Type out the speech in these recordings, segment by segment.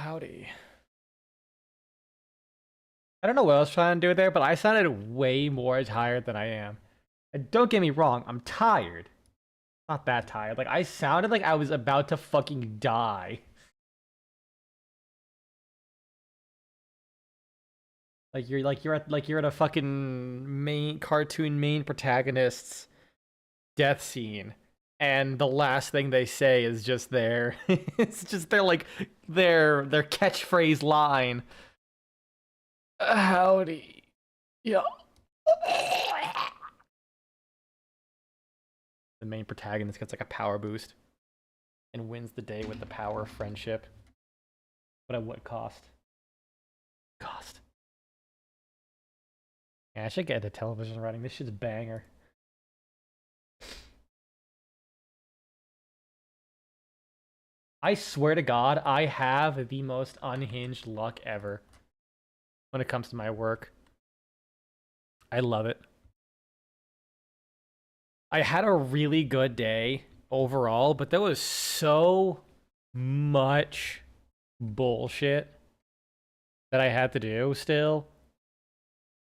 Howdy. I don't know what I was trying to do there, but I sounded way more tired than I am. And don't get me wrong, I'm tired. Not that tired. Like, I sounded like I was about to fucking die. You're at a fucking main protagonist's death scene, and the last thing they say is just their it's just their catchphrase line. Howdy. Yeah. The main protagonist gets like a power boost and wins the day with the power of friendship. But at what cost? Cost. Yeah, I should get into television writing. This shit's banger. I swear to God, I have the most unhinged luck ever when it comes to my work. I love it. I had a really good day overall, but there was so much bullshit that I had to do still.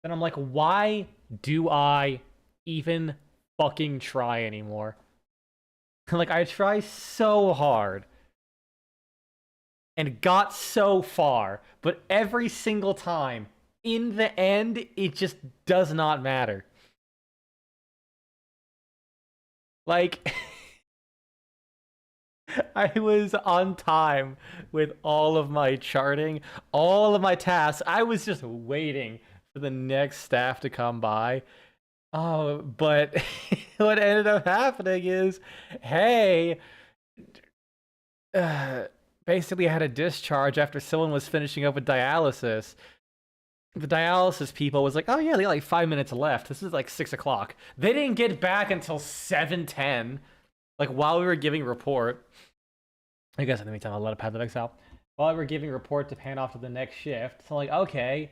And I'm like, why do I even fucking try anymore? Like, I try so hard and got so far, but every single time, in the end, it just does not matter. Like, I was on time with all of my charting, all of my tasks. I was just waiting for the next staff to come by. Oh, but what ended up happening is, hey, basically I had a discharge after someone was finishing up with dialysis. The dialysis people was like, oh yeah, they got like 5 minutes left. This is like 6 o'clock. They didn't get back until 7:10. Like, while we were giving report. I guess in the meantime, I'll let it Path of Exile. While we were giving report to pan off to the next shift. So like, okay,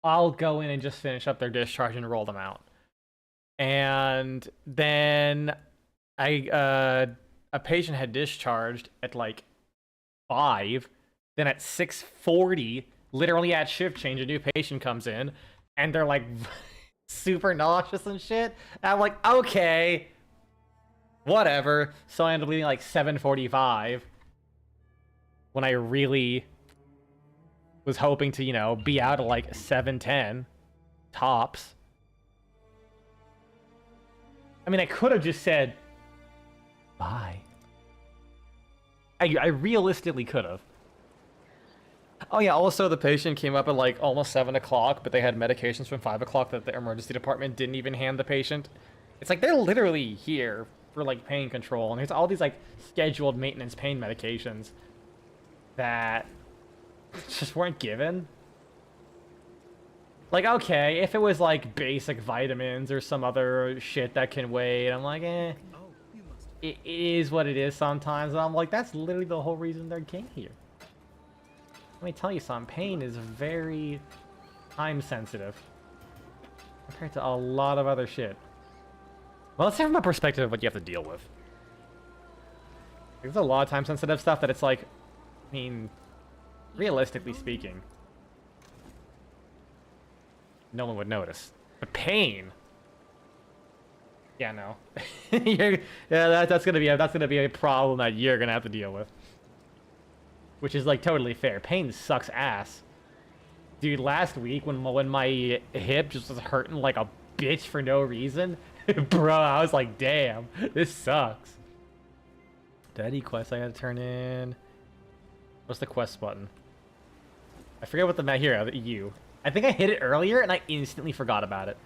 I'll go in and just finish up their discharge and roll them out. And then a patient had discharged at like 5. Then at 6:40, literally at shift change, a new patient comes in, and they're like super nauseous and shit. And I'm like, okay, whatever. So I ended up leaving like 7:45 when I really was hoping to, you know, be out at like 7:10 tops. I mean, I could have just said bye. I realistically could have. Oh yeah, also the patient came up at like almost 7 o'clock, but they had medications from 5 o'clock that the emergency department didn't even hand the patient. It's like they're literally here for like pain control, and there's all these like scheduled maintenance pain medications that just weren't given. Like, okay, if it was like basic vitamins or some other shit that can wait, I'm like, it is what it is sometimes. And I'm like, that's literally the whole reason they came here. Let me tell you something, pain is very time sensitive compared to a lot of other shit. Well, let's say from a perspective of what you have to deal with. There's a lot of time sensitive stuff that it's like, I mean, realistically speaking, no one would notice. But pain, yeah, no. Yeah, that's gonna be a problem that you're gonna have to deal with. Which is like totally fair. Pain sucks ass. Dude, last week when my hip just was hurting like a bitch for no reason, bro, I was like, damn, this sucks. Daddy quest I gotta turn in. What's the quest button? I forget what the here, you. I think I hit it earlier and I instantly forgot about it.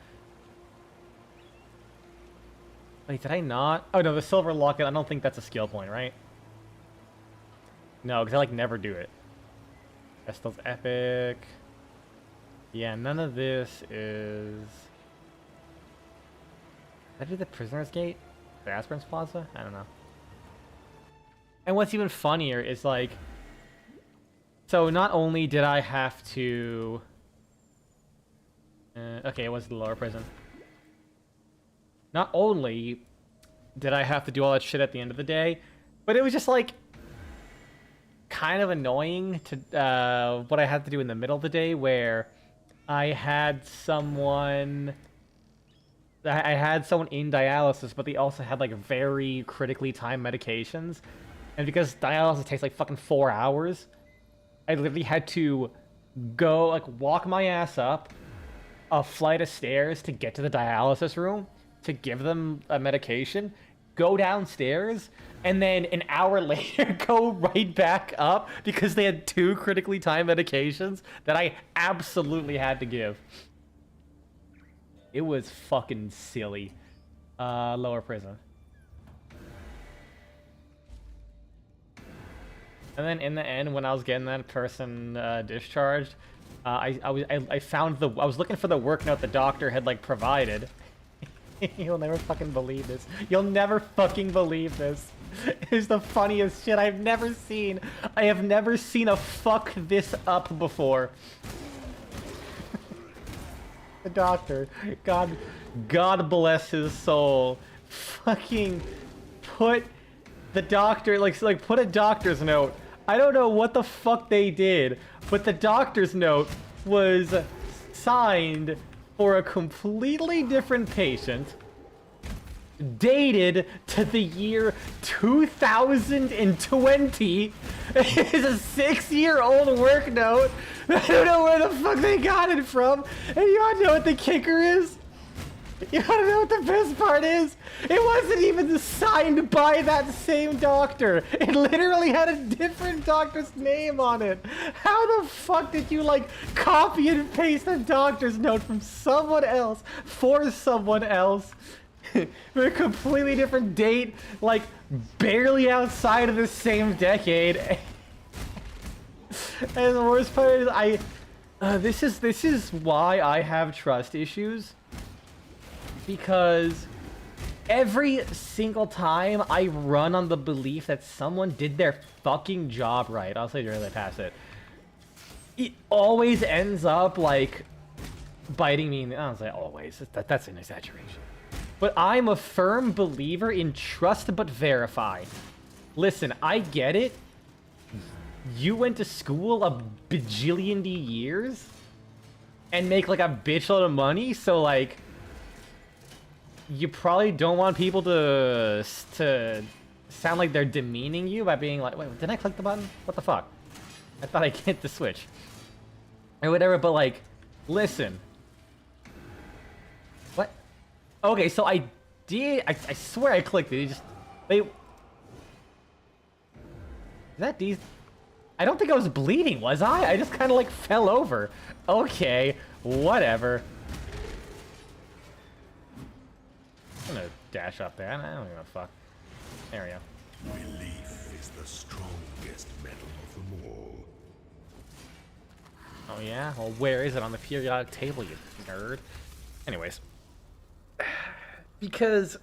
Wait, did I not? Oh no, the silver locket, I don't think that's a skill point, right? No, because I like never do it. Vestal's epic. Yeah, none of this is... Did I do the Prisoner's Gate? The Aspirant's Plaza? I don't know. And what's even funnier is like... So not only did I have to... okay, it was the lower prison. Not only did I have to do all that shit at the end of the day, but it was just like... kind of annoying to what I had to do in the middle of the day, where I had someone in dialysis, but they also had like very critically timed medications, and because dialysis takes like fucking 4 hours, I literally had to go like walk my ass up a flight of stairs to get to the dialysis room to give them a medication, go downstairs, and then an hour later go right back up because they had 2 critically timed medications that I absolutely had to give. It was fucking silly. Lower prison. And then in the end, when I was getting that person discharged, I was looking for the work note the doctor had like provided. You'll never fucking believe this. You'll never fucking believe this. It's the funniest shit I've never seen. I have never seen a fuck this up before. The doctor, God bless his soul, fucking put the doctor, like put a doctor's note. I don't know what the fuck they did, but the doctor's note was signed for a completely different patient, dated to the year 2020. It's a 6-year-old work note. I don't know where the fuck they got it from. And you wanna know what the kicker is? You wanna know what the best part is? It wasn't even signed by that same doctor. It literally had a different doctor's name on it. How the fuck did you like copy and paste a doctor's note from someone else for someone else for a completely different date, like barely outside of the same decade? And the worst part is this is why I have trust issues. Because every single time I run on the belief that someone did their fucking job right, I'll say really past it, it always ends up like biting me in the, I don't say always, that's an exaggeration. But I'm a firm believer in trust but verify. Listen, I get it. You went to school a bajillion years and make like a bitch load of money, so like you probably don't want people to sound like they're demeaning you by being like, wait, did I click the button? What the fuck? I thought I hit the switch. Or whatever, but like, listen. What? Okay, so I did, I swear I clicked it. It just, wait. Is that these? I don't think I was bleeding, was I? I just kind of like fell over. Okay, whatever. I'm gonna dash up there. I don't give a fuck. There we go. Belief is the strongest metal of them all. Oh yeah? Well, where is it on the periodic table, you nerd? Anyways. Because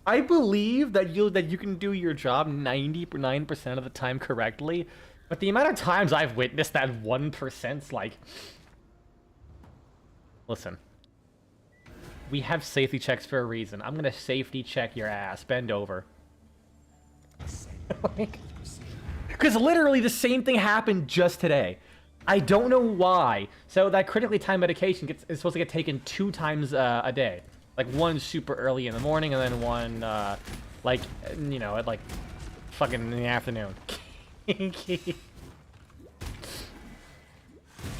I believe that you can do your job 99% of the time correctly, but the amount of times I've witnessed that 1%'s like... Listen. We have safety checks for a reason. I'm gonna safety check your ass. Bend over. Because literally the same thing happened just today. I don't know why. So that critically timed medication is supposed to get taken 2 times a day. Like one super early in the morning and then one, like, you know, at like fucking in the afternoon.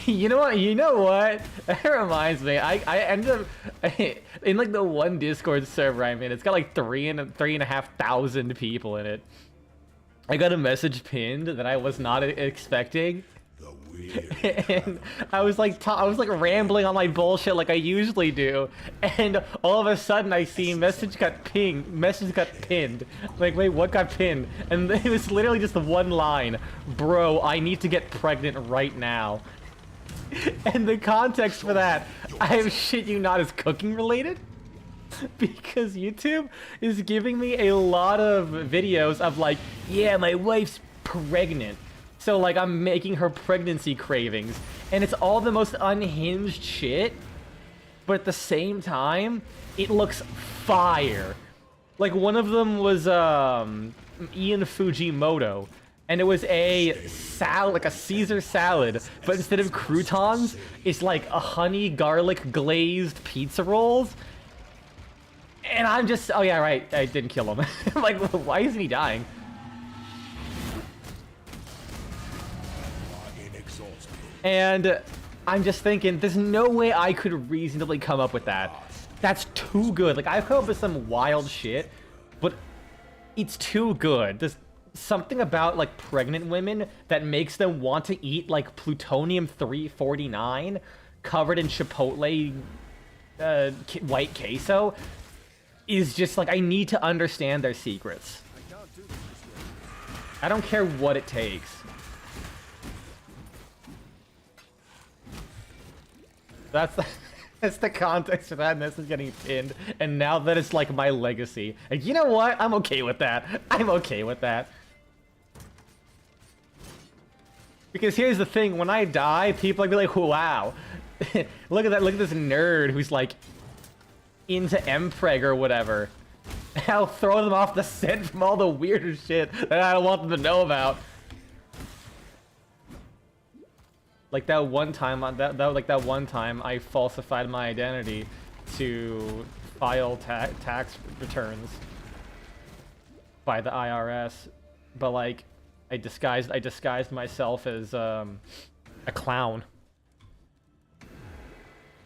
You know what? You know what? That reminds me. I ended up in like the one Discord server I'm in. It's got like 3,500 people in it. I got a message pinned that I was not expecting. And I was like rambling on my bullshit like I usually do, and all of a sudden I see message got pinned. Like, wait, what got pinned? And it was literally just the one line: bro, I need to get pregnant right now. And the context for that, I have shit you not, is cooking related. Because YouTube is giving me a lot of videos of like, yeah, my wife's pregnant. So like I'm making her pregnancy cravings. And it's all the most unhinged shit. But at the same time, it looks fire. Like one of them was Ian Fujimoto. and it was a salad, like a Caesar salad, but instead of croutons, it's like a honey garlic glazed pizza rolls. And I'm just, oh yeah, right, I didn't kill him. Like, why isn't he dying? And I'm just thinking, there's no way I could reasonably come up with that. That's too good. Like, I've come up with some wild shit, but it's too good. There's something about, like, pregnant women that makes them want to eat, like, plutonium-349 covered in chipotle white queso is just, like, I need to understand their secrets. I don't care what it takes. That's the context for that, and this is getting pinned, and now that it's like my legacy. And you know what? I'm okay with that. I'm okay with that. Because here's the thing, when I die, people are gonna be like, wow. Look at that, look at this nerd who's like into Mpreg or whatever. I'll throw them off the scent from all the weirder shit that I don't want them to know about. Like that one time, that one time I falsified my identity to file tax returns by the IRS, but like I disguised myself as a clown.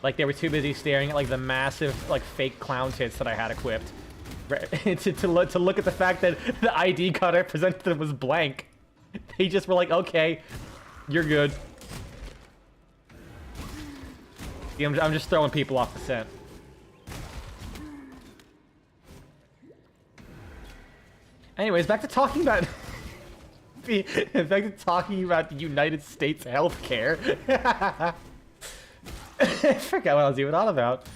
Like they were too busy staring at like the massive like fake clown tits that I had equipped to look at the fact that the ID card I presented them was blank. They just were like, okay, you're good. I'm just throwing people off the scent. Anyways, back to talking about the United States healthcare. I forgot what I was even on about.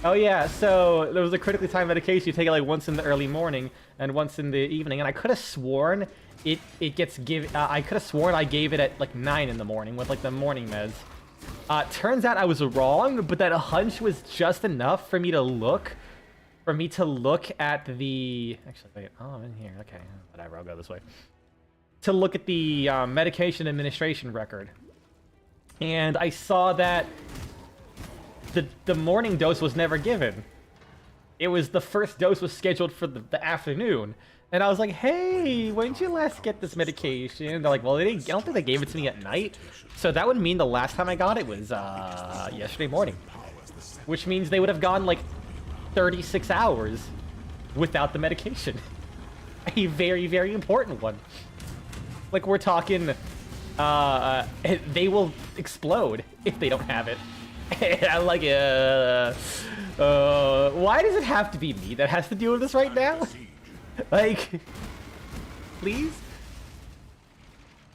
Oh yeah, so there was a critically timed medication. You take it like once in the early morning and once in the evening, and I could have sworn it gets given. I could have sworn I gave it at like 9 in the morning with like the morning meds. Turns out I was wrong, but that hunch was just enough for me to look at the... Actually, wait. Oh, I'm in here. Okay, whatever. I'll go this way. To look at the medication administration record. And I saw that the morning dose was never given. It was the first dose was scheduled for the afternoon. And I was like, hey, when did you last get this medication? They're like, well, I don't think they gave it to me at night. So that would mean the last time I got it was yesterday morning. Which means they would have gone like 36 hours without the medication. A very, very important one. Like we're talking, they will explode if they don't have it. I'm like, why does it have to be me that has to deal with this right now? Like, please.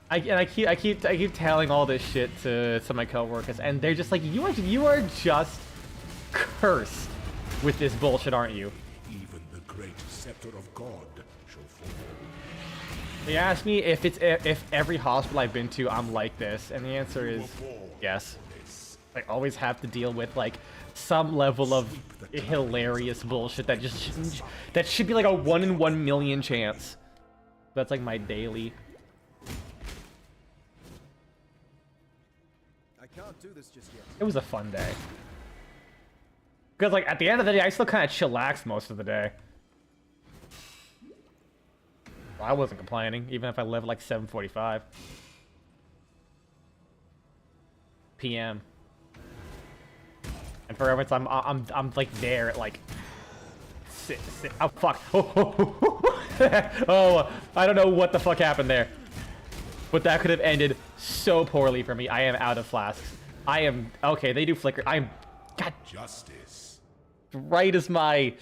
I keep telling all this shit to my coworkers, and they're just like, you are just cursed with this bullshit, aren't you? Even the great scepter of God shall fall. They asked me if every hospital I've been to I'm like this, and the answer is yes. I always have to deal with like some level of hilarious bullshit that should be like a 1 in 1 million chance. That's like my daily. I can't do this just yet. It was a fun day. Because like at the end of the day, I still kind of chillaxed most of the day. Well, I wasn't complaining, even if I lived like 7:45 p.m. And for reference, I'm like there at like oh fuck. Oh, I don't know what the fuck happened there. But that could have ended so poorly for me. I am out of flasks. I am okay, they do flicker. I'm God Justice. right as my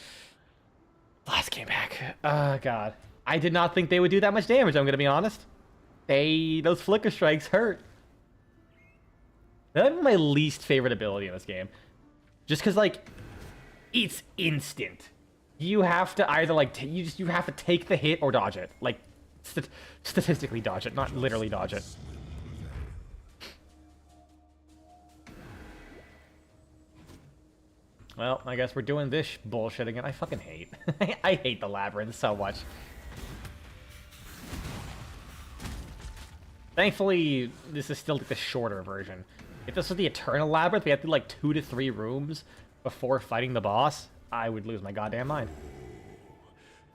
flask came back. Oh god. I did not think they would do that much damage, I'm gonna be honest. Those flicker strikes hurt. That's my least favorite ability in this game. Just because, like, it's instant. You have to either, like, you have to take the hit or dodge it. Like, statistically dodge it, not literally dodge it. Well, I guess we're doing this bullshit again. I fucking hate. I hate the labyrinth so much. Thankfully, this is still like the shorter version. If this was the Eternal Labyrinth, we had to do like 2 to 3 rooms before fighting the boss, I would lose my goddamn mind.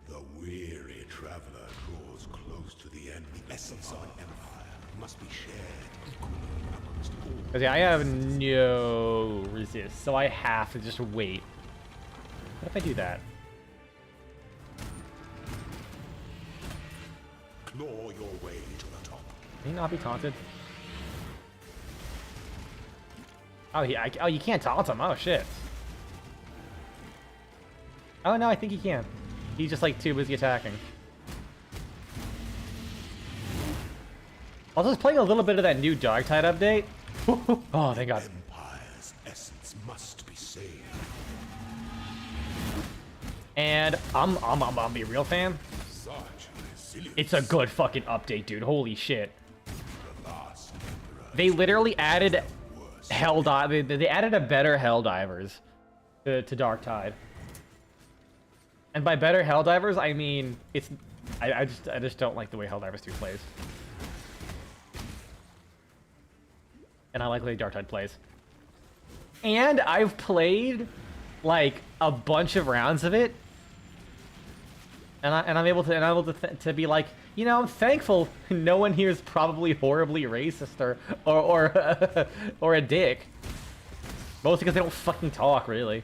The weary traveler draws close to the end. The essence of an empire must be shared equally amongst all. Because yeah, I have no resist, so I have to just wait. What if I do that? Claw your way to the top. Can he not be taunted? Oh, oh, you can't taunt him. Oh, shit. Oh, no, I think he can. He's just, like, too busy attacking. Also, just playing a little bit of that new Darktide update. Oh, thank God. Empire's essence must be saved. And I'm be a real fan. Such resilience. It's a good fucking update, dude. Holy shit. The last emperor They literally added worse. they added a better Helldivers to Darktide. And by better Helldivers, I mean it's I just don't like the way Helldivers 2 plays. And I like the way Darktide plays. And I've played like a bunch of rounds of it. And I'm able to be like, you know, I'm thankful no one here is probably horribly racist or a dick. Mostly because they don't fucking talk, really.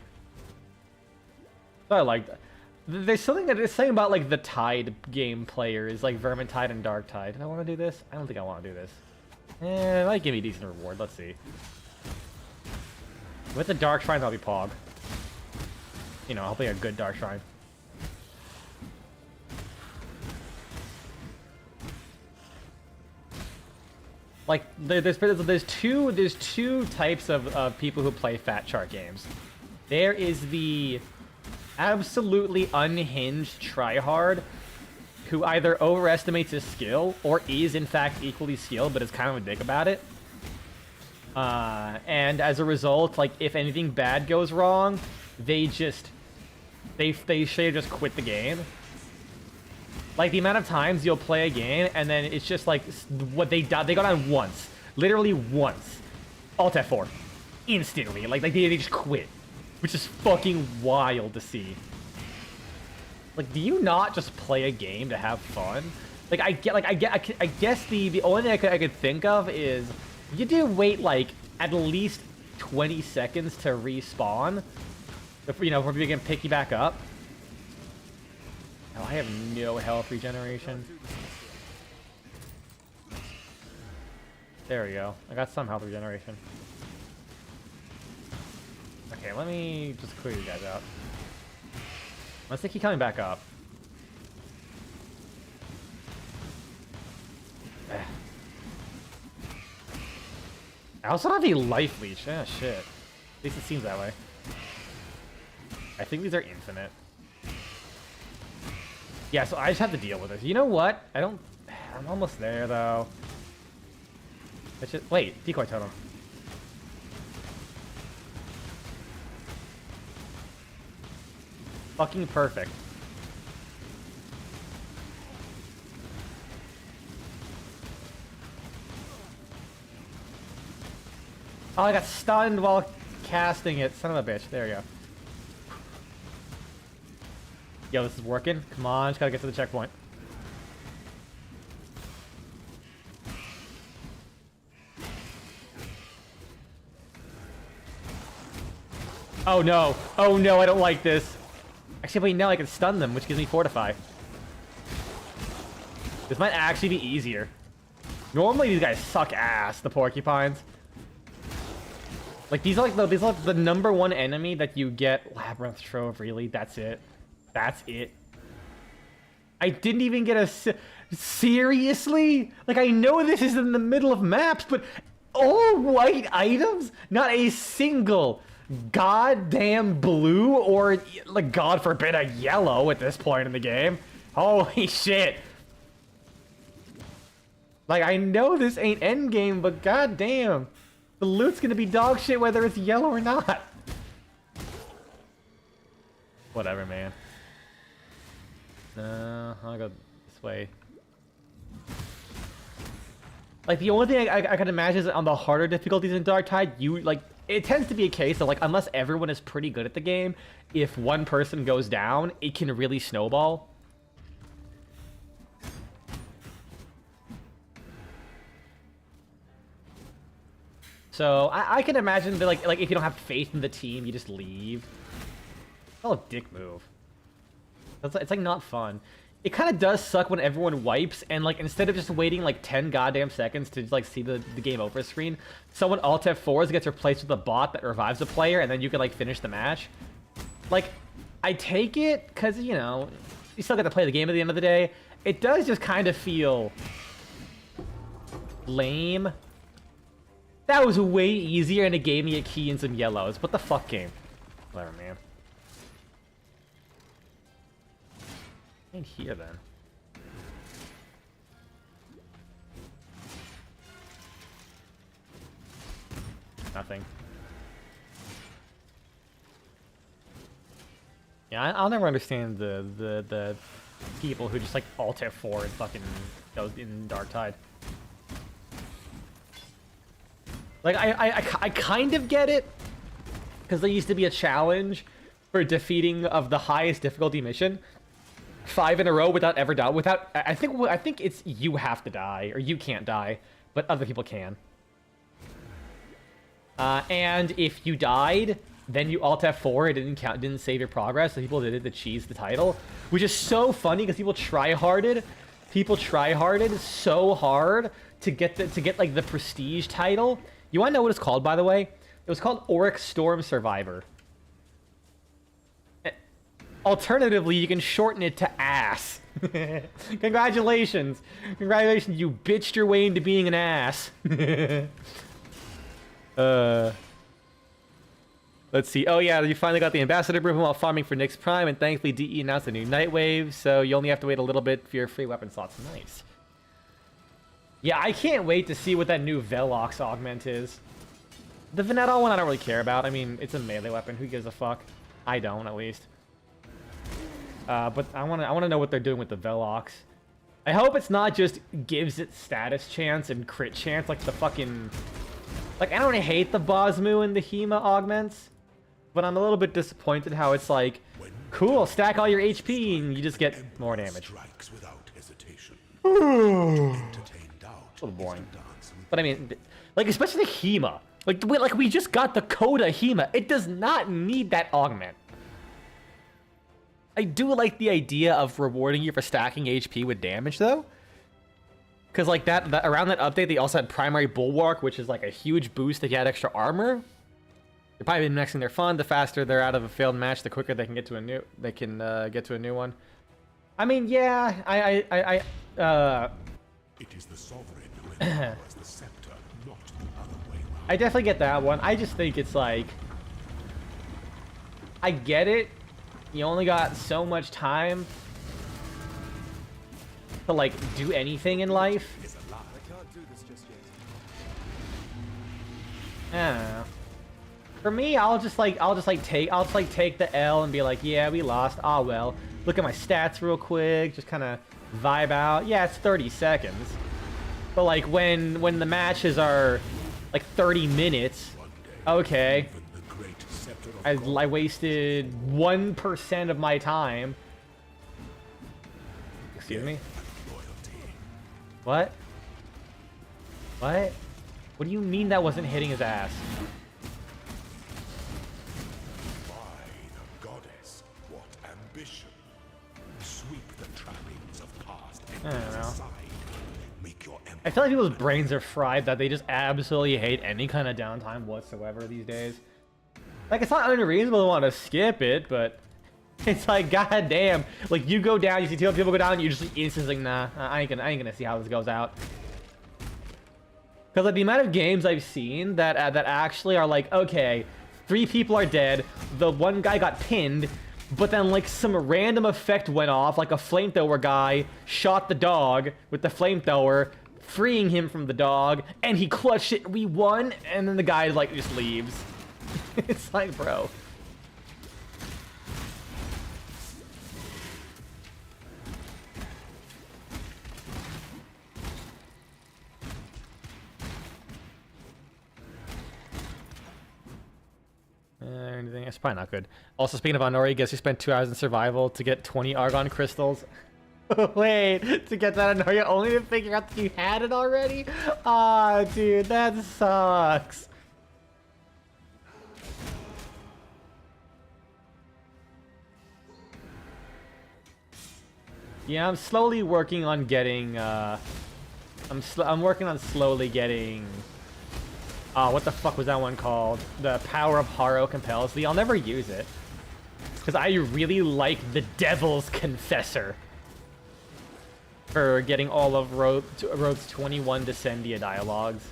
So I like that. There's something about like the Tide game players, like Vermintide and Darktide. Do I want to do this? I don't think I want to do this. It might give me a decent reward. Let's see. With the Dark Shrines, I'll be Pog. You know, hopefully a good Dark Shrine. Like there's two types of people who play fat chart games. There is the absolutely unhinged tryhard who either overestimates his skill or is in fact equally skilled but is kind of a dick about it. And as a result, like if anything bad goes wrong, they should just quit the game. Like the amount of times you'll play a game and then it's just like what they got on once, literally once, Alt F4, instantly. Like they just quit, which is fucking wild to see. Like, do you not just play a game to have fun? Like I guess the only thing I could think of is you do wait like at least 20 seconds to respawn, if, you know, if we can pick you back up. Oh, I have no health regeneration. There we go. I got some health regeneration. Okay, let me just clear you guys out. Unless they keep coming back up. Eh. I also have a life leech. Ah, shit. At least it seems that way. I think these are infinite. Yeah, so I just have to deal with this. You know what? I'm almost there, though. Let's just... Wait, decoy totem. Fucking perfect. Oh, I got stunned while casting it. Son of a bitch. There we go. Yo, this is working. Come on, just gotta get to the checkpoint. Oh no. Oh no, I don't like this. Actually, wait, now I can stun them, which gives me Fortify. This might actually be easier. Normally, these guys suck ass, the porcupines. Like, these are like the number one enemy that you get. Labyrinth Trove, really? That's it? That's it? I didn't even get a... Seriously? Like, I know this is in the middle of maps, but all white items? Not a single goddamn blue or, like, God forbid, a yellow at this point in the game. Holy shit. Like, I know this ain't endgame, but goddamn. The loot's gonna be dog shit whether it's yellow or not. Whatever, man. No, I'll go this way. Like, the only thing I can imagine is on the harder difficulties in Dark Tide, it tends to be a case of, like, unless everyone is pretty good at the game, if one person goes down, it can really snowball. So, I can imagine that, like, if you don't have faith in the team, you just leave. Oh, dick move. It's like not fun. It kind of does suck when everyone wipes and like instead of just waiting like 10 goddamn seconds to like see the game over screen, someone Alt F4s gets replaced with a bot that revives a player and then you can like finish the match. Like, I take it because, you know, you still got to play the game at the end of the day. It does just kind of feel lame. That was way easier and it gave me a key and some yellows. What the fuck game? Whatever, man. Ain't here then. Nothing. Yeah, I'll never understand the people who just like Alt F4 and fucking goes in Dark Tide. Like I kind of get it because there used to be a challenge for defeating of the highest difficulty mission 5 in a row without ever dying. I think it's you have to die or you can't die, but other people can. And if you died, then you Alt F4. It didn't save your progress. So people did it to cheese the title, which is so funny because people tryharded so hard to get like the prestige title. You want to know what it's called, by the way? It was called Oryx Storm Survivor. Alternatively, you can shorten it to ass. Congratulations. Congratulations, you bitched your way into being an ass. Let's see. Oh, yeah, you finally got the Ambassador Improvement while farming for Nyx Prime, and thankfully DE announced a new Nightwave, so you only have to wait a little bit for your free weapon slots. Nice. Yeah, I can't wait to see what that new Velox augment is. The Veneta one I don't really care about. I mean, it's a melee weapon. Who gives a fuck? I don't, at least. But I want to know what they're doing with the Velox. I hope it's not just gives it status chance and crit chance like the fucking... Like, I don't hate the Bosmu and the Hema augments, but I'm a little bit disappointed how it's like, cool, stack all your HP and you just get more damage. Strikes without hesitation. A little boring. But I mean, like, especially the Hema. Like we just got the Coda Hema. It does not need that augment. I do like the idea of rewarding you for stacking HP with damage, though. Because, like, that around that update, they also had Primary Bulwark, which is, like, a huge boost to get extra armor. They're probably mixing their fun. The faster they're out of a failed match, the quicker they can get to a new... get to a new one. I mean, yeah, It is the sovereign who empowers the scepter, not the other way around. I definitely get that one. I just think it's, like... I get it. You only got so much time to, like, do anything in life. I can't do this just yet. I don't know. For me, I'll just take the L and be like, yeah, we lost. Ah, well. Look at my stats real quick. Just kind of vibe out. Yeah, it's 30 seconds. But, like, when the matches are, like, 30 minutes, okay. I wasted 1% of my time. Excuse me? What? What? What do you mean that wasn't hitting his ass? By the goddess, what ambition! Sweep the trappings of past I don't enemies know. aside. Make your I feel like people's brains are fried that they just absolutely hate any kind of downtime whatsoever these days. Like, it's not unreasonable to want to skip it, but it's like, goddamn. Like, you go down, you see two people go down, and you just instantly like, nah, I ain't gonna see how this goes out. Because like the amount of games I've seen that actually are like, okay, 3 people are dead, the one guy got pinned, but then like some random effect went off, like a flamethrower guy shot the dog with the flamethrower, freeing him from the dog, and he clutched it, we won, and then the guy like just leaves. It's like, bro. or anything. It's probably not good. Also, speaking of Honori, guess you spent 2 hours in survival to get 20 Argon crystals. Wait, to get that Honori, only to figure out that you had it already? Ah, dude, that sucks. Yeah, I'm slowly working on getting, I'm working on slowly getting, what the fuck was that one called? The Power of Haro Compels thee. I'll never use it. Because I really like the Devil's Confessor. For getting all of Road's 21 Descendia dialogues.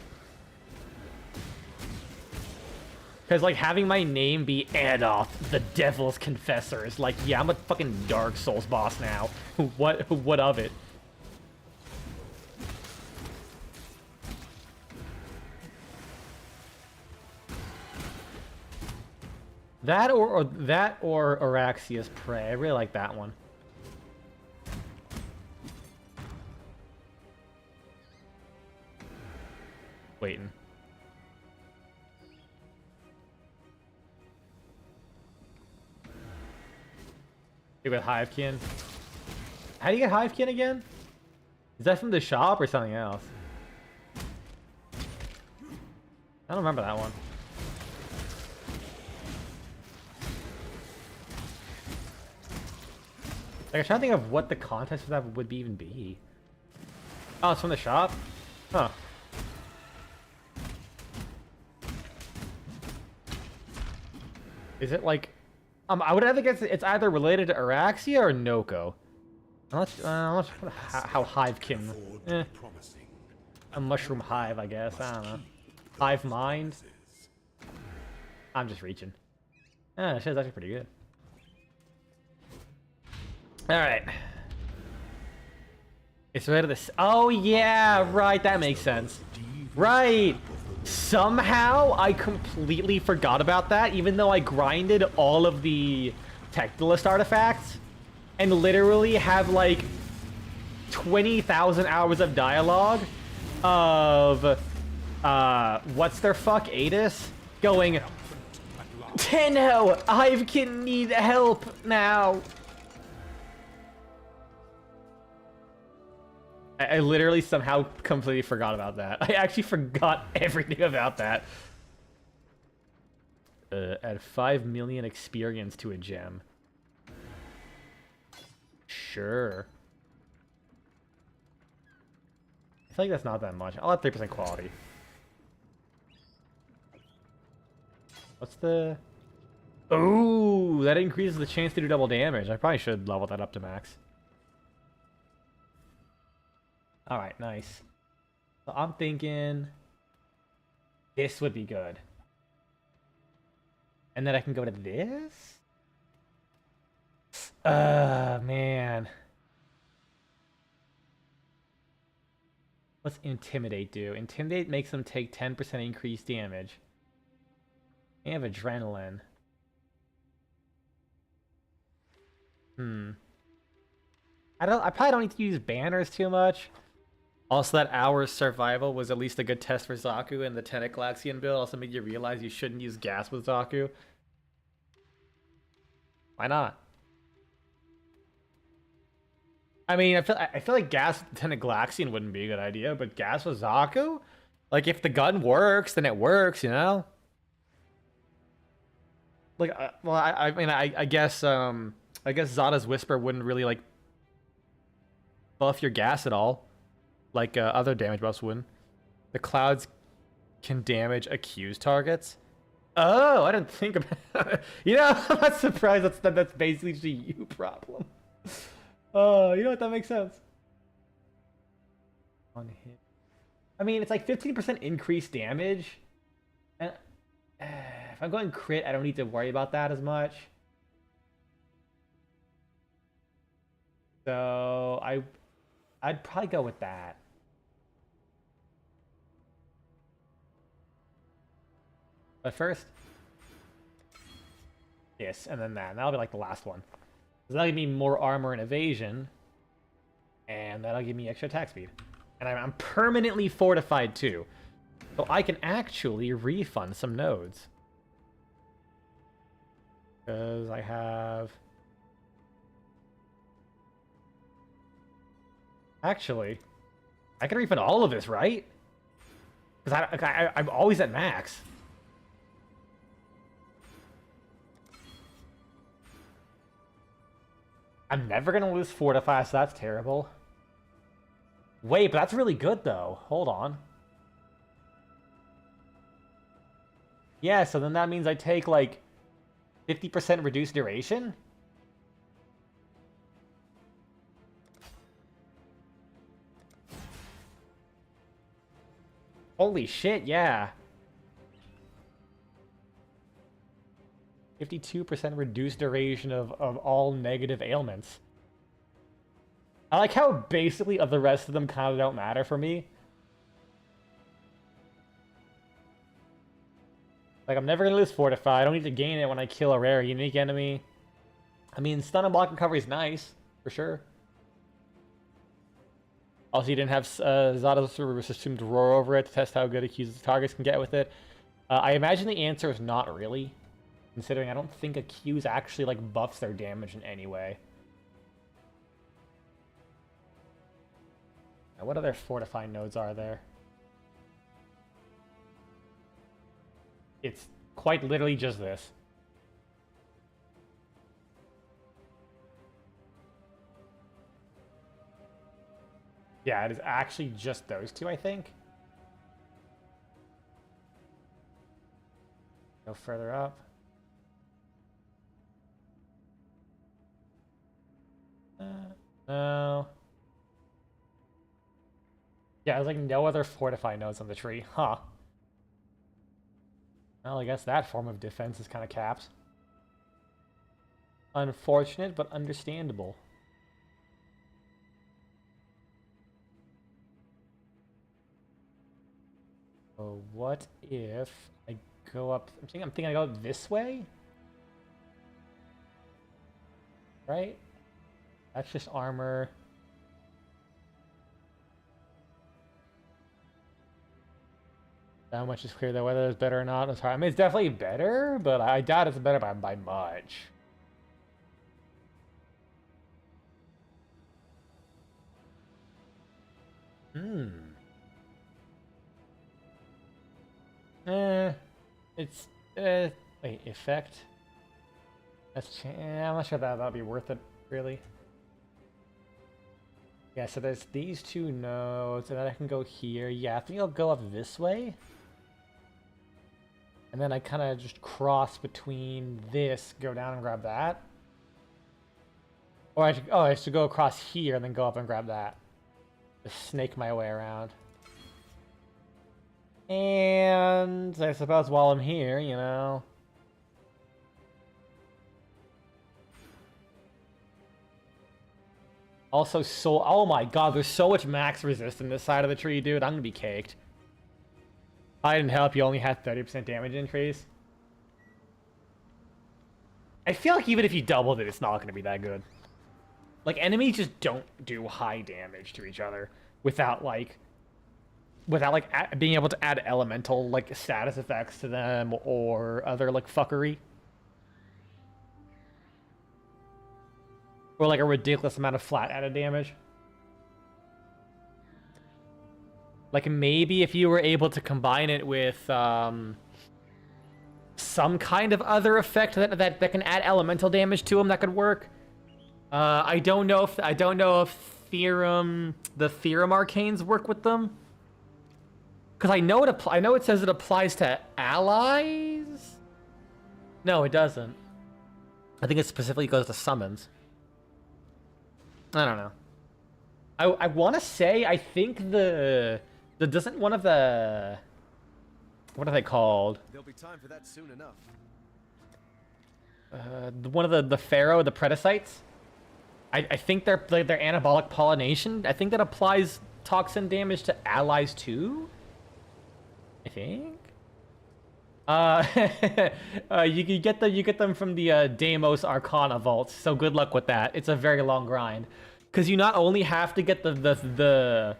Because, like, having my name be Adolf, the Devil's Confessor, is like, yeah, I'm a fucking Dark Souls boss now. What of it? That or Araxia's Prey. I really like that one. Waiting. With Hivekin. How do you get Hivekin again? Is that from the shop or something else? I don't remember that one. Like, I'm trying to think of what the context for that would even be. Oh, it's from the shop? Huh. Is it like... I would either guess it's either related to Araxia or Noko. I'm not sure how Hivekin... A mushroom hive, I guess. I don't know. Hive mind? I'm just reaching. Ah, that shit's actually pretty good. Alright. It's related to this. Oh, yeah, right. That makes sense. Right. Somehow, I completely forgot about that, even though I grinded all of the Tectolist artifacts and literally have, like, 20,000 hours of dialogue of, what's their fuck, Adis? Going, Tenno, I can need help now. I literally somehow completely forgot about that. I actually forgot everything about that. Add 5 million experience to a gem. Sure. I feel like that's not that much. I'll have 3% quality. What's the... Ooh, that increases the chance to do double damage. I probably should level that up to max. Alright, nice. So I'm thinking this would be good. And then I can go to this? Man. What's Intimidate do? Intimidate makes them take 10% increased damage. They have Adrenaline. I probably don't need to use banners too much. Also, that hour's survival was at least a good test for Zaku, and the Tentaclaxian build also made you realize you shouldn't use gas with Zaku. Why not? I mean, I feel like gas with Tentaclaxian wouldn't be a good idea, but gas with Zaku? Like, if the gun works, then it works, you know? Like, well, I mean, I guess Zada's Whisper wouldn't really, like, buff your gas at all. Like other damage buffs wouldn't. The clouds can damage accused targets. Oh, I didn't think about it. You know, I'm not surprised that's basically just a you problem. Oh, you know what? That makes sense. On hit. I mean, it's like 15% increased damage. And if I'm going crit, I don't need to worry about that as much. So I'd probably go with that. But first, this, and then that. And that'll be like the last one. So that'll give me more armor and evasion. And that'll give me extra attack speed. And I'm permanently fortified too. So I can actually refund some nodes. Because I have... Actually, I can refund all of this, right? Because I'm always at max. I'm never going to lose Fortify, so that's terrible. Wait, but that's really good, though. Hold on. Yeah, so then that means I take, like, 50% reduced duration? Holy shit, yeah. 52% reduced duration of all negative ailments. I like how basically the rest of them kind of don't matter for me. Like, I'm never gonna lose Fortify. I don't need to gain it when I kill a rare unique enemy. I mean, stun and block recovery is nice, for sure. Also, you didn't have Zada's assumed roar over it to test how good accused targets can get with it. I imagine the answer is not really, considering I don't think accuse actually like buffs their damage in any way. Now, what other fortifying nodes are there? It's quite literally just this. Yeah, it is actually just those two, I think. Go further up. No. Yeah, there's like no other fortify nodes on the tree. Huh. Well, I guess that form of defense is kind of capped. Unfortunate, but understandable. So what if I go up... I'm thinking I go this way? Right? That's just armor. How much is clear that whether it's better or not is hard. I mean, it's definitely better, but I doubt it's better by much. It's wait, effect. I'm not sure that'll be worth it, really. Yeah, so there's these two nodes, and then I can go here. Yeah, I think I'll go up this way. And then I kind of just cross between this, go down and grab that. Or I should go across here and then go up and grab that. Just snake my way around. And I suppose while I'm here, you know... Also, oh my god, there's so much max resist in this side of the tree, dude. I'm gonna be caked. I didn't help, you only had 30% damage increase. I feel like even if you doubled it, it's not gonna be that good. Like, enemies just don't do high damage to each other without being able to add elemental, like, status effects to them or other, like, fuckery. Or, like, a ridiculous amount of flat added damage. Like, maybe if you were able to combine it with, some kind of other effect that can add elemental damage to them, that could work. I don't know if the theorem arcanes work with them. Because I know it says it applies to allies? No, it doesn't. I think it specifically goes to summons. I don't know. I want to say, I think doesn't one of the... What are they called? There'll be time for that soon enough. One of the Pharaoh, the Predicites? I think they're anabolic pollination. I think that applies toxin damage to allies too? I think. You get them from the Deimos Arcana vault. So good luck with that. It's a very long grind, because you not only have to get the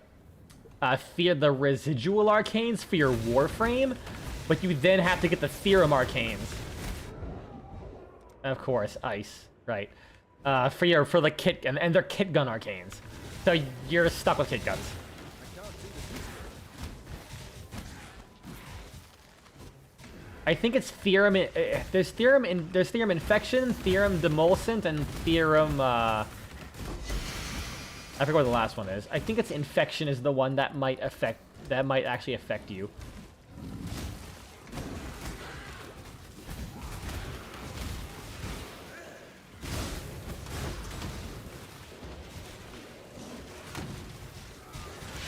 residual arcanes for your Warframe, but you then have to get the Theorem arcanes. Of course, ice, right? For the kit and they're kit gun arcanes, so you're stuck with kit guns. I think it's theorem. There's theorem infection, theorem demulcent, and theorem. I forget what the last one is. I think it's infection is the one that might actually affect you.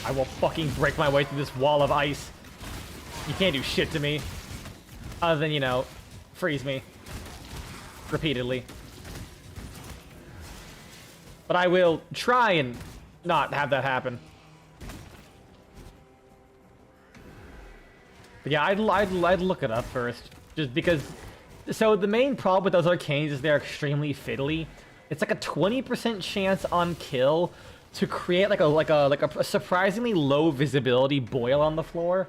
I will fucking break my way through this wall of ice. You can't do shit to me. Other than, you know, freeze me. Repeatedly. But I will try and not have that happen. But yeah, I'd look it up first. Just because... So the main problem with those arcanes is they're extremely fiddly. It's like a 20% chance on kill to create like a surprisingly low visibility boil on the floor.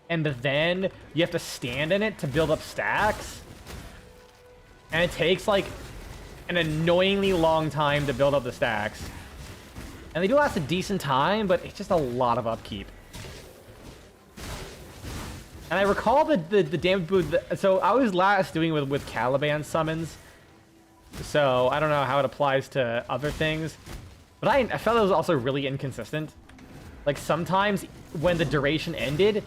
And then you have to stand in it to build up stacks. And it takes like an annoyingly long time to build up the stacks. And they do last a decent time, but it's just a lot of upkeep. And I recall the damage booth. So I was last doing it with Caliban summons. So I don't know how it applies to other things. But I felt it was also really inconsistent. Like sometimes when the duration ended,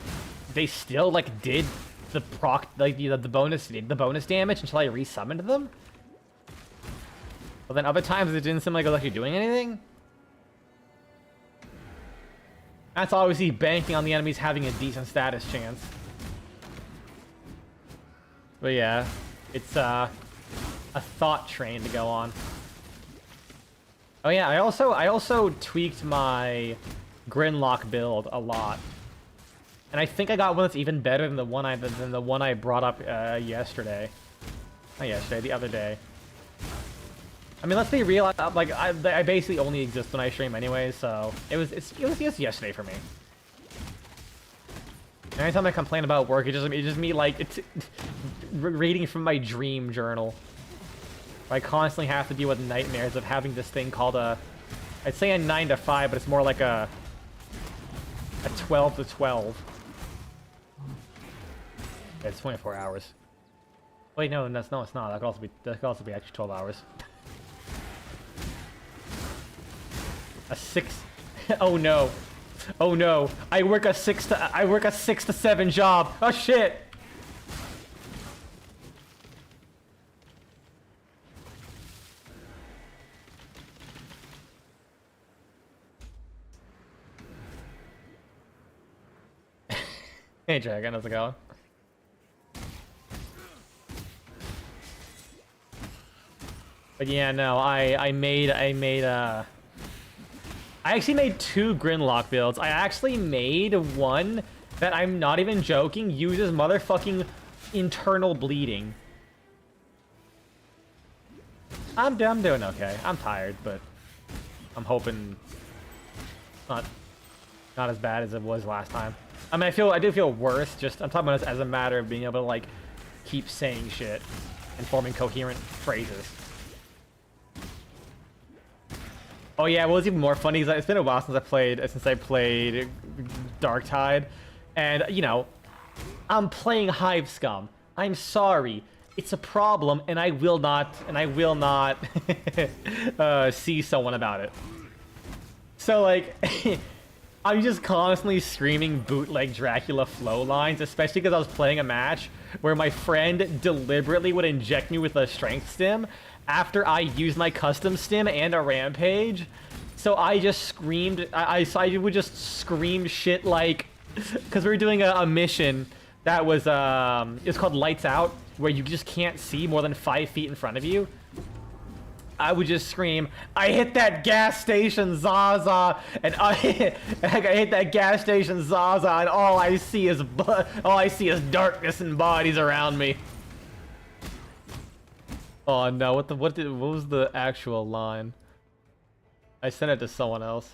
they still like did the proc, like the bonus damage until I resummoned them. But then other times it didn't seem like it was actually doing anything. That's obviously banking on the enemies having a decent status chance. But yeah, it's a thought train to go on. Oh yeah, I also tweaked my Grinlock build a lot. And I think I got one that's even better than the one I brought up yesterday. Not yesterday, the other day. I mean, let's be real. Like I basically only exist when I stream anyway, so it was yesterday for me. And anytime I complain about work, it's just me like reading from my dream journal. I constantly have to deal with nightmares of having this thing called I'd say a 9 to 5, but it's more like a 12 to 12. Yeah, it's 24 hours. Wait, no, it's not. That could also be actually 12 hours. A 6. Oh no. Oh no. I work a 6 to 7 job. Oh shit. Hey Dragon, how's it going? But yeah, no, I actually made 2 Grinlock builds. I actually made one that, I'm not even joking, uses motherfucking internal bleeding. I'm doing okay. I'm tired, but I'm hoping not as bad as it was last time. I mean, I do feel worse. Just I'm talking about this as a matter of being able to like keep saying shit and forming coherent phrases. Oh yeah, well, it's even more funny because it's been a while since I played Darktide, and you know, I'm playing Hive Scum. I'm sorry, it's a problem, and I will not see someone about it. So like. I'm just constantly screaming bootleg Dracula flow lines, especially because I was playing a match where my friend deliberately would inject me with a strength stim after I used my custom stim and a rampage. So I just screamed, I would just scream shit like, because we were doing a mission that was, it's called Lights Out, where you just can't see more than 5 feet in front of you. I would just scream, I hit that gas station Zaza, and I hit that gas station Zaza, and all I see is darkness and bodies around me. Oh no, what was the actual line? I sent it to someone else.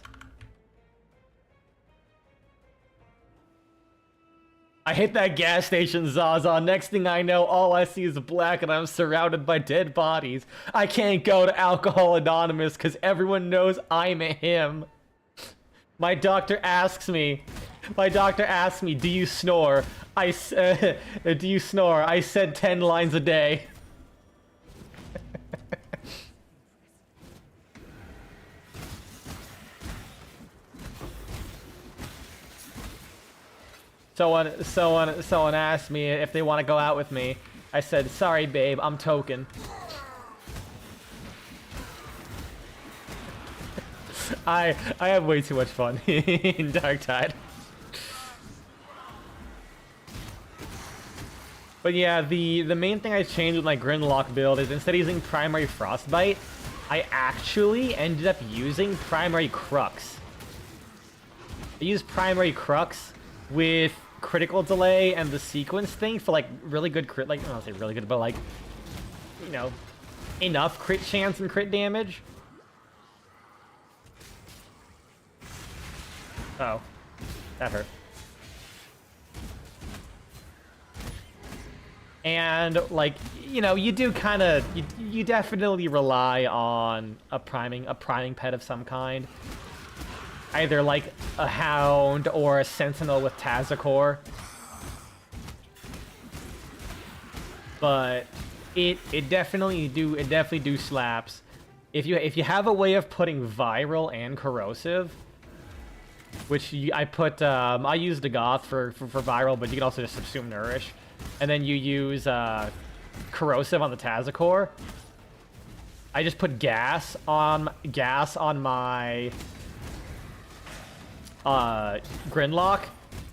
I hit that gas station, Zaza. Next thing I know, all I see is black and I'm surrounded by dead bodies. I can't go to Alcohol Anonymous because everyone knows I'm him. My doctor asks me, do you snore? Do you snore? I said 10 lines a day. Someone asked me if they want to go out with me. I said, sorry, babe, I'm token. I have way too much fun in Darktide. But yeah, the main thing I changed with my Grimlock build is instead of using primary Frostbite, I actually ended up using primary Crux. I used primary Crux with critical delay and the sequence thing for like really good crit, like I don't want to say really good, but like, you know, enough crit chance and crit damage. Oh, that hurt. And like, you know, you do kind of, you definitely rely on a priming pet of some kind. Either like a hound or a sentinel with Tazakor. But it definitely do slaps. If you have a way of putting viral and corrosive, which I used a goth for viral, but you can also just subsume nourish, and then you use corrosive on the Tazakor. I just put gas on my Grimlock,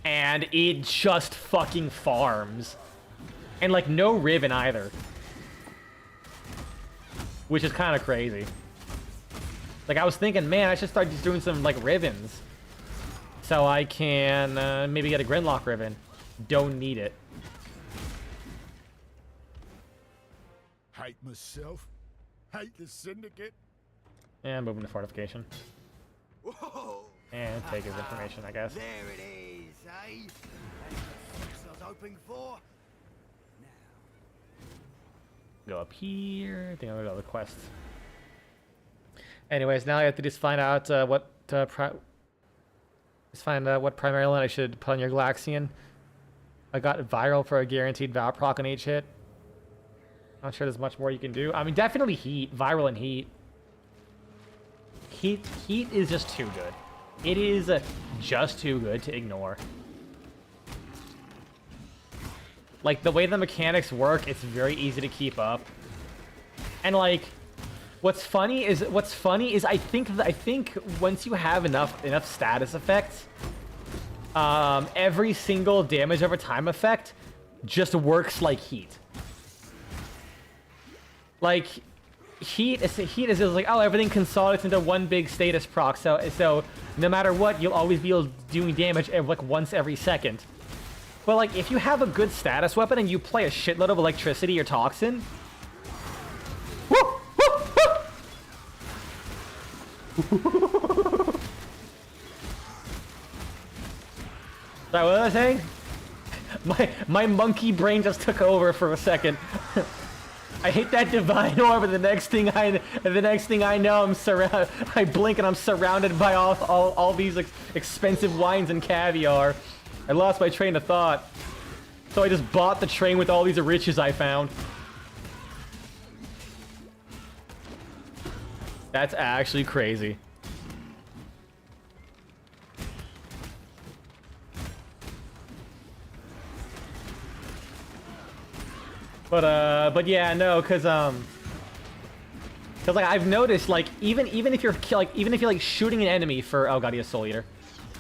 and it just fucking farms. And like no Riven either. Which is kind of crazy. Like I was thinking, man, I should start just doing some like Rivens. So I can maybe get a Grimlock Riven. Don't need it. Hate myself. Hate the Syndicate. And moving to fortification. Whoa! And take his information, I guess. There it is, eh? That's what I was hoping for. Go up here. I think I'm gonna go to the quest. Anyways, now I have to just find out what primary line I should put on your Galaxian. I got viral for a guaranteed Vow proc on each hit. Not sure there's much more you can do. I mean, definitely heat, viral and heat. Heat is just too good. It is just too good to ignore. Like, the way the mechanics work, it's very easy to keep up. And, like, what's funny is I think once you have enough status effects, every single damage over time effect just works like heat. Like, heat is like, oh, everything consolidates into one big status proc, so no matter what, you'll always be doing damage like once every second. But like, if you have a good status weapon and you play a shitload of electricity or toxin, woo, woo, woo. Sorry, what was I saying? My monkey brain just took over for a second. I hit that divine orb, and the next thing I know, I blink and I'm surrounded by all these expensive wines and caviar. I lost my train of thought, so I just bought the train with all these riches I found. That's actually crazy. But yeah, no, cause like I've noticed, like even if you're like shooting an enemy for, oh god, he has Soul Eater.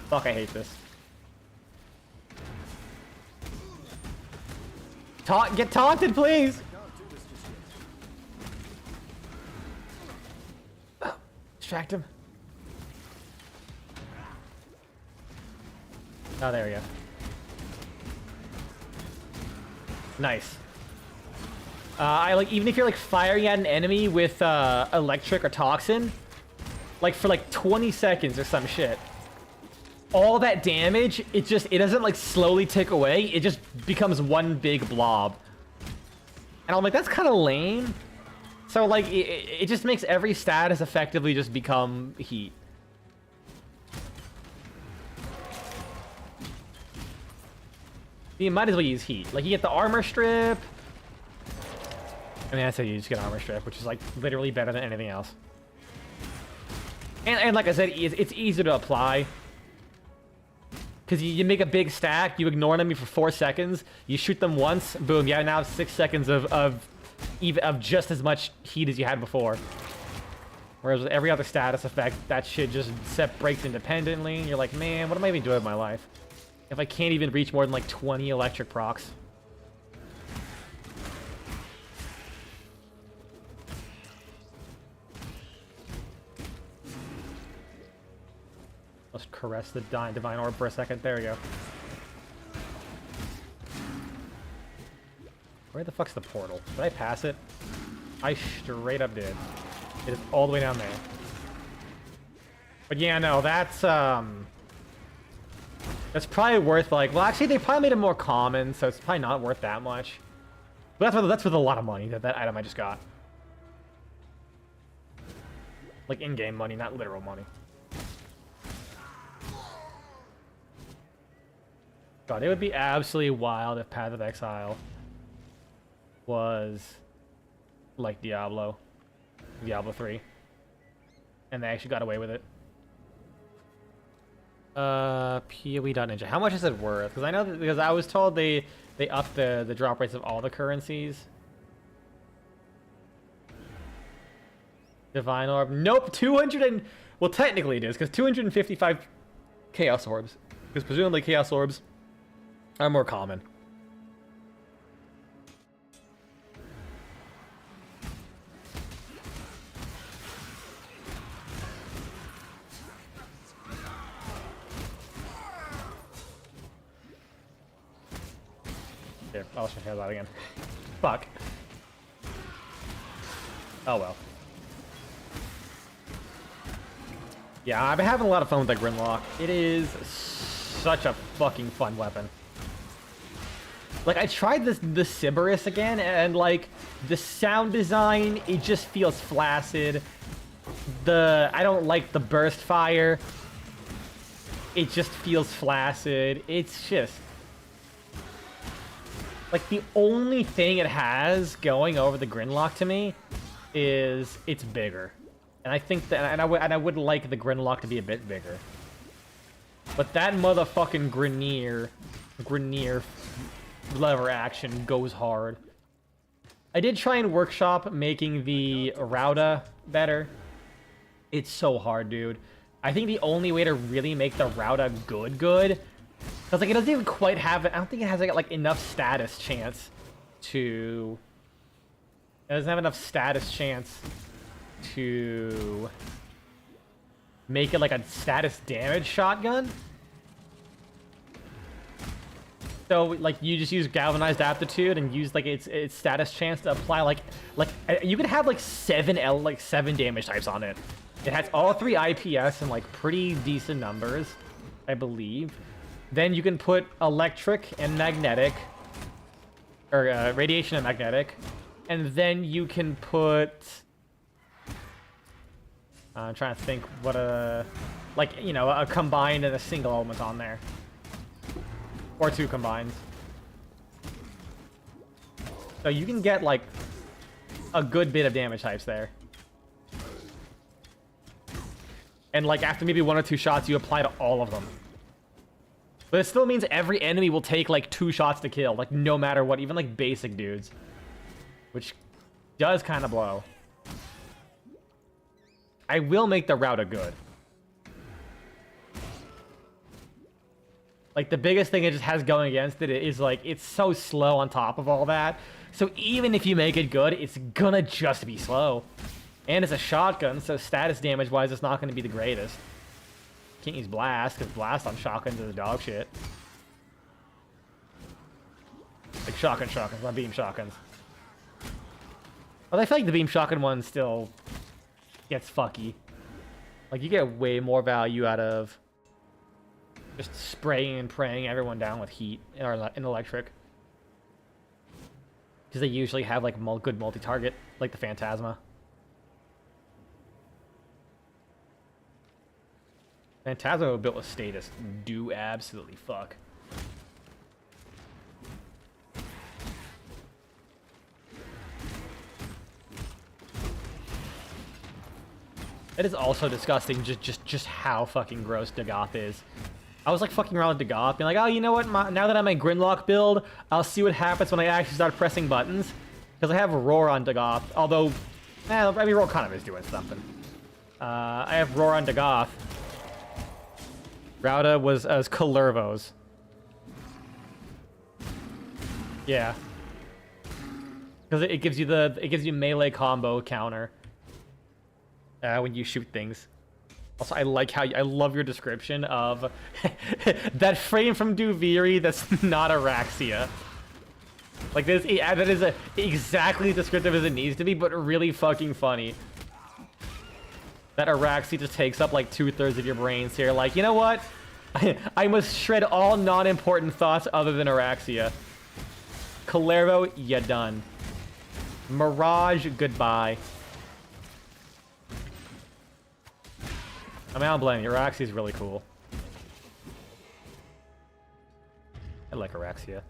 Fuck, I hate this. Get taunted, please. Oh, distract him. Oh, there we go. Nice. I like, even if you're like firing at an enemy with electric or toxin, like for like 20 seconds or some shit, all that damage, it doesn't like slowly tick away. It just becomes one big blob. And I'm like, that's kind of lame. So like, it just makes every status effectively just become heat. You might as well use heat. Like, you get the armor strip. I mean, I said you just get armor strip, which is like literally better than anything else. And like I said, it's easy to apply. Because you make a big stack, you ignore an enemy for 4 seconds, you shoot them once, boom, you now have 6 seconds of just as much heat as you had before. Whereas with every other status effect, that shit just breaks independently, and you're like, man, what am I even doing with my life? If I can't even reach more than like 20 electric procs. Let's caress the divine orb for a second. There we go. Where the fuck's the portal? Did I pass it? I straight up did. It is all the way down there. But yeah, no, that's probably worth like, well, actually they probably made it more common, so it's probably not worth that much. But that's worth a lot of money, that item I just got. Like in-game money, not literal money. God, it would be absolutely wild if Path of Exile was like Diablo 3. And they actually got away with it. PoE.Ninja. How much is it worth? Because I know that, because I was told they upped the drop rates of all the currencies. Divine Orb. Nope, 200 and... Well, technically it is, because 255 Chaos Orbs. Because presumably Chaos Orbs are more common. Here, I'll show you that again. Fuck. Oh well. Yeah, I've been having a lot of fun with that Grimlock. It is such a fucking fun weapon. Like, I tried the Sybaris again, and like, the sound design, it just feels flaccid. I don't like the burst fire. It just feels flaccid. It's just... Like, the only thing it has going over the Grimlock to me is it's bigger. And I think that, and I would like the Grimlock to be a bit bigger. But that motherfucking Grineer lever action goes hard. I did try and workshop making the Rauda better. It's so hard, dude. I think the only way to really make the Rauda good, because like it doesn't even quite have it. I don't think it has like enough status chance to. It doesn't have enough status chance to make it like a status damage shotgun. So like you just use galvanized aptitude and use like its status chance to apply like you could have like 7 damage types on it. It has all 3 IPS and like pretty decent numbers, I believe. Then you can put electric and magnetic, or radiation and magnetic, and then you can put. I'm trying to think what a combined and a single element on there. Or 2 combined. So you can get, like, a good bit of damage types there. And, like, after maybe 1 or 2 shots, you apply to all of them. But it still means every enemy will take, like, 2 shots to kill. Like, no matter what. Even, like, basic dudes. Which does kind of blow. I will make the Rauda good. Like, the biggest thing it just has going against it is, like, it's so slow on top of all that. So even if you make it good, it's gonna just be slow. And it's a shotgun, so status damage-wise, it's not gonna be the greatest. Can't use Blast, because Blast on shotguns is dog shit. Like, shotguns, not beam shotguns. Although I feel like the beam shotgun one still gets fucky. Like, you get way more value out of Just spraying and praying everyone down with heat in electric. Because they usually have like good multi-target, like the Phantasma. Phantasma built with status do absolutely fuck. It is also disgusting just how fucking gross Dagoth is. I was like fucking around with Dagoth, being like, oh, you know what? Now that I'm a Grinlock build, I'll see what happens when I actually start pressing buttons. Because I have Roar on Dagoth, although, I mean, Roar kind of is doing something. I have Roar on Dagoth. Rauda was as Kalervos. Yeah. Because it gives you melee combo counter. When you shoot things. Also, I love your description of that frame from Duviri that's not Araxia. Like this, that is exactly descriptive as it needs to be, but really fucking funny. That Araxia just takes up like 2/3 of your brains here. Like, you know what? I must shred all non-important thoughts other than Araxia. Kalervo, ya done. Mirage, goodbye. I mean, I don't blame you. Araxia's really cool. I like Araxia.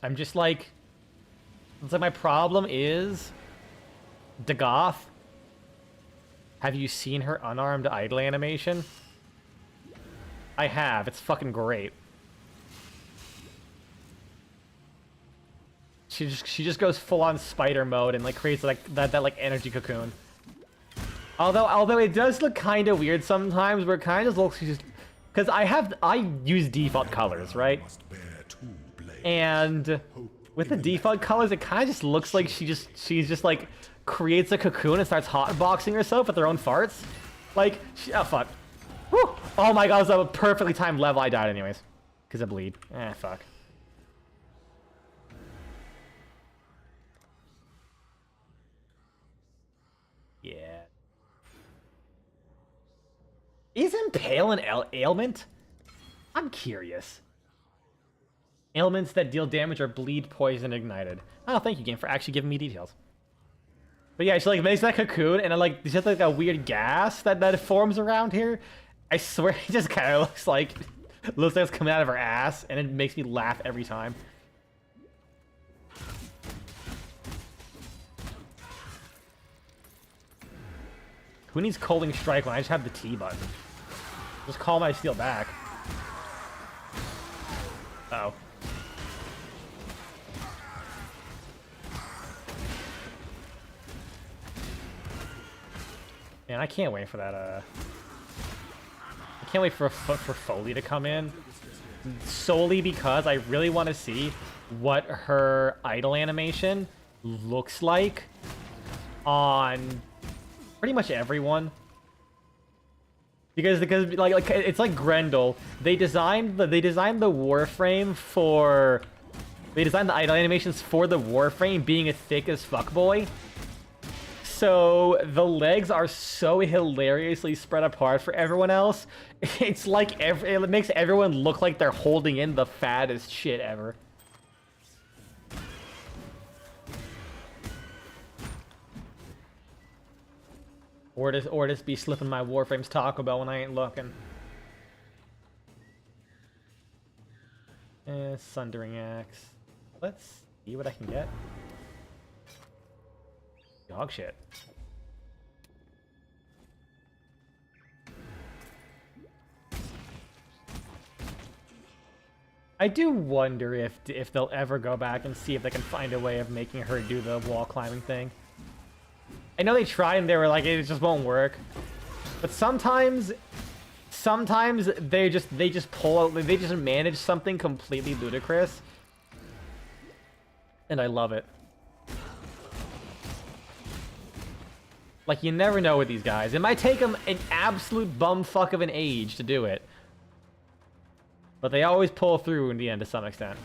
I'm just like... It's like my problem is... Dagoth. Have you seen her unarmed idle animation? I have. It's fucking great. She just goes full on spider mode and like creates like that like energy cocoon. Although it does look kind of weird sometimes, where it kind of looks just because I use default colors, right? And with the default colors, it kind of just looks like she's just like creates a cocoon and starts hotboxing herself with her own farts. Like, oh fuck. Whew. Oh my god, that was a perfectly timed level. I died anyways because I bleed. Fuck. Yeah. Is Impale an ailment? I'm curious. Ailments that deal damage or bleed, poison, ignited. Oh, thank you, game, for actually giving me details. But yeah, she like makes that cocoon, and then like there's just like a weird gas that forms around here. I swear, it just kind of looks like it's coming out of her ass, and it makes me laugh every time. Who needs Colding Strike when I just have the T button? Just call my steel back. Uh oh. Man, I can't wait for that, I can't wait for Foley to come in. Solely because I really want to see what her idle animation looks like on pretty much everyone. Because like it's like Grendel. They designed the Warframe for... They designed the idle animations for the Warframe being as thick as fuckboy. So the legs are so hilariously spread apart for everyone else. It's like it makes everyone look like they're holding in the fattest shit ever. Or just be slipping my Warframe's Taco Bell when I ain't looking. Sundering Axe. Let's see what I can get. Dog shit. I do wonder if they'll ever go back and see if they can find a way of making her do the wall climbing thing. I know they tried and they were like, it just won't work. But sometimes they just manage something completely ludicrous. And I love it. Like, you never know with these guys. It might take them an absolute bumfuck of an age to do it. But they always pull through in the end to some extent.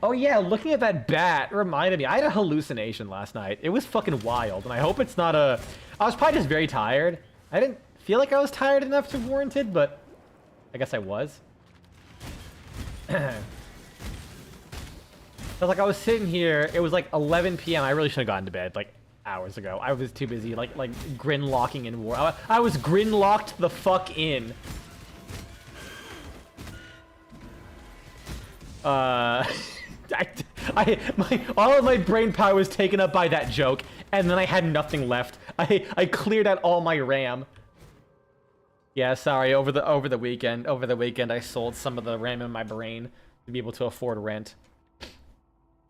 Oh yeah, looking at that bat reminded me. I had a hallucination last night. It was fucking wild, and I hope it's not a... I was probably just very tired. I didn't feel like I was tired enough to warrant it, but I guess I was. Like I was sitting here, it was like 11 p.m. I really should have gone to bed like hours ago. I was too busy like grin locking in war. I was grin locked the fuck in. All of my brain power was taken up by that joke, and then I had nothing left. I cleared out all my RAM. Yeah, sorry. Over the weekend, I sold some of the RAM in my brain to be able to afford rent.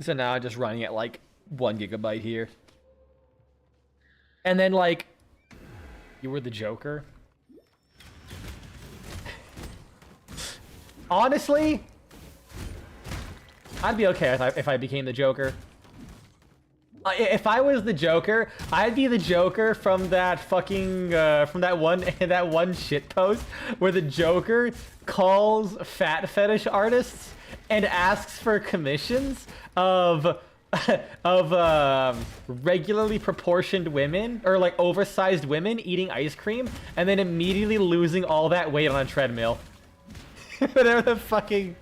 So now I'm just running at like 1 gigabyte here. And then like, you were the Joker. Honestly, I'd be okay if I became the Joker. If I was the Joker, I'd be the Joker from that fucking from that one shit post where the Joker calls fat fetish artists and asks for commissions of regularly proportioned women or like oversized women eating ice cream and then immediately losing all that weight on a treadmill. Whatever the fucking.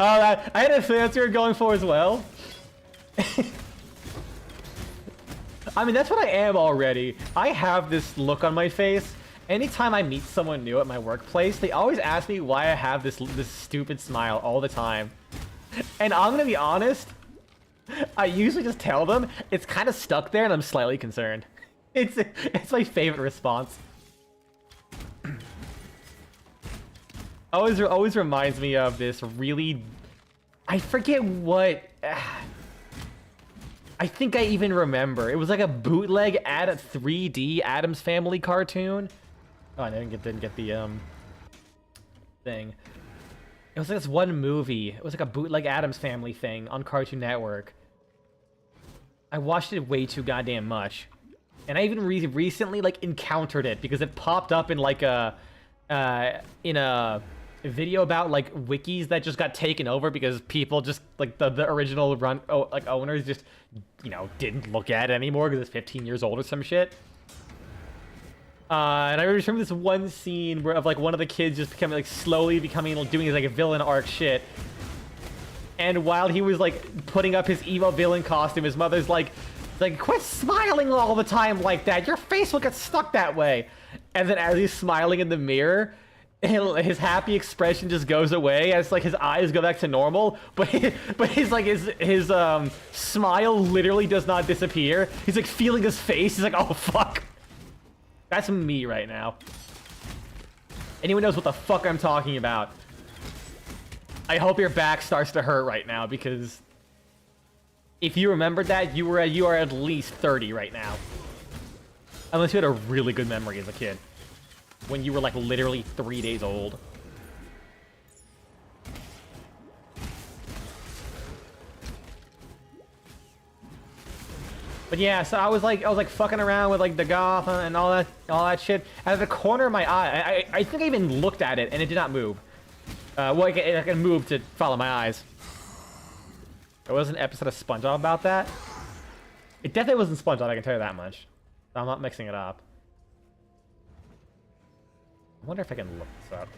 I had a fancy word going for as well. I mean, that's what I am already. I have this look on my face. Anytime I meet someone new at my workplace, they always ask me why I have this stupid smile all the time. And I'm gonna be honest, I usually just tell them it's kind of stuck there and I'm slightly concerned. It's my favorite response. Always reminds me of this really... I forget what... I think I even remember. It was like a bootleg at a 3D Addams Family cartoon. Oh, I didn't get the thing. It was like this one movie. It was like a bootleg Addams Family thing on Cartoon Network. I watched it way too goddamn much. And I even recently like encountered it because it popped up in like a video about like wikis that just got taken over because people just like the original owners just, you know, didn't look at it anymore because it's 15 years old or some shit. And I remember this one scene where of like one of the kids just slowly becoming doing his like a villain arc shit. And while he was like putting up his evil villain costume, his mother's like, quit smiling all the time like that. Your face will get stuck that way. And then as he's smiling in the mirror, his happy expression just goes away as like his eyes go back to normal, but his smile literally does not disappear. He's like feeling his face. He's like, oh fuck. That's me right now. Anyone knows what the fuck I'm talking about? I hope your back starts to hurt right now because if you remembered that, you are at least 30 right now. Unless you had a really good memory as a kid. When you were like literally 3 days old. But yeah, so I was like fucking around with like the goth and all that shit. Out of the corner of my eye, I think I even looked at it and it did not move. Well, I can move to follow my eyes. There was an episode of SpongeBob about that. It definitely wasn't SpongeBob, I can tell you that much. I'm not mixing it up. I wonder if I can look this up.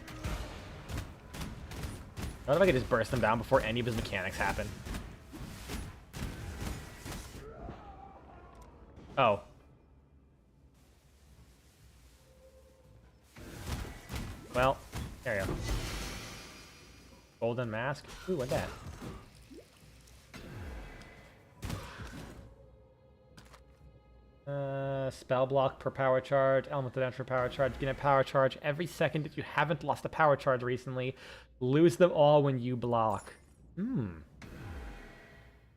I wonder if I could just burst him down before any of his mechanics happen. Oh. Well, there you go. Golden mask? Ooh, what's that? Spell block per power charge, element of damage per power charge, gain a power charge every second if you haven't lost a power charge recently. Lose them all when you block.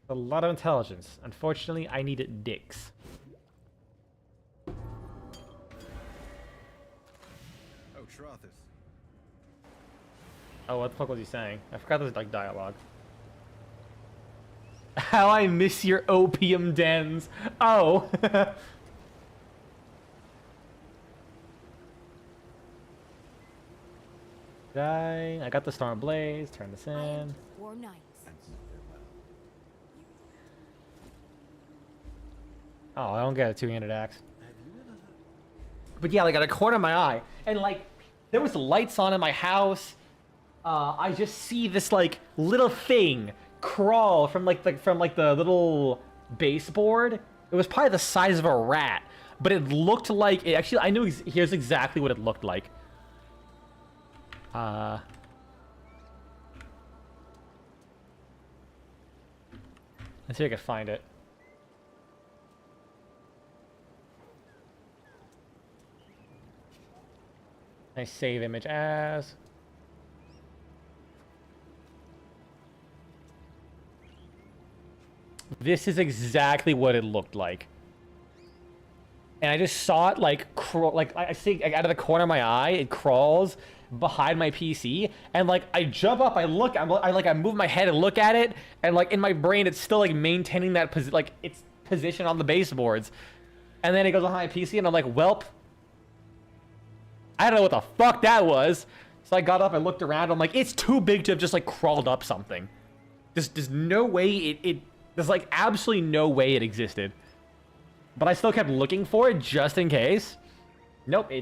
A lot of intelligence. Unfortunately, I need dicks. Oh, Trothus. Oh, what the fuck was he saying? I forgot there's like dialogue. How I miss your opium dens. Oh. I got the Storm Blaze, turn this in. or night. Oh, I don't get a two-handed axe. But yeah, like at a corner of my eye, and like there was lights on in my house. I just see this like little thing crawl from like the little baseboard. It was probably the size of a rat, but it looked like it actually. I knew here's exactly what it looked like. Let's see if I can find it. I save image as. This is exactly what it looked like. And I just saw it like crawl, like I see like, out of the corner of my eye, it crawls behind my PC, and like I jump up, I look, I move my head and look at it, and like in my brain, it's still like maintaining that like its position on the baseboards, and then it goes behind my PC, and I'm like, welp, I don't know what the fuck that was. So I got up, I looked around, I'm like, it's too big to have just like crawled up something. There's no way there's like absolutely no way it existed. But I still kept looking for it just in case. Nope,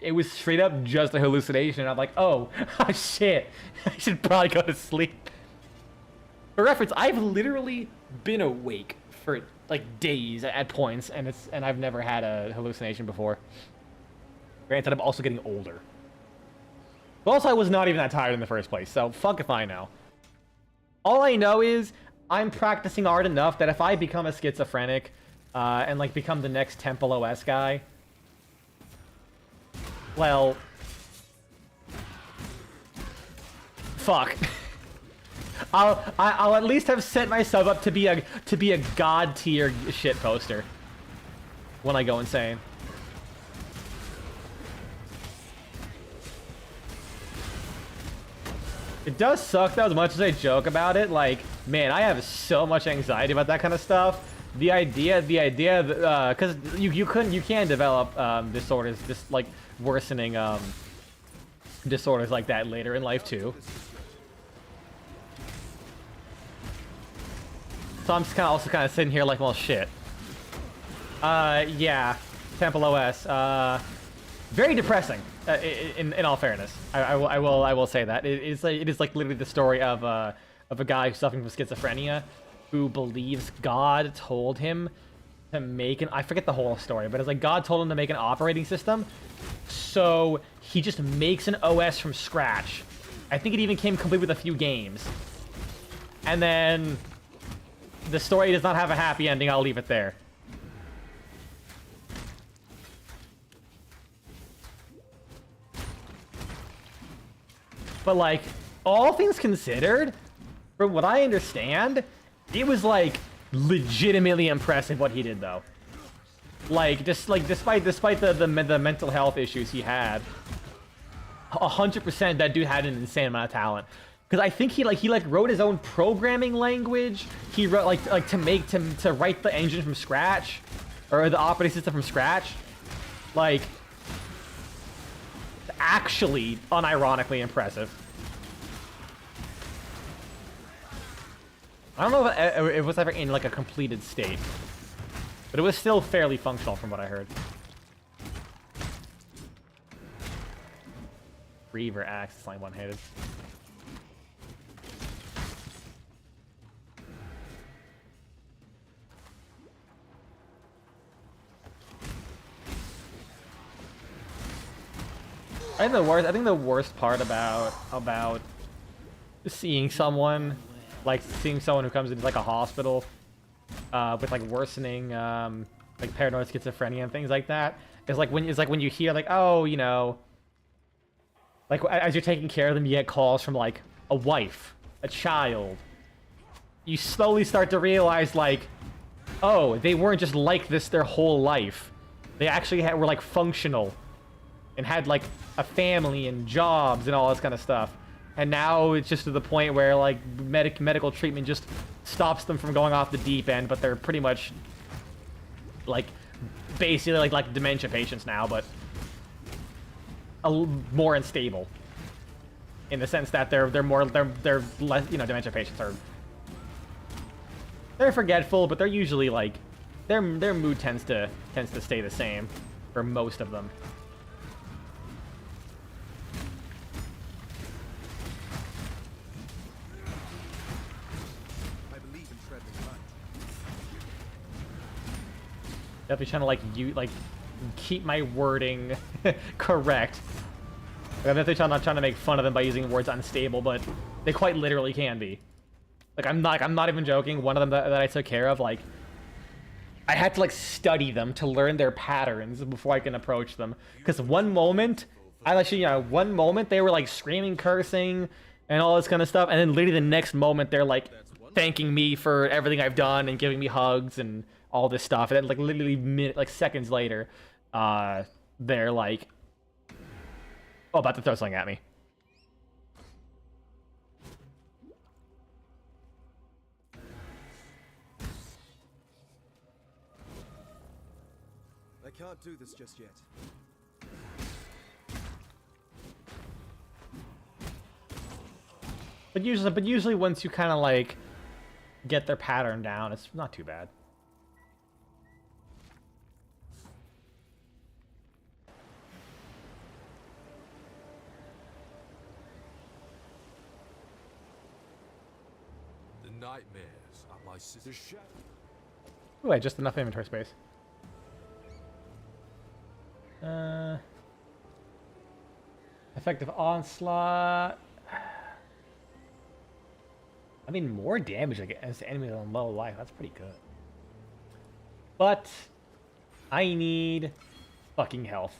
it was straight up just a hallucination. I'm like, oh, shit. I should probably go to sleep. For reference, I've literally been awake for like days at points, and I've never had a hallucination before. Granted, I'm also getting older. But also, I was not even that tired in the first place, so fuck if I know. All I know is I'm practicing art enough that if I become a schizophrenic and like become the next Temple OS guy, well, fuck. I'll at least have set myself up to be a god tier shit poster when I go insane. It does suck though, as much as I joke about it. Like, man, I have so much anxiety about that kind of stuff. The idea, because you can develop disorders, just like worsening disorders like that later in life too. So I'm just also kind of sitting here like, well, shit. Yeah, Temple OS. Very depressing. In all fairness, I will say that it is like literally the story of a guy who's suffering from schizophrenia, who believes God told him to make I forget the whole story, but it's like God told him to make an operating system, so he just makes an OS from scratch. I think it even came complete with a few games, and then the story does not have a happy ending. I'll leave it there. But, like, all things considered, from what I understand, it was, like, legitimately impressive what he did, though. Like, just, like, despite the mental health issues he had, 100% that dude had an insane amount of talent. Because I think he wrote his own programming language. He wrote, to write the engine from scratch, or the operating system from scratch. Like, actually unironically impressive. I don't know if it was ever in like a completed state, but it was still fairly functional from what I heard. Reaver axe is like one-handed. I think the worst part about seeing someone who comes into like a hospital with like worsening like paranoid schizophrenia and things like that is like when you hear like, oh, you know, like as you're taking care of them, you get calls from like a wife, a child. You slowly start to realize like, oh, they weren't just like this their whole life. They actually were like functional and had like a family and jobs and all this kind of stuff. And now it's just to the point where like medical treatment just stops them from going off the deep end, but they're pretty much like basically like dementia patients now, but more unstable. in the sense that they're less, you know, dementia patients are, they're forgetful, but they're usually like their mood tends to stay the same for most of them. I believe in treading light. Definitely trying to like keep my wording correct. I'm definitely not trying to make fun of them by using words unstable, but they quite literally can be. Like I'm not even joking. One of them that I took care of, like I had to like study them to learn their patterns before I can approach them. Because one moment they were like screaming, cursing, and all this kind of stuff, and then literally the next moment they're like thanking me for everything I've done and giving me hugs and all this stuff. And then like literally seconds later, they're like, oh, about to throw something at me. I can't do this just yet. But usually once you kind of like get their pattern down, it's not too bad. The nightmares are my sister's shadow. Ooh, I just enough inventory space. Effective onslaught. I mean, more damage against enemies on low life. That's pretty good. But I need fucking health.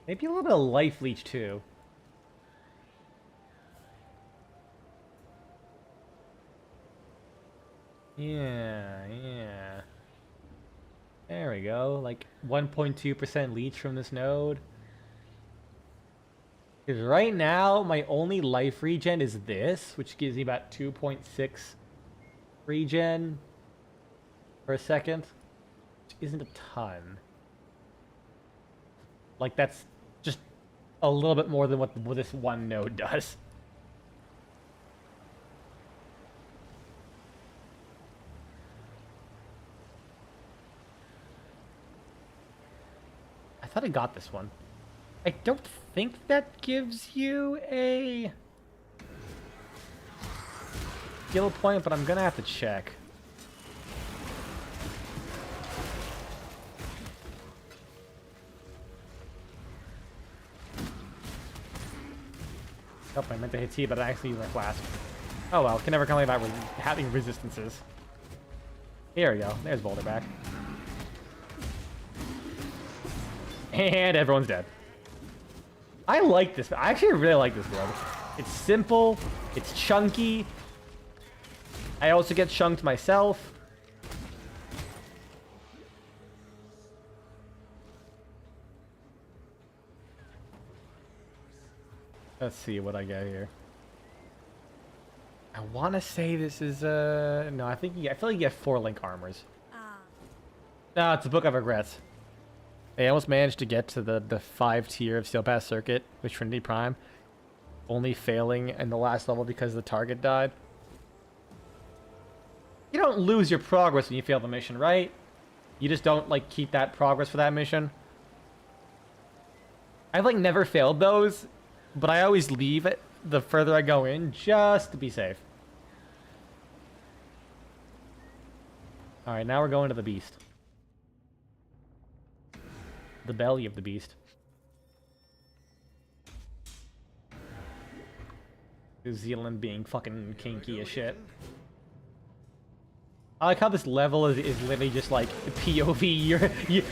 Maybe a little bit of life leech too. Yeah. There we go. Like 1.2% leech from this node. Because right now, my only life regen is this, which gives me about 2.6 regen per second, which isn't a ton. Like, that's just a little bit more than what this one node does. I thought I got this one. I don't think that gives you a skill point, but I'm gonna have to check. Oh, I meant to hit T, but I actually used my flask. Oh well, can never complain about having resistances. Here we go. There's Boulder back. And everyone's dead. I like this. I actually really like this build. It's simple. It's chunky. I also get chunked myself. Let's see what I get here. I want to say this is no. I feel like you get 4 link armors. No, it's a Book of Regrets. I almost managed to get to the 5 tier of Steel Pass Circuit with Trinity Prime, only failing in the last level because the target died. You don't lose your progress when you fail the mission, right? You just don't like keep that progress for that mission. I've like never failed those, but I always leave it the further I go in just to be safe. All right, now we're going to the Beast. The belly of the beast. New Zealand being fucking kinky as shit. I like how this level is literally just like POV.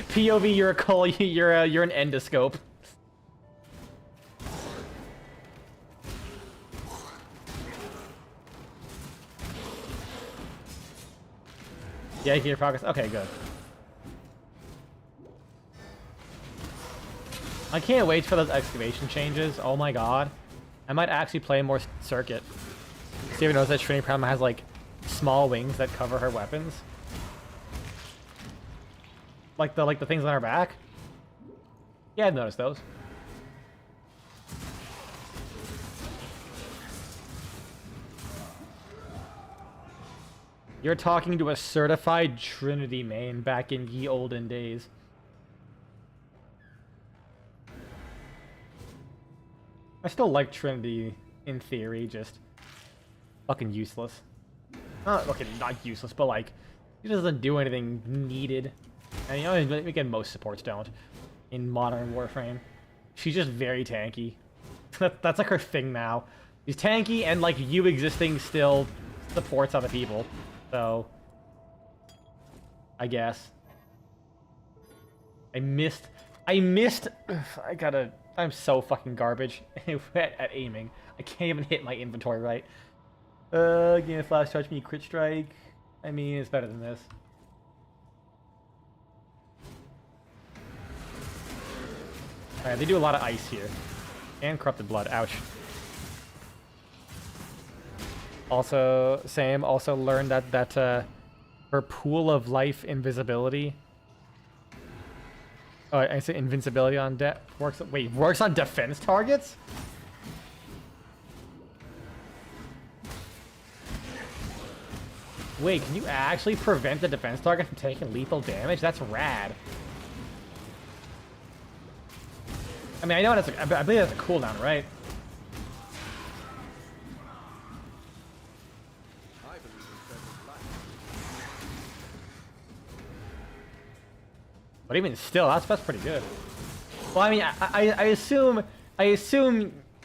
POV. You're a coal. You're an endoscope. Yeah, you hear progress. Okay, good. I can't wait for those excavation changes. Oh my god. I might actually play more circuit. See if you notice that Trinity Prime has like small wings that cover her weapons. Like the things on her back. Yeah, I've noticed those. You're talking to a certified Trinity main back in ye olden days. I still like Trinity in theory, just fucking useless. Okay, not useless, but like, he doesn't do anything needed. And you know, again, most supports don't in modern Warframe. She's just very tanky. That's like her thing now. She's tanky, and like you existing still supports other people. So, I guess. I gotta. I'm so fucking garbage at aiming. I can't even hit my inventory right. Game of flash charge me crit strike. I mean, it's better than this. Alright, they do a lot of ice here. And corrupted blood. Ouch. Also, Sam also learned that her pool of life invisibility. Oh, I say invincibility on works. Wait, works on defense targets? Wait, can you actually prevent the defense target from taking lethal damage? That's rad. I mean, I know that's I believe that's a cooldown, right? I believe in treading light. But even still, that's pretty good. Well, I mean, I assume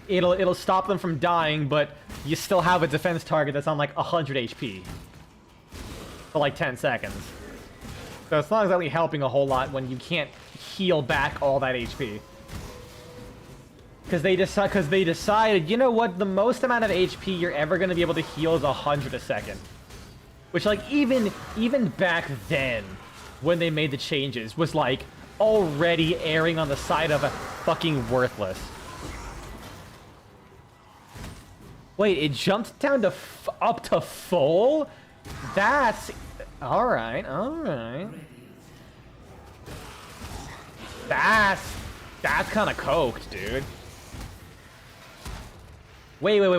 it'll stop them from dying, but you still have a defense target that's on like 100 HP for like 10 seconds. So it's not exactly helping a whole lot when you can't heal back all that HP. Because they decided, you know what, the most amount of HP you're ever going to be able to heal is 100 a second. Which, like, even back then, when they made the changes, was, like, already erring on the side of a fucking worthless. Wait, it jumped down to up to full? That's... Alright, alright. That's kind of coked, dude. Wait. Well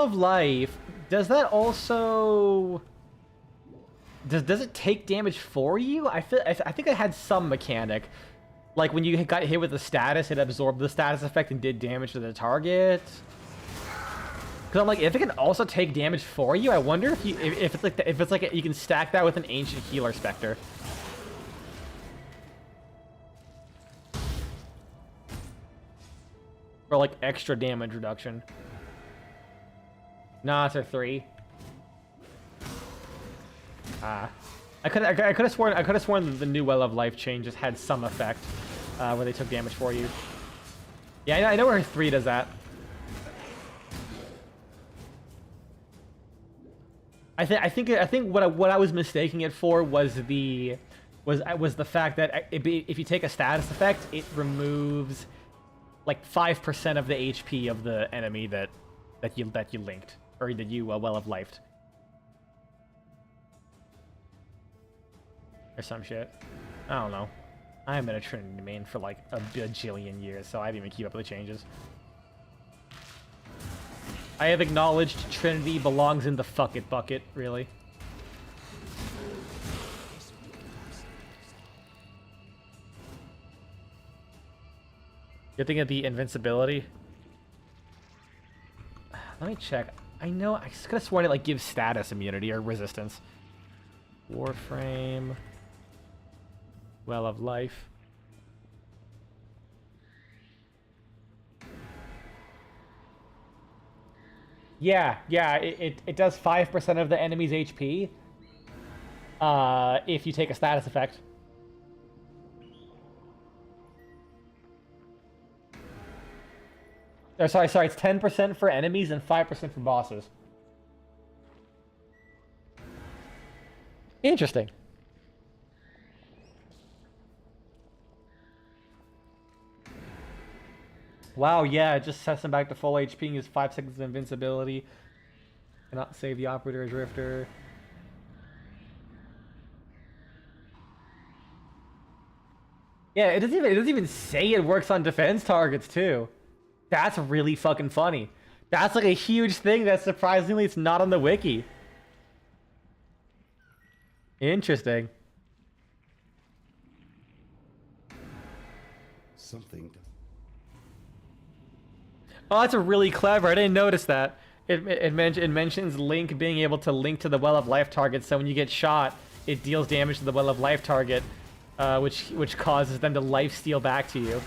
of Life, does that also... Does it take damage for you? I think it had some mechanic. Like when you got hit with the status, it absorbed the status effect and did damage to the target. Because I'm like, if it can also take damage for you, I wonder if it's like you can stack that with an Ancient Healer Spectre. For like extra damage reduction. Nah, it's a 3. I could have sworn the new Well of Life changes had some effect where they took damage for you. Yeah, I know where 3 does that. I think what I was mistaking it for was the fact that if you take a status effect, it removes like 5% of the HP of the enemy that you linked or that you Well of Lifed. Or some shit. I don't know. I haven't been a Trinity main for like a bajillion years, so I didn't even keep up with the changes. I have acknowledged Trinity belongs in the fuck it bucket, really. You're thinking of the invincibility? Let me check. I know, I could have sworn it like gives status immunity or resistance. Warframe. Well of Life. Yeah, it does 5% of the enemy's HP. If you take a status effect. Or sorry, it's 10% for enemies and 5% for bosses. Interesting. Wow, yeah, it just sets him back to full HP and gives 5 seconds of invincibility. Cannot save the operator as Drifter. Yeah, it doesn't even say it works on defense targets too. That's really fucking funny. That's like a huge thing that surprisingly it's not on the wiki. Interesting. Something. Oh, that's a really clever. I didn't notice that. It mentions Link being able to link to the Well of Life target, so when you get shot, it deals damage to the Well of Life target, which causes them to life steal back to you.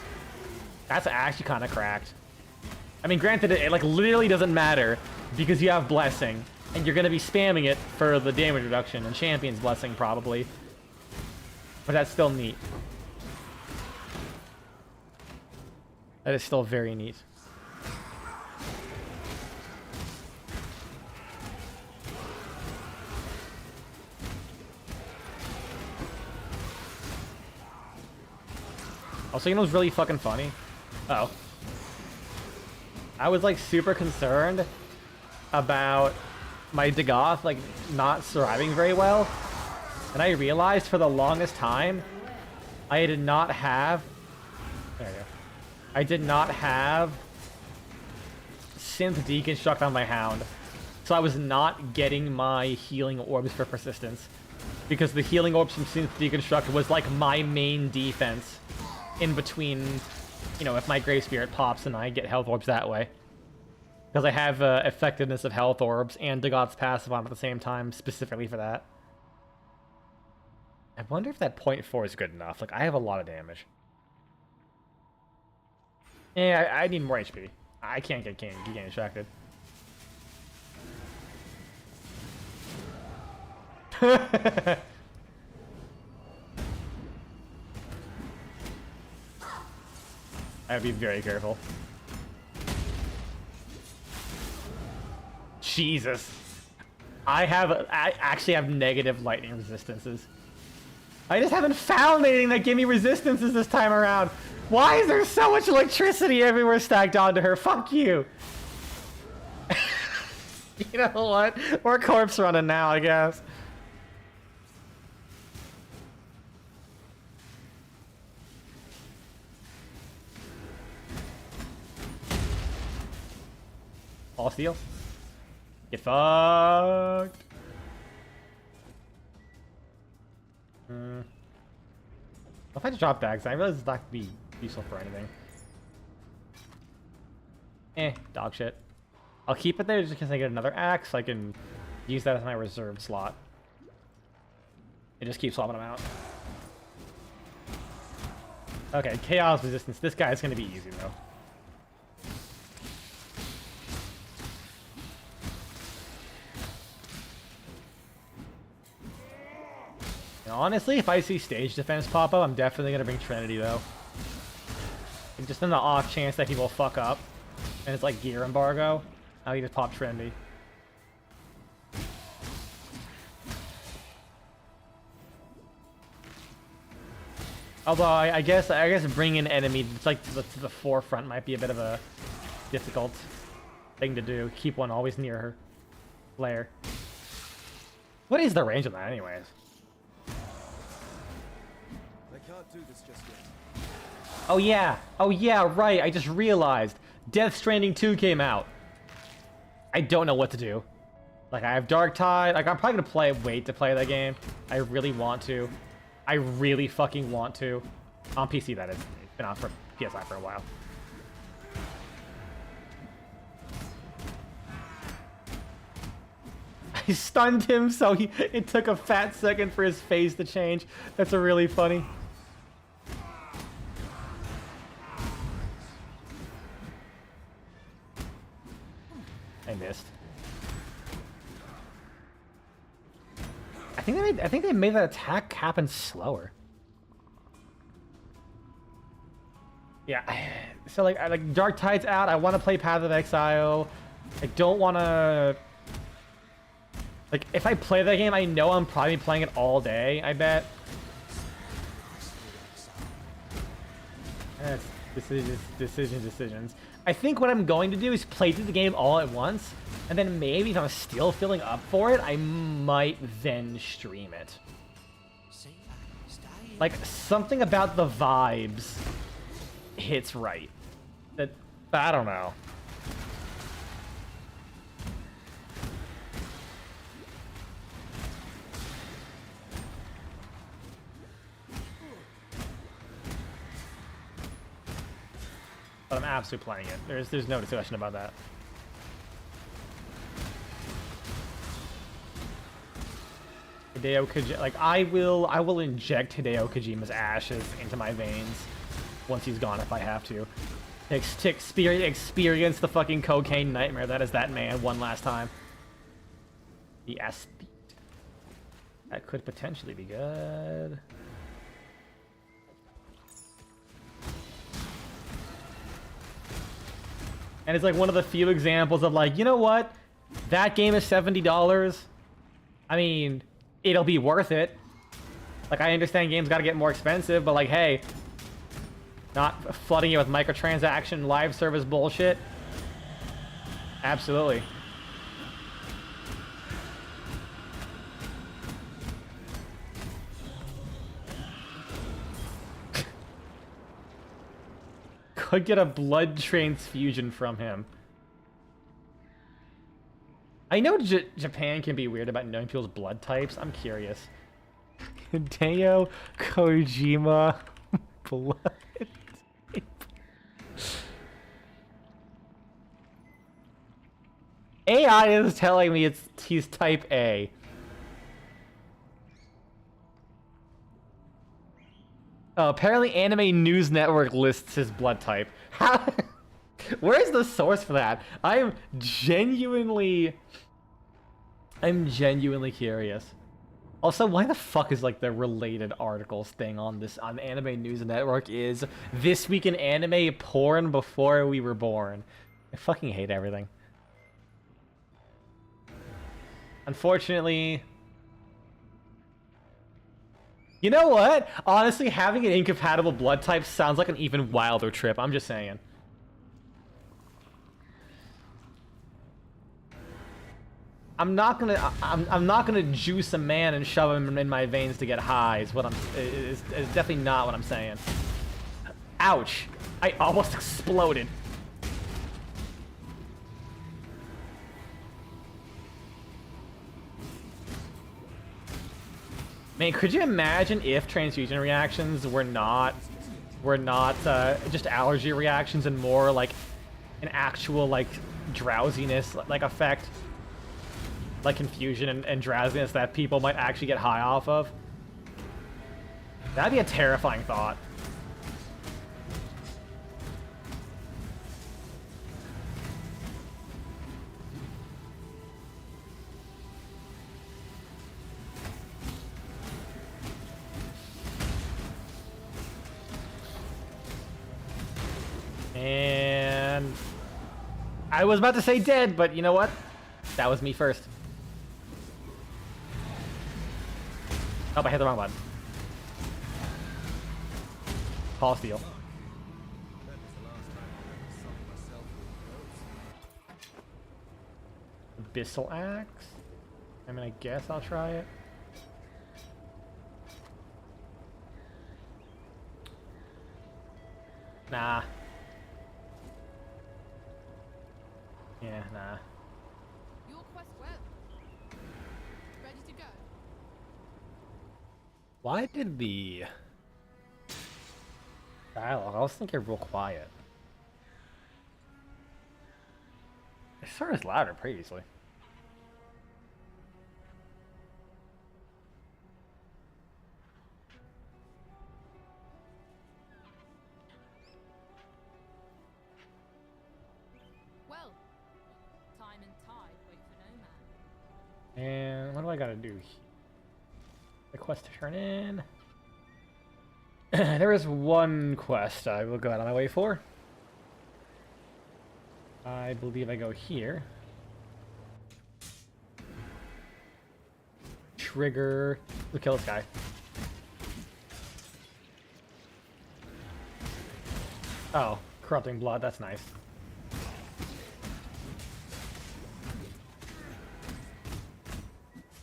That's actually kind of cracked. I mean, granted, it like literally doesn't matter because you have Blessing, and you're gonna be spamming it for the damage reduction and Champion's Blessing probably. But that's still neat. That is still very neat. Also, you know what's really fucking funny? Uh-oh. I was like super concerned about my Dagoth like not surviving very well. And I realized for the longest time I did not have synth deconstruct on my Hound. So I was not getting my healing orbs for persistence. Because the healing orbs from synth deconstruct was like my main defense in between, you know, if my Grave Spirit pops and I get health orbs that way. Because I have effectiveness of health orbs and Dagoth's passive on at the same time, specifically for that. I wonder if that 0.4 is good enough. Like, I have a lot of damage. Yeah, I need more HP. I can't get getting distracted. I have to be very careful. Jesus. I actually have negative lightning resistances. I just haven't found anything that give me resistances this time around. Why is there so much electricity everywhere stacked onto her? Fuck you. You know what? We're corpse running now, I guess. All steel. Get fucked. If I just drop bags, I realize it's not gonna be useful for anything. Dog shit. I'll keep it there just because I get another axe, so I can use that as my reserve slot. It just keeps swapping them out. Okay, chaos resistance. This guy's gonna be easy though. Honestly, if I see stage defense pop up, I'm definitely gonna bring Trinity though. And just in the off chance that people fuck up, and it's like gear embargo, I'll just pop Trinity. Although I guess bringing an enemy like to the forefront might be a bit of a difficult thing to do. Keep one always near her lair. What is the range of that, anyways? Can't do this just yet. Oh yeah, right. I just realized Death Stranding 2 came out. I don't know what to do. Like, I have Dark Tide. Like, I'm probably gonna wait to play that game. I really want to. I really fucking want to. On PC, that is. It's been out for PSI for a while. I stunned him, so it took a fat second for his face to change. That's really funny. I missed. I think they made that attack happen slower. Yeah. So like Dark Tide's out. I want to play Path of Exile. I don't want to. Like, if I play that game, I know I'm probably playing it all day. I bet. That's decisions. I think what I'm going to do is play through the game all at once, and then maybe if I'm still feeling up for it, I might then stream it. Like, something about the vibes hits right. That, I don't know. But I'm absolutely playing it. There's no discussion about that. Hideo Kojima, like I will inject Hideo Kojima's ashes into my veins once he's gone if I have to. Experience the fucking cocaine nightmare that is that man one last time. The aesthete. That could potentially be good. And it's like one of the few examples of like, you know what? That game is $70. I mean, it'll be worth it. Like, I understand games gotta get more expensive, but like, hey, not flooding it with microtransaction live service bullshit. Absolutely. Could get a blood transfusion from him. I know Japan can be weird about knowing people's blood types. I'm curious. Hideo Kojima blood type. AI is telling me he's type A. Oh, apparently Anime News Network lists his blood type. How? Where's the source for that? I'm genuinely curious. Also, why the fuck is like the related articles thing on the Anime News Network is This Week in Anime porn before we were born? I fucking hate everything. Unfortunately, you know what? Honestly, having an incompatible blood type sounds like an even wilder trip. I'm just saying. I'm not gonna juice a man and shove him in my veins to get high. Is definitely not what I'm saying. Ouch! I almost exploded. Man, could you imagine if transfusion reactions were not just allergy reactions and more like an actual like drowsiness like effect, like confusion and drowsiness that people might actually get high off of? That'd be a terrifying thought. And I was about to say dead, but you know what? That was me first. Oh, I hit the wrong button. Paul Steele. Abyssal Axe? I mean, I guess I'll try it. Nah. Yeah, nah. Your quest well. Ready to go? Why did the dialogue? I was thinking real quiet. I saw it was louder previously. Well, time and tide wait for no man. And what do I gotta do here? The quest to turn in. There is one quest I will go out on my way for. I believe I go here. Trigger. We'll kill this guy. Oh, corrupting blood. That's nice.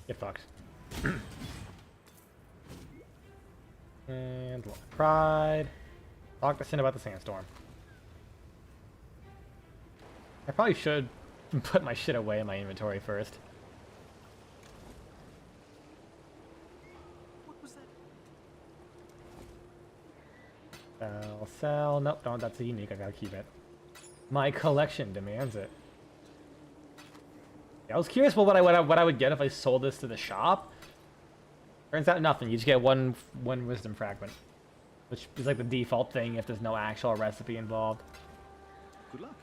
Get fucked. And Pride. Talk to Sin about the sandstorm. I probably should put my shit away in my inventory first. What was that? Sell. Nope, no, that's unique. I gotta keep it. My collection demands it. Yeah, I was curious what I would get if I sold this to the shop. Turns out nothing. You just get one wisdom fragment, which is like the default thing if there's no actual recipe involved. Good luck.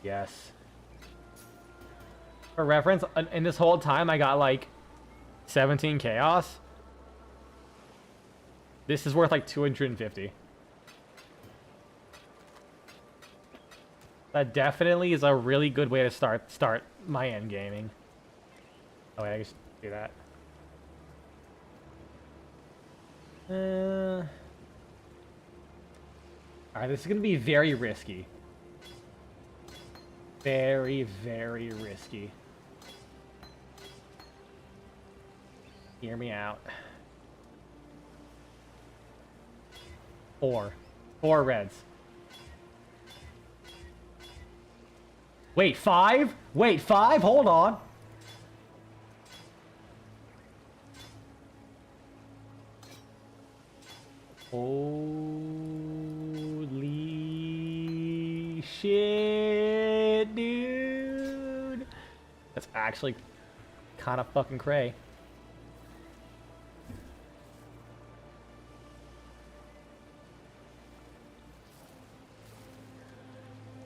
Yes. For reference, in this whole time I got like 17 chaos. This is worth like 250. That definitely is a really good way to start my end gaming. Oh wait, I just do that. Alright, this is gonna be very risky. Very, very risky. Hear me out. 4 reds. Wait, 5? Wait, 5? Hold on. Holy shit, dude. That's actually kind of fucking cray.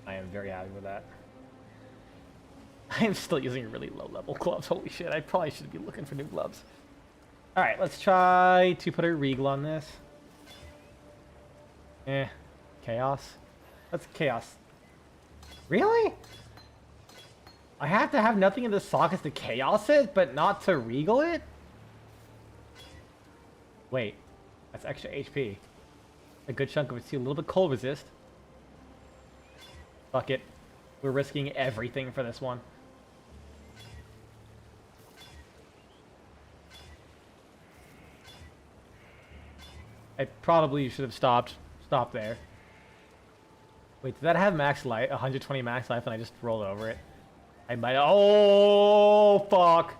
I am very happy with that. I am still using really low level gloves. Holy shit, I probably should be looking for new gloves. Alright, let's try to put a Regal on this. Chaos. That's chaos. Really? I have to have nothing in the sockets to chaos it, but not to Regal it? Wait, that's extra HP. A good chunk of it too. A little bit cold resist. Fuck it. We're risking everything for this one. I probably should have stopped there. Wait, did that have max life? 120 max life and I just rolled over it? I might. Oh, fuck.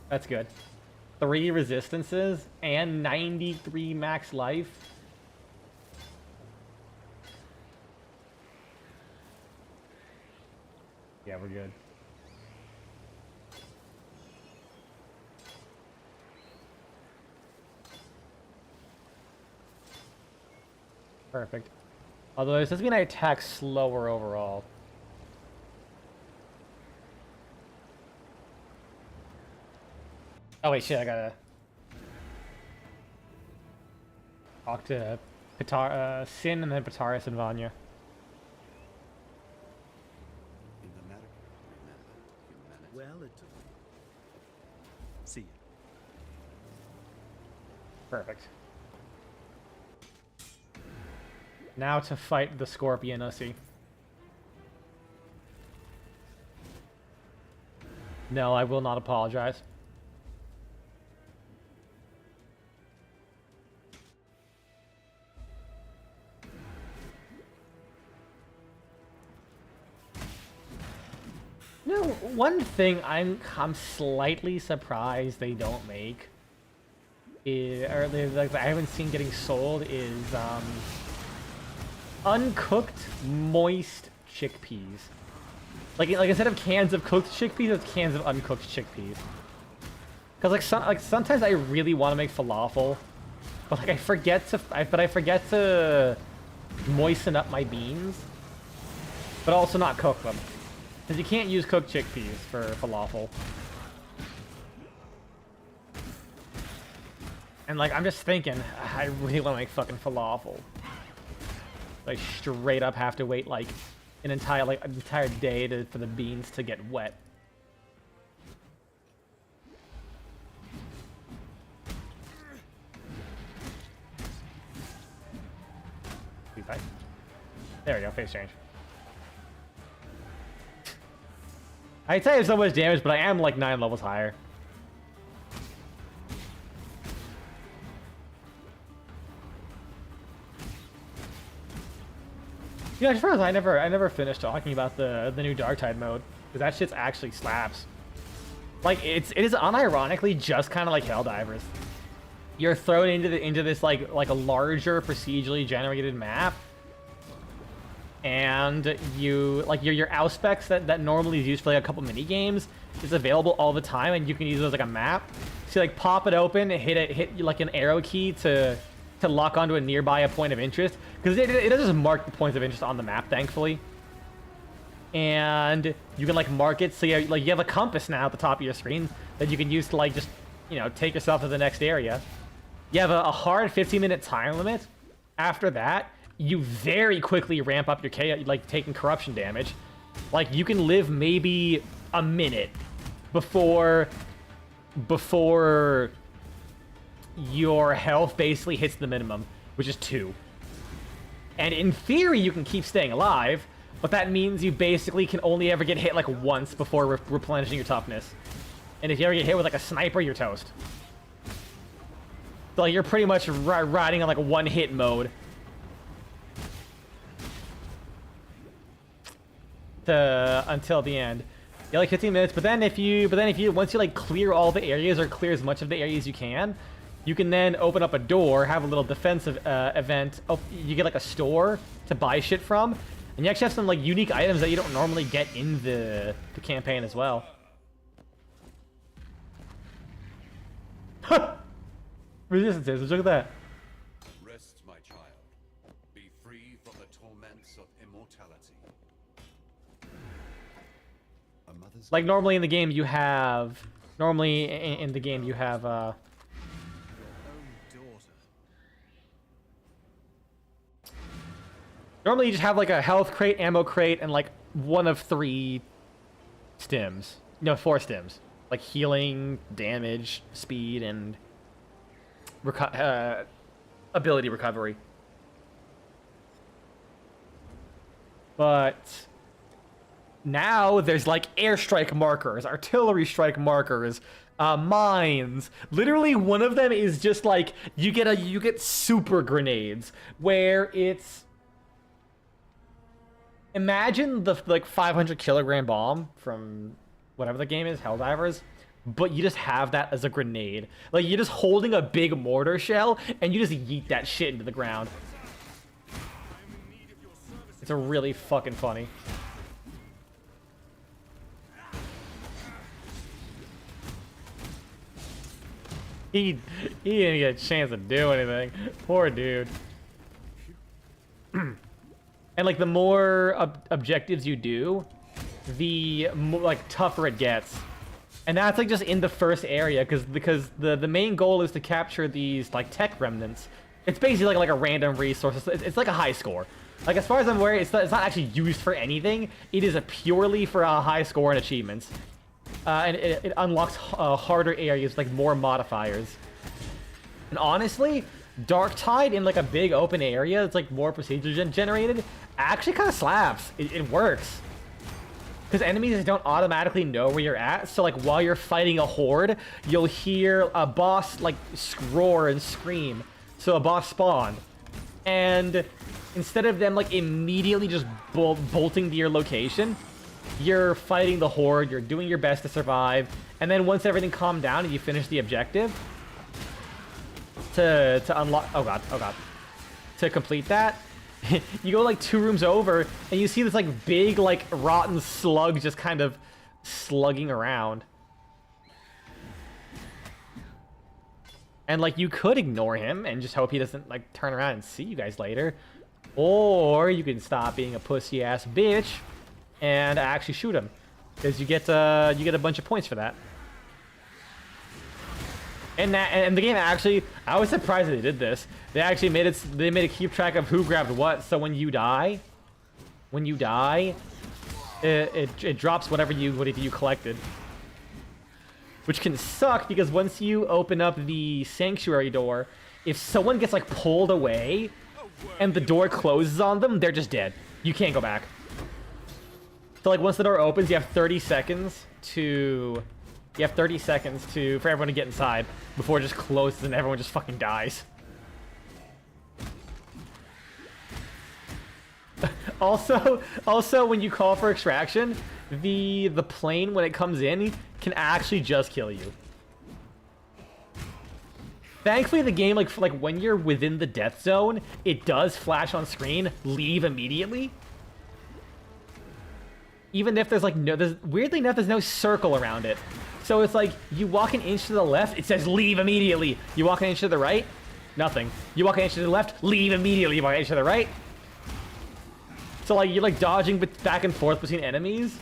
That's good. 3 resistances and 93 max life. Yeah, we're good. Perfect. Although this does mean I attack slower overall. Oh wait, shit, I gotta talk to Sin and then Pitaris and Vanya. In the matter, remember humanity. Well, it took. See ya. Perfect. Now to fight the Scorpion Ussy. No, I will not apologize. No, one thing I'm slightly surprised they don't make is, or like I haven't seen getting sold is uncooked moist chickpeas. Like instead of cans of cooked chickpeas, it's cans of uncooked chickpeas. Cause like sometimes I really want to make falafel, but like I forget to moisten up my beans, but also not cook them. Cause you can't use cooked chickpeas for falafel. And like I'm just thinking, I really want to make fucking falafel. I straight up have to wait like an entire day for the beans to get wet. There we go, face change. I'd say it's so much damage, but I am like 9 levels higher. Yeah, as far as I never finished talking about the new Darktide mode, because that shit's actually slaps. Like it is unironically just kind of like Helldivers. You're thrown into this like a larger procedurally generated map, and you like your Auspex that normally is used for like a couple mini games is available all the time, and you can use it as like a map. So you, like pop it open, hit like an arrow key to lock onto a nearby point of interest, because it doesn't just mark the points of interest on the map, thankfully. And you can like mark it so you have a compass now at the top of your screen that you can use to like just, you know, take yourself to the next area. You have a hard 15-minute time limit. After that, you very quickly ramp up your chaos, like taking corruption damage. Like you can live maybe a minute before your health basically hits the minimum, which is 2. And in theory, you can keep staying alive, but that means you basically can only ever get hit like once before replenishing your toughness. And if you ever get hit with like a sniper, you're toast. So like, you're pretty much riding on like a one-hit mode. Until the end. Yeah, like 15 minutes, but then once you like clear all the areas or clear as much of the areas as you can then open up a door, have a little defensive event. Oh, you get like a store to buy shit from, and you actually have some like unique items that you don't normally get in the campaign as well. Resistances, look at that. Rest, my child. Be free from the torments of immortality. A mother's Like normally in the game you have normally you just have like a health crate, ammo crate, and like one of 3 stims. No, 4 stims. Like healing, damage, speed, and ability recovery. But now there's like airstrike markers, artillery strike markers, mines. Literally one of them is just like you get super grenades where it's, imagine the like 500 kilogram bomb from whatever the game is, Helldivers, but you just have that as a grenade. Like you're just holding a big mortar shell and you just yeet that shit into the ground. It's a really fucking funny. He didn't get a chance to do anything. Poor dude. And like the more objectives you do, the more like tougher it gets. And that's like just in the first area, because the main goal is to capture these like tech remnants. It's basically like a random resource. It's like a high score. Like as far as I'm aware, it's not actually used for anything. It is a purely for a high score and achievements. And it unlocks harder areas, like more modifiers. And honestly, Darktide in like a big open area that's like more procedure generated actually kind of slaps. It works. Because enemies don't automatically know where you're at, so like while you're fighting a horde, you'll hear a boss like roar and scream. So a boss spawned. And instead of them like immediately just bolting to your location, you're fighting the horde, you're doing your best to survive, and then once everything calmed down and you finish the objective, to unlock, oh god, to complete that, you go like 2 rooms over and you see this like big like rotten slug just kind of slugging around. And like you could ignore him and just hope he doesn't like turn around and see you guys later. Or you can stop being a pussy ass bitch and actually shoot him, because you get a bunch of points for that. And the game actually, I was surprised that they did this. They actually made it keep track of who grabbed what. So when you die, it drops whatever you collected. Which can suck, because once you open up the sanctuary door, if someone gets like pulled away and the door closes on them, they're just dead. You can't go back. So like once the door opens, you have 30 seconds to for everyone to get inside before it just closes and everyone just fucking dies. Also, when you call for extraction, the plane when it comes in can actually just kill you. Thankfully, the game like when you're within the death zone, it does flash on screen, leave immediately. Even if there's like weirdly enough, there's no circle around it. So it's like you walk an inch to the left, it says leave immediately. You walk an inch to the right, nothing. You walk an inch to the left, leave immediately. You walk an inch to the right. So like you're like dodging back and forth between enemies,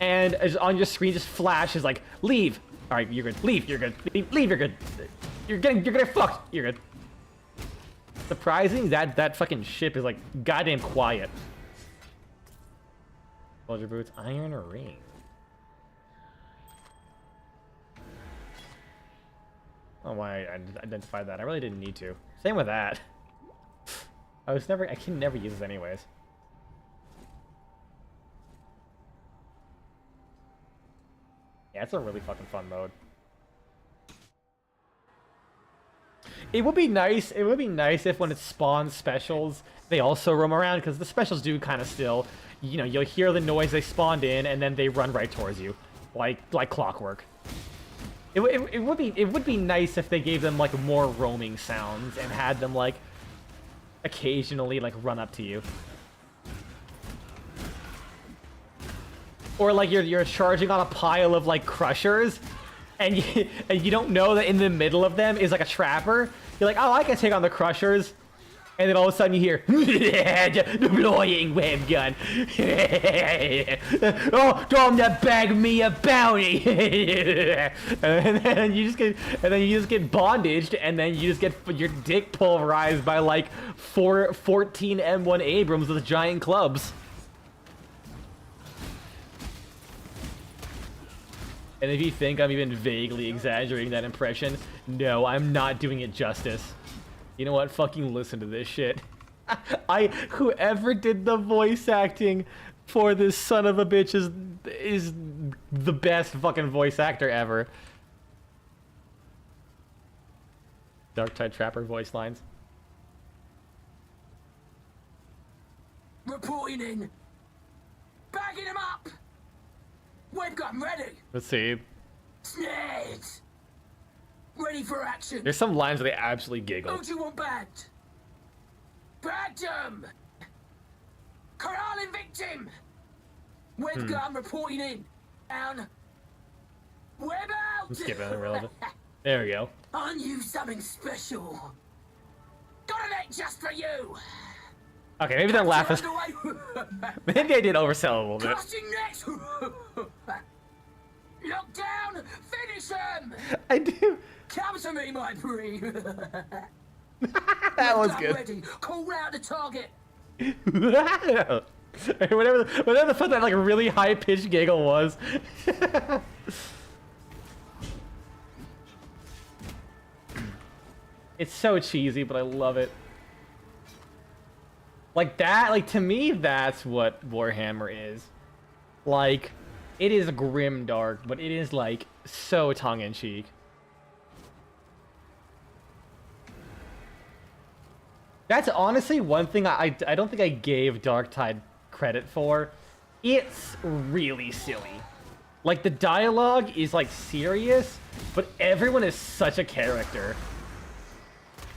and on your screen just flashes like leave. All right, you're good. Leave. You're good. Leave. You're good. You're gonna fucked. You're good. Surprising that fucking ship is like goddamn quiet. Soldier boots, iron ring. Oh, why I identified that? I really didn't need to. Same with that. I can never use this anyways. Yeah, it's a really fucking fun mode. It would be nice if when it spawns specials, they also roam around, because the specials do kind of still, you know, you'll hear the noise they spawned in, and then they run right towards you, like clockwork. It would be nice if they gave them like more roaming sounds and had them like occasionally like run up to you. Or like you're charging on a pile of like crushers, and you don't know that in the middle of them is like a trapper. You're like, oh, I can take on the crushers, and then all of a sudden you hear deploying web gun. Oh, time to bag me a bounty. and then you just get bondaged, and then you just get your dick pulverized by like 14 M1 Abrams with giant clubs. And if you think I'm even vaguely exaggerating that impression, no, I'm not doing it justice. You know what? Fucking listen to this shit. Whoever did the voice acting for this son of a bitch is the best fucking voice actor ever. Darktide Trapper voice lines. Reporting in. Bagging him up. Web gun ready. Let's see. Snared. Ready for action. There's some lines where they absolutely giggle. Who do you want bagged? Bagged him. Corralling victim. Web gun reporting in. Down. Web out. I'm skipping it irrelevant. There we go. I knew something special. Got a net just for you. Okay, maybe don't laugh as... Maybe I did oversell a little bit. Casting net. Lock down. Finish him. I do. Come to me, my breed. That was good. Ready. Call round the target. whatever the fuck that like really high pitched giggle was. It's so cheesy, but I love it. Like that, like to me, that's what Warhammer is. Like, it is grim dark, but it is like so tongue-in-cheek. That's honestly one thing I don't think I gave Darktide credit for. It's really silly. Like, the dialogue is like serious, but everyone is such a character.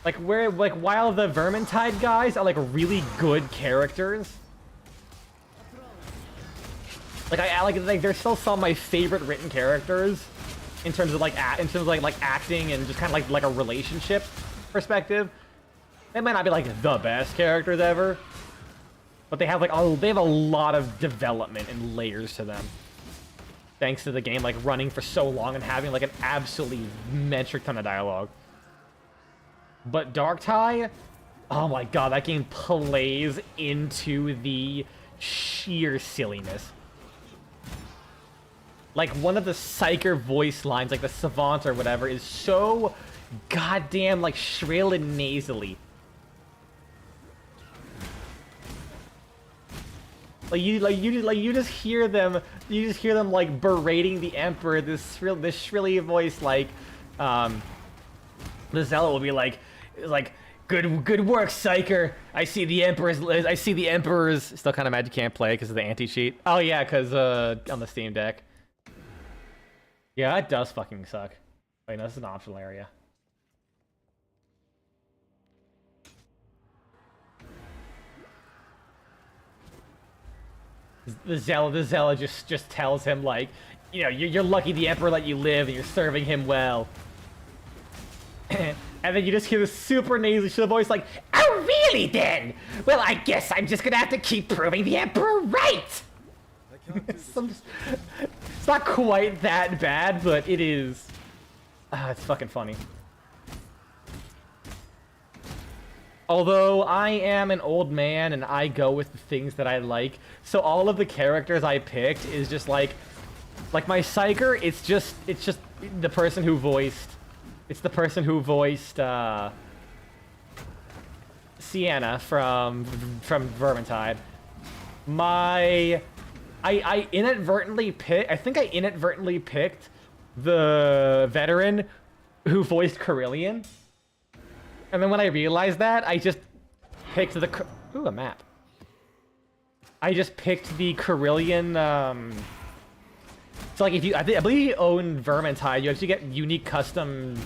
Like, while the Vermintide guys are like really good characters, like they're still some of my favorite written characters in terms of like acting and just kind of like a relationship perspective. They might not be like the best characters ever, but they have like they have a lot of development and layers to them, thanks to the game like running for so long and having like an absolutely metric ton of dialogue. But Darktide, oh my god, that game plays into the sheer silliness. Like, one of the Psyker voice lines, like the Savant or whatever, is so goddamn, like, shrill and nasally. You just hear them like berating the Emperor. This shrilly voice, like, the Zealot will be like, good work, Psyker. I see the Emperor's. Still kind of mad you can't play because of the anti-cheat. Oh yeah, because on the Steam Deck. Yeah, that does fucking suck. Wait, no, this is an optional area. The Zealot just tells him, like, you know, you're lucky the Emperor let you live and you're serving him well. And then you just hear this super nasally shrill voice like, oh really then? Well, I guess I'm just gonna have to keep proving the Emperor right! It's not quite that bad, but it is. It's fucking funny. Although I am an old man and I go with the things that I like, so all of the characters I picked is just like my Psyker, it's just the person who voiced, Sienna from Vermintide. I inadvertently picked the veteran who voiced Carillion. And then when I realized that, I just picked the... Ooh, a map. I just picked the Carillion, So, like, if you... I believe you own Vermintide, you actually get unique custom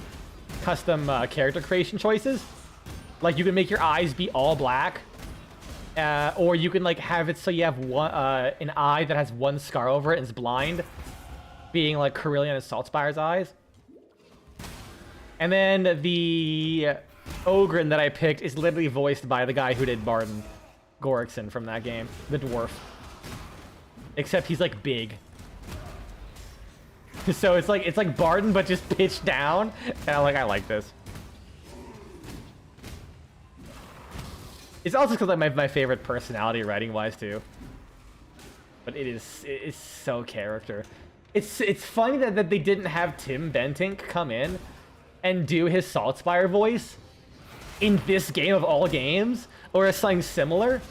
character creation choices. Like, you can make your eyes be all black. Or you can, like, have it so you have one, an eye that has one scar over it and is blind. Being, like, Carillion and Saltspire's eyes. And then the... Ogren that I picked is literally voiced by the guy who did Barden Gorikson from that game, the dwarf. Except he's like big. So it's like Barden but just pitched down, and I like this. It's also because like my favorite personality writing wise too. But it's so character. It's funny that they didn't have Tim Bentinck come in and do his Saltspire voice in this game of all games, or something similar.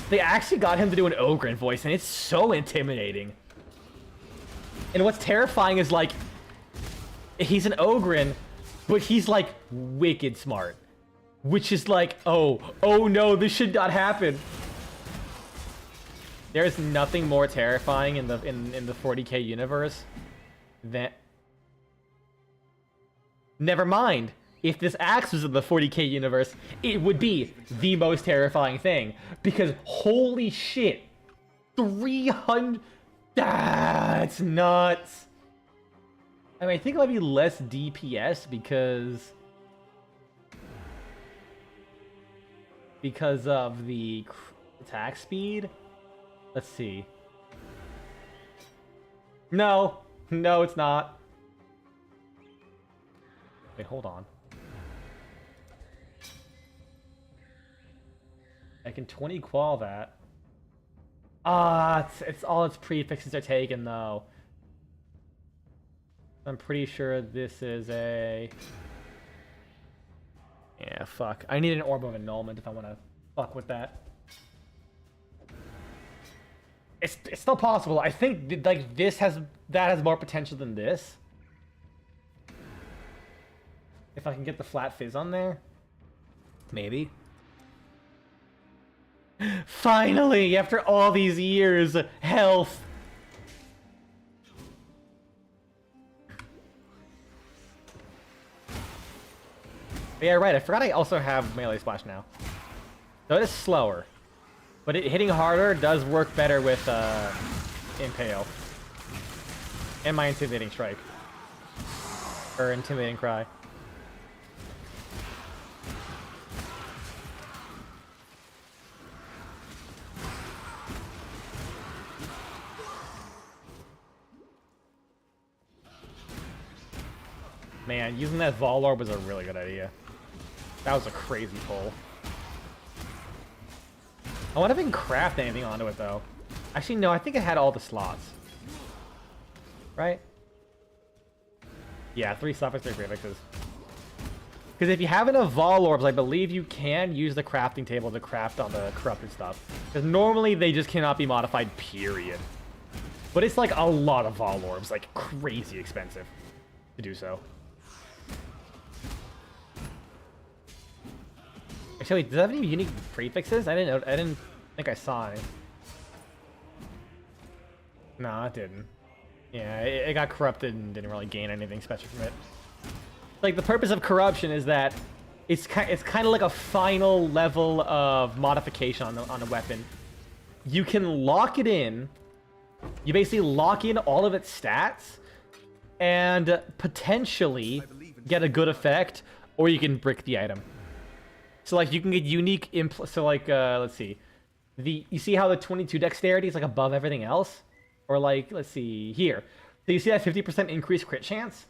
They actually got him to do an Ogren voice, and it's so intimidating. And what's terrifying is, like, he's an Ogren, but he's, like, wicked smart. Which is like, oh no, this should not happen. There's nothing more terrifying in the 40k universe than... Never mind. If this axe was in the 40k universe, it would be the most terrifying thing. Because holy shit, 300... it's nuts. I mean, I think it might be less DPS because of the attack speed. Let's see. No, it's not. Wait, hold on. I can 20 qual that. It's all its prefixes are taken though. I'm pretty sure this is a... Yeah, fuck. I need an Orb of Annulment if I want to fuck with that. It's still possible. I think like that has more potential than this. If I can get the flat fizz on there, maybe. Finally, after all these years, health. Yeah, right. I forgot I also have melee splash now. So it is slower, but hitting harder does work better with Impale and my intimidating strike or intimidating cry. Man, using that Vol Orb was a really good idea. That was a crazy pull. I wonder if I can craft anything onto it, though. Actually, no, I think it had all the slots. Right? Yeah, 3 suffix, 3 prefixes. Because if you have enough Vol Orbs, I believe you can use the crafting table to craft on the corrupted stuff. Because normally they just cannot be modified, period. But it's like a lot of Vol Orbs, like crazy expensive to do so. Actually, does it have any unique prefixes? I didn't think I saw any. No, it didn't. Yeah, it got corrupted and didn't really gain anything special from it. Like, the purpose of corruption is that it's kind of like a final level of modification on a weapon. You can lock it in. You basically lock in all of its stats and potentially get a good effect, or you can brick the item. So like you can get unique so like let's see. You see how the 22 dexterity is like above everything else? Or like, let's see here. So you see that 50% increased crit chance?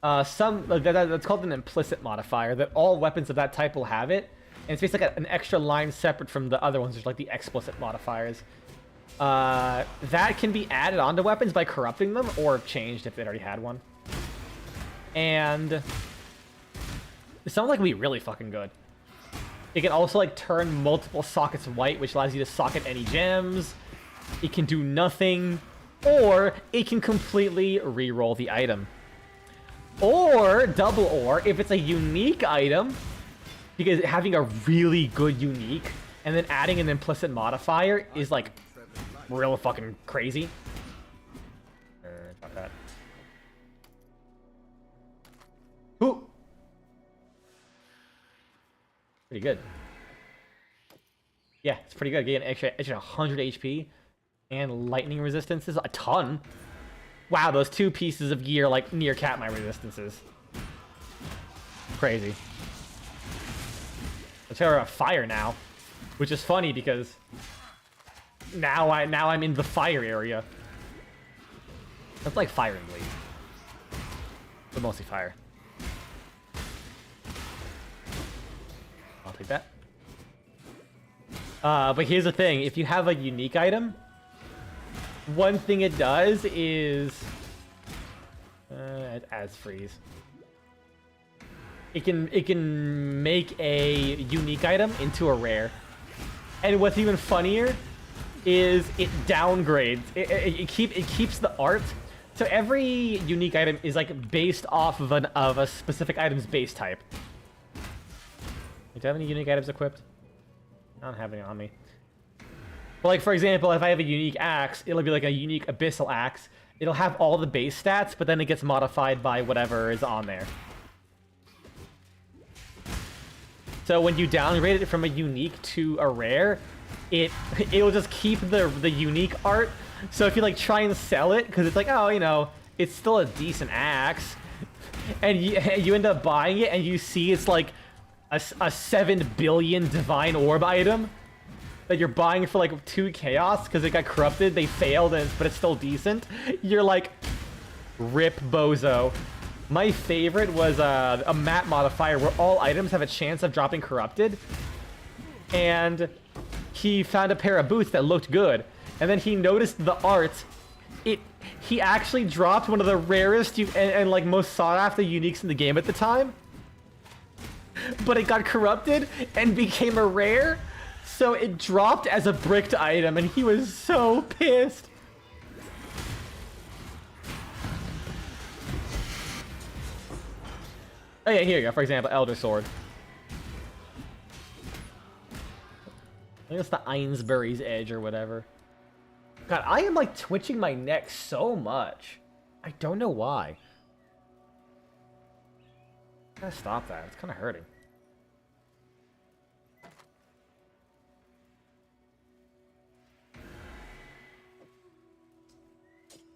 That's called an implicit modifier, that all weapons of that type will have it. And it's basically like an extra line separate from the other ones, which are like the explicit modifiers. That can be added onto weapons by corrupting them, or changed if they already had one. And it sounds like it would be really fucking good. It can also like turn multiple sockets white, which allows you to socket any gems. It can do nothing, or it can completely re-roll the item. Or double or if it's a unique item, because having a really good unique and then adding an implicit modifier is like real fucking crazy. Not that. Ooh. Pretty good. Yeah, it's pretty good. Getting extra 100 HP and lightning resistances a ton. Wow, those two pieces of gear like near cap my resistances. Crazy. Let's hear about fire now, which is funny because now I'm in the fire area. That's like fire and bleed, but mostly fire. I'll take that. But here's the thing: if you have a unique item, one thing it does is it adds freeze. It can make a unique item into a rare, and what's even funnier is it downgrades. It keeps the art. So every unique item is like based off of a specific item's base type. Do you have any unique items equipped? I don't have any on me. But like, for example, if I have a unique axe, it'll be like a unique abyssal axe. It'll have all the base stats, but then it gets modified by whatever is on there. So when you downgrade it from a unique to a rare, it'll just keep the unique art. So if you like try and sell it, because it's like, oh, you know, it's still a decent axe, and you end up buying it, and you see it's like a 7 billion divine orb item that you're buying for like 2 chaos because it got corrupted, they failed, but it's still decent. You're like, rip bozo. My favorite was a map modifier where all items have a chance of dropping corrupted, and he found a pair of boots that looked good, and then he noticed the art. He actually dropped one of the rarest and like most sought after uniques in the game at the time, but it got corrupted and became a rare. So it dropped as a bricked item, and he was so pissed. Oh yeah, here you go. For example, Elder Sword. I think it's the Ainsbury's Edge or whatever. God, I am like twitching my neck so much. I don't know why. I gotta stop that. It's kind of hurting.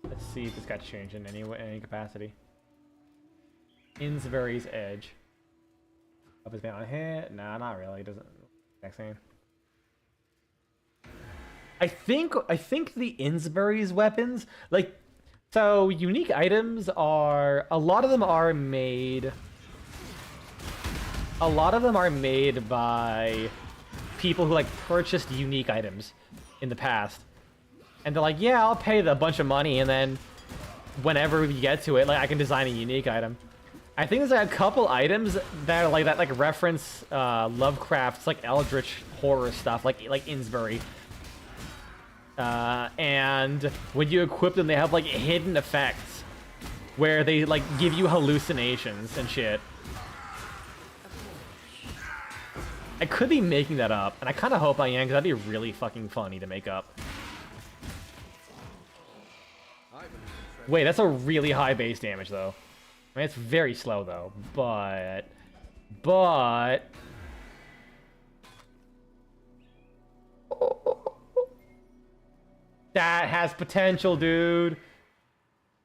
Let's see if this got changed in any capacity. Ainsbury's Edge. Up his down here? Nah, not really. It doesn't. Next thing. I think the Ainsbury's weapons, like, so unique items are, a lot of them are made by people who like purchased unique items in the past. And they're like, yeah, I'll pay a bunch of money, and then whenever we get to it, like, I can design a unique item. I think there's like a couple items that are like that, like reference Lovecraft's like eldritch horror stuff, like Innsbury. And when you equip them, they have like hidden effects where they like give you hallucinations and shit. I could be making that up, and I kind of hope I am, because that'd be really fucking funny to make up. Wait, that's a really high base damage, though. I mean, it's very slow, though, but... That has potential, dude!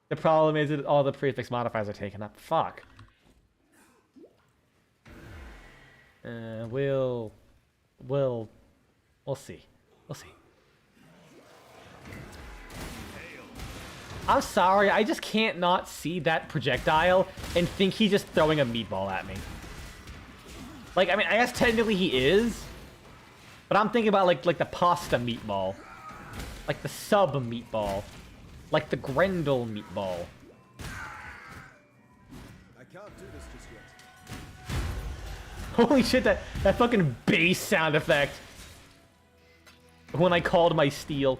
The problem is that all the prefix modifiers are taken up. Fuck. We'll see. We'll see. I'm sorry, I just can't not see that projectile and think he's just throwing a meatball at me. Like, I mean, I guess technically he is, but I'm thinking about like the pasta meatball, like the sub meatball, like the Grendel meatball. I can't do this just yet. Holy shit, that fucking bass sound effect when I called my steel.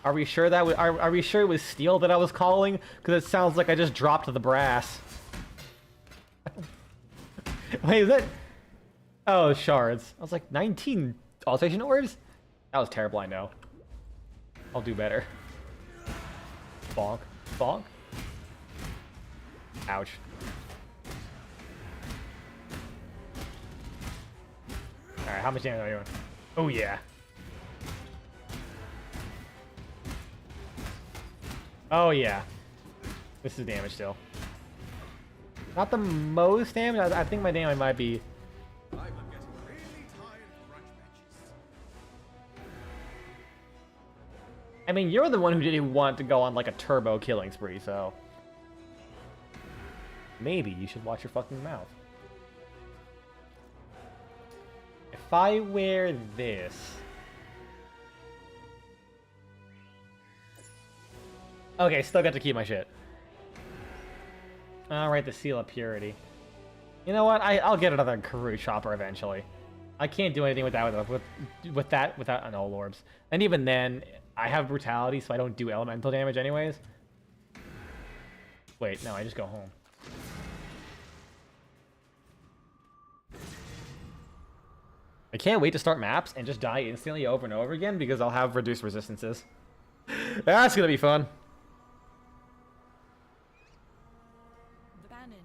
Are we sure that are we sure it was steel that I was calling? Because it sounds like I just dropped the brass. Wait, is that? Oh, shards. I was like 19 alteration orbs? That was terrible, I know. I'll do better. Bonk. Bonk. Ouch. Alright, how much damage are you doing? Oh, yeah. Oh, yeah. This is damage still. Not the most damage. I think my damage might be... I'm getting really tired of grudge matches. I mean, you're the one who didn't want to go on, like, a turbo killing spree, so... Maybe you should watch your fucking mouth. If I wear this... Okay, still got to keep my shit. Alright, the Seal of Purity. You know what? I'll get another Karoo Chopper eventually. I can't do anything with that without Annul Orbs. And even then, I have Brutality, so I don't do elemental damage anyways. Wait, no, I just go home. I can't wait to start maps and just die instantly over and over again because I'll have reduced resistances. That's gonna be fun. Bannon.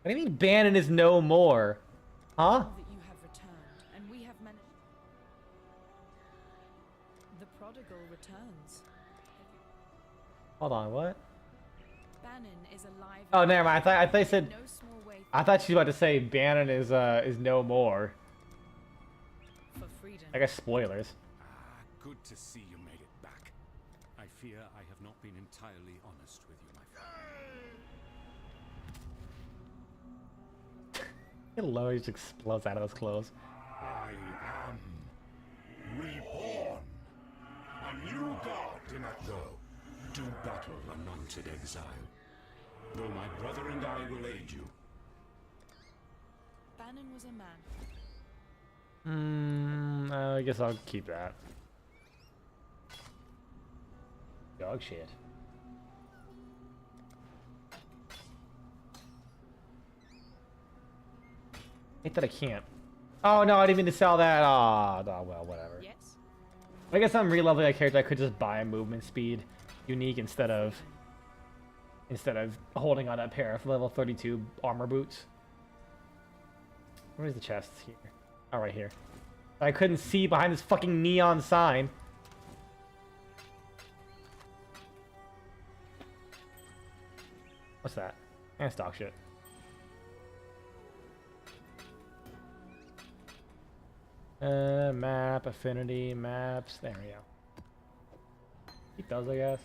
What do you mean Bannon is no more? Huh? That you have returned, and we have managed. The prodigal returns. Hold on, what? Bannon is alive. Oh, never mind. I thought you said. No small way I thought she was about to say Bannon is no more. for freedom. I guess spoilers. Good to see you made it back. I fear I have not been entirely honest with you, my friend. Hello, he just explodes out of his clothes. I am reborn. A new god in a go. To battle anointed exile. Though my brother and I will aid you. Bannon was a man. I guess I'll keep that. Dog shit. Hate that I can't. Oh no, I didn't mean to sell that. Oh, well, whatever. Yes. I guess I'm re-leveling a character. I could just buy a movement speed unique instead of holding on a pair of level 32 armor boots. Where's the chest here? Oh, right here. I couldn't see behind this fucking neon sign. What's that? And stock shit. Map, affinity, maps. There we go. Keep those, I guess.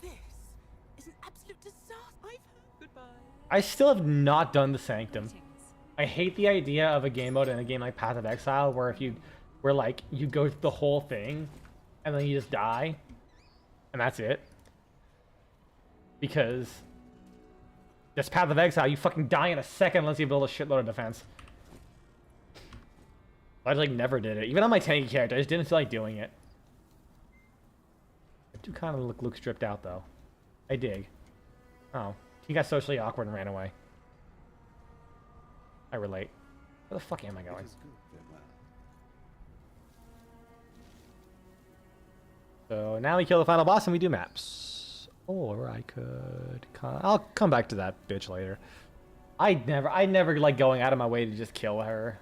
This is an absolute disaster. I've heard goodbye. I still have not done the Sanctum. I hate the idea of a game mode in a game like Path of Exile where if you, like you go through the whole thing and then you just die, and that's it. Because this Path of Exile, you fucking die in a second unless you build a shitload of defense. I like never did it. Even on my tanky character, I just didn't feel like doing it. I do kind of look stripped out though. I dig. Oh, he got socially awkward and ran away. I relate. Where the fuck am I going? It is good, farewell. So now we kill the final boss and we do maps. Or I could... I'll come back to that bitch later. I never like going out of my way to just kill her.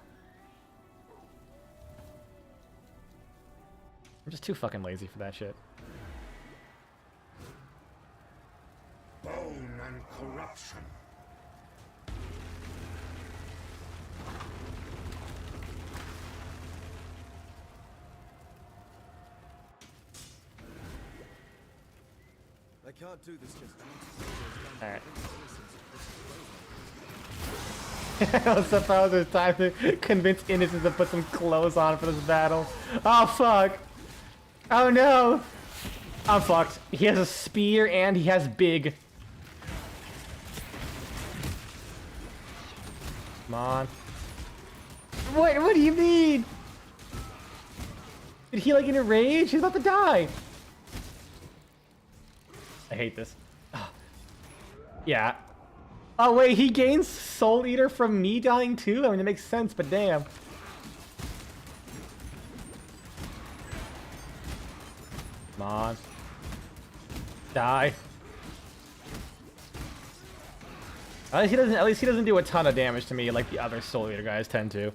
I'm just too fucking lazy for that shit. Bone and corruption. I can't do this just Alright. I was surprised there's time to convince innocents to put some clothes on for this battle. Oh fuck! Oh no! I'm fucked. He has a spear and he has big. Come on. What do you mean? Did he like in a rage? He's about to die. I hate this. Yeah. Oh wait, he gains Soul Eater from me dying too? I mean, it makes sense, but damn. Come on. Die. At least he doesn't do a ton of damage to me like the other Soul Eater guys tend to.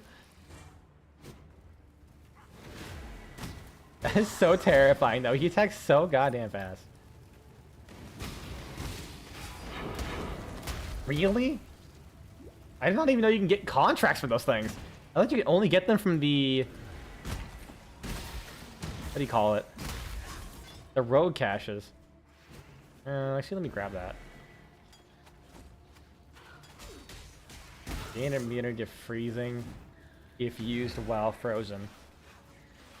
That is so terrifying though. He attacks so goddamn fast. Really? I did not even know you can get contracts for those things. I thought you could only get them from the... What do you call it? The road caches. Actually, let me grab that. Gain immunity to freezing if used while frozen.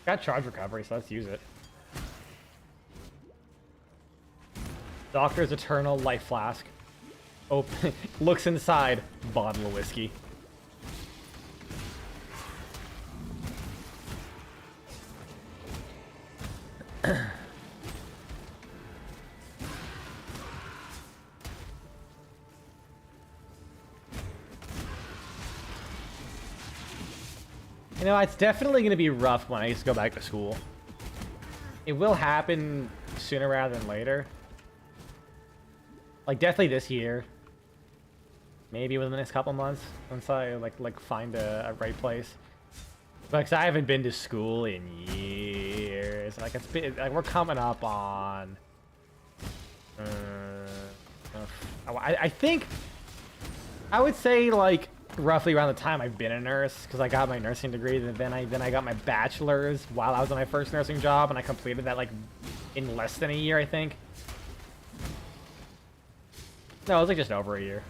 Got charge recovery, so let's use it. Doctor's Eternal Life Flask. Open, looks inside, bottle of whiskey. You know, it's definitely going to be rough when I just go back to school. It will happen sooner rather than later. Like, definitely this year. Maybe within the next couple months, once I like find a right place. But cause I haven't been to school in years. Like it's been like we're coming up on. I think I would say like roughly around the time I've been a nurse, because I got my nursing degree, and then I got my bachelor's while I was on my first nursing job, and I completed that like in less than a year, I think. No, it was like just over a year.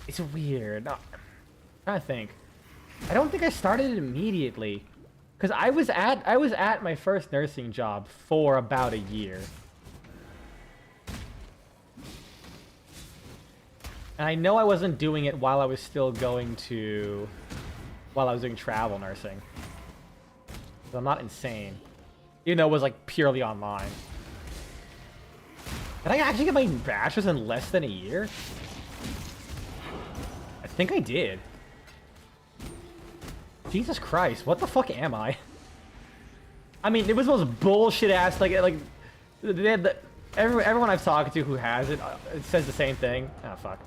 It's weird. No, I'm trying to think. I don't think I started it immediately, because I was at my first nursing job for about a year, and I know I wasn't doing it while I was still going to, while I was doing travel nursing. So I'm not insane, even though it was like purely online. Did I actually get my bachelor's in less than a year? I think I did. Jesus Christ, what the fuck am I? I mean, it was the most bullshit ass, like they had everyone I've talked to who has it, it says the same thing. Oh fuck.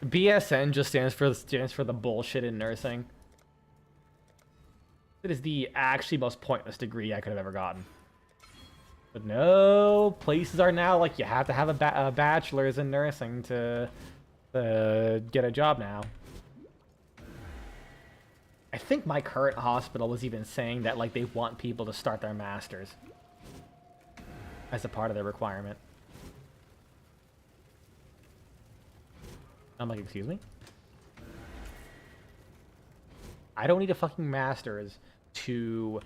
BSN just stands for the bullshit in nursing. It is the actually most pointless degree I could have ever gotten. But no, places are now like you have to have a bachelor's in nursing to get a job now. I think my current hospital was even saying that like they want people to start their masters as a part of their requirement. I'm like, excuse me? I don't need a fucking masters to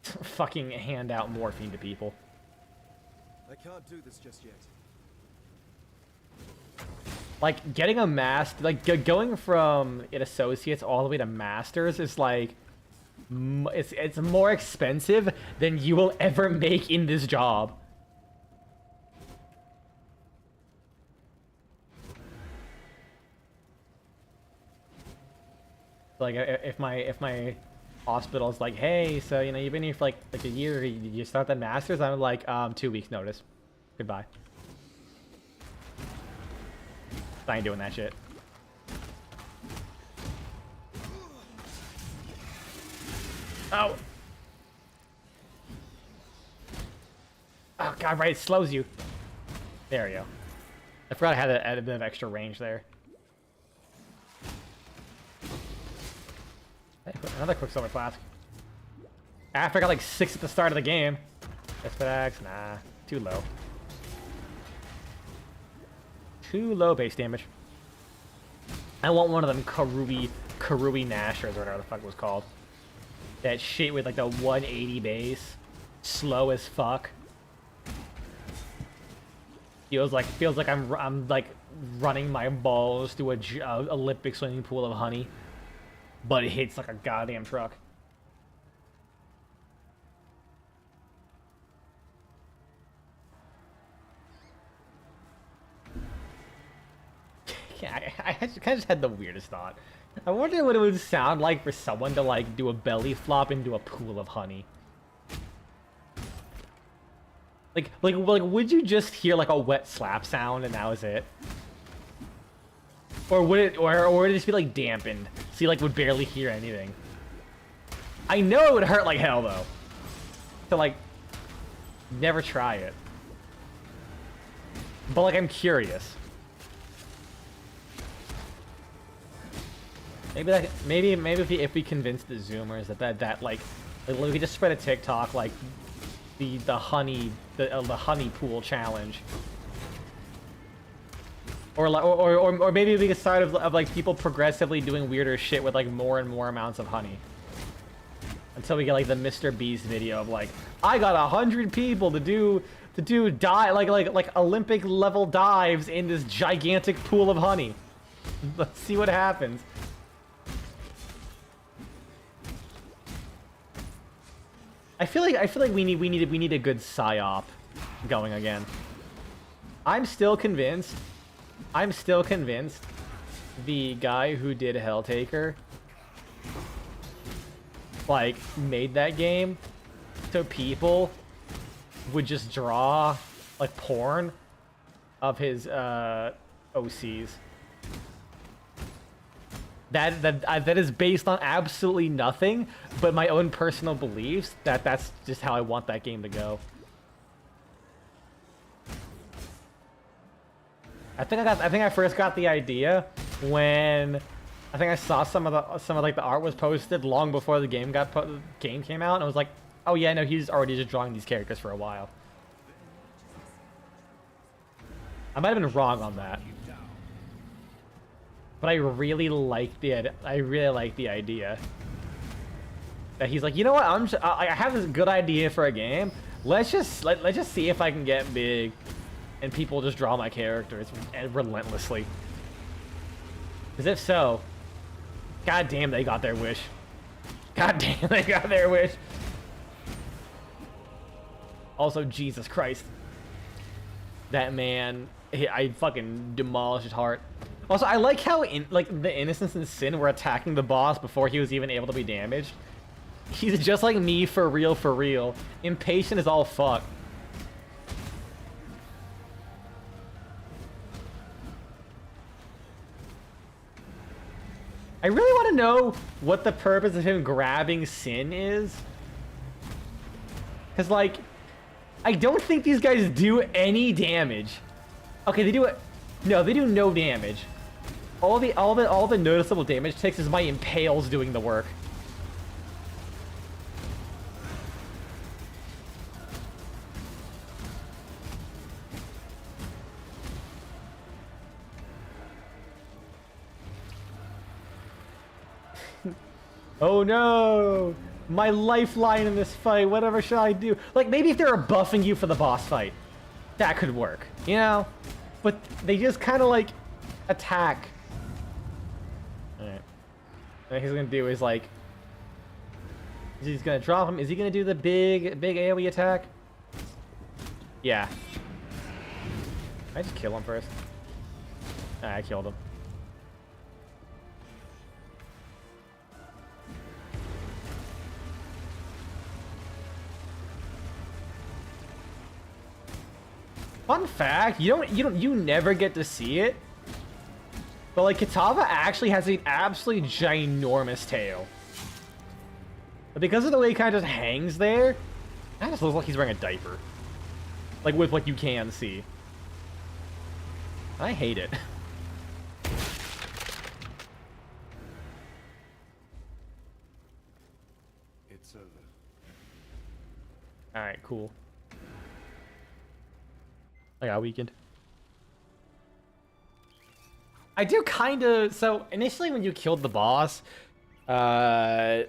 fucking hand out morphine to people. I can't do this just yet. Like, getting a master, like, going from an associates all the way to masters is like, it's more expensive than you will ever make in this job. Like, if my hospital's like, hey, so, you know, you've been here for like a year, you start the masters, I'm like, 2 weeks notice. Goodbye. I ain't doing that shit. Oh! Oh god, right, it slows you. There we go. I forgot I had a bit of extra range there. Hey, another Quicksilver Flask. After I got like 6 at the start of the game. X-Pax, nah, too low. Too low base damage. I want one of them Karui Nashers or whatever the fuck it was called. That shit with like the 180 base. Slow as fuck. Feels like I'm like running my balls through a Olympic swimming pool of honey. But it hits like a goddamn truck. Yeah, I kind of just had the weirdest thought. I wonder what it would sound like for someone to like do a belly flop into a pool of honey. Like would you just hear like a wet slap sound and that was it? Or would it would it just be like dampened? So you like would barely hear anything. I know it would hurt like hell though. To like never try it. But like I'm curious. Maybe if we convince the Zoomers that like we could just spread a TikTok like the honey pool challenge, or maybe we could start of like people progressively doing weirder shit with like more and more amounts of honey until we get like the Mr. Beast video of like I got 100 people to do like Olympic level dives in this gigantic pool of honey. Let's see what happens. I feel like we need a good psyop going again. I'm still convinced the guy who did Helltaker like made that game so people would just draw like porn of his OCs. That is based on absolutely nothing but my own personal beliefs. That's just how I want that game to go. I think I first got the idea when I think I saw some of like the art was posted long before the game came out, and I was like, oh yeah, no, he's already just drawing these characters for a while. I might have been wrong on that. But I really like the idea that he's like, you know what? I have this good idea for a game. Let's just see if I can get big, and people just draw my characters relentlessly. Because if so, god damn, they got their wish. God damn, they got their wish. Also, Jesus Christ, that man, I fucking demolished his heart. Also, I like how the Innocence and Sin were attacking the boss before he was even able to be damaged. He's just like me for real. Impatient as all fuck. I really want to know what the purpose of him grabbing Sin is. Because, like, I don't think these guys do any damage. Okay, they do it. No, they do no damage. All the noticeable damage takes is my impales doing the work. Oh no! My lifeline in this fight, whatever shall I do? Like, maybe if they were buffing you for the boss fight, that could work, you know? But they just kind of, like, attack. Alright. What he's gonna do is, like... He's gonna drop him. Is he gonna do the big AoE attack? Yeah. I just kill him first. I killed him. Fun fact, you never get to see it. But like Kitava actually has an absolutely ginormous tail. But because of the way he kind of just hangs there, that just looks like he's wearing a diaper. Like with what you can see. I hate it. It's over. Alright, cool. I got weakened. I do kind of... So, initially when you killed the boss, when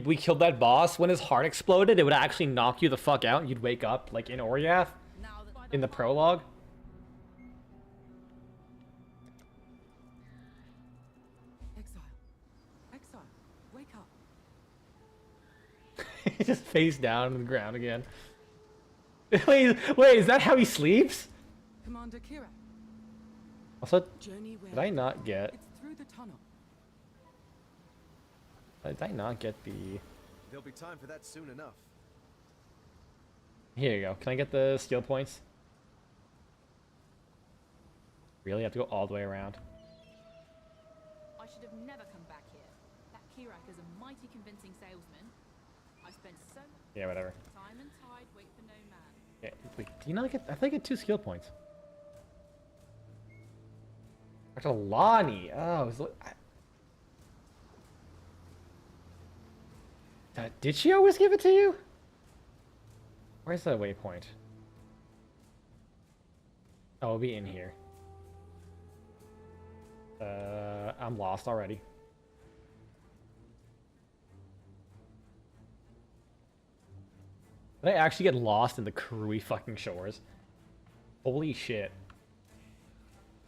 we killed that boss, when his heart exploded, it would actually knock you the fuck out and you'd wake up, like in Oriath, Now that in the prologue. Exile. Exile. Wake up. He just face down on the ground again. Wait, is that how he sleeps? Commander Kira. Also, Journey where? did I not get... It's through the tunnel. Did I not get the... There'll be time for that soon enough. Here you go. Can I get the skill points? Really? I have to go all the way around? I should have never come back here. That Kirak is a mighty convincing salesman. I spent so much Yeah, whatever. time and tide wait for no man. Yeah, wait, do you not get... I think I get 2 skill points. Dr. Lonnie. Oh, did she always give it to you? Where's the waypoint? Oh, it'll be in here. I'm lost already. Did I actually get lost in the crewy fucking shores? Holy shit.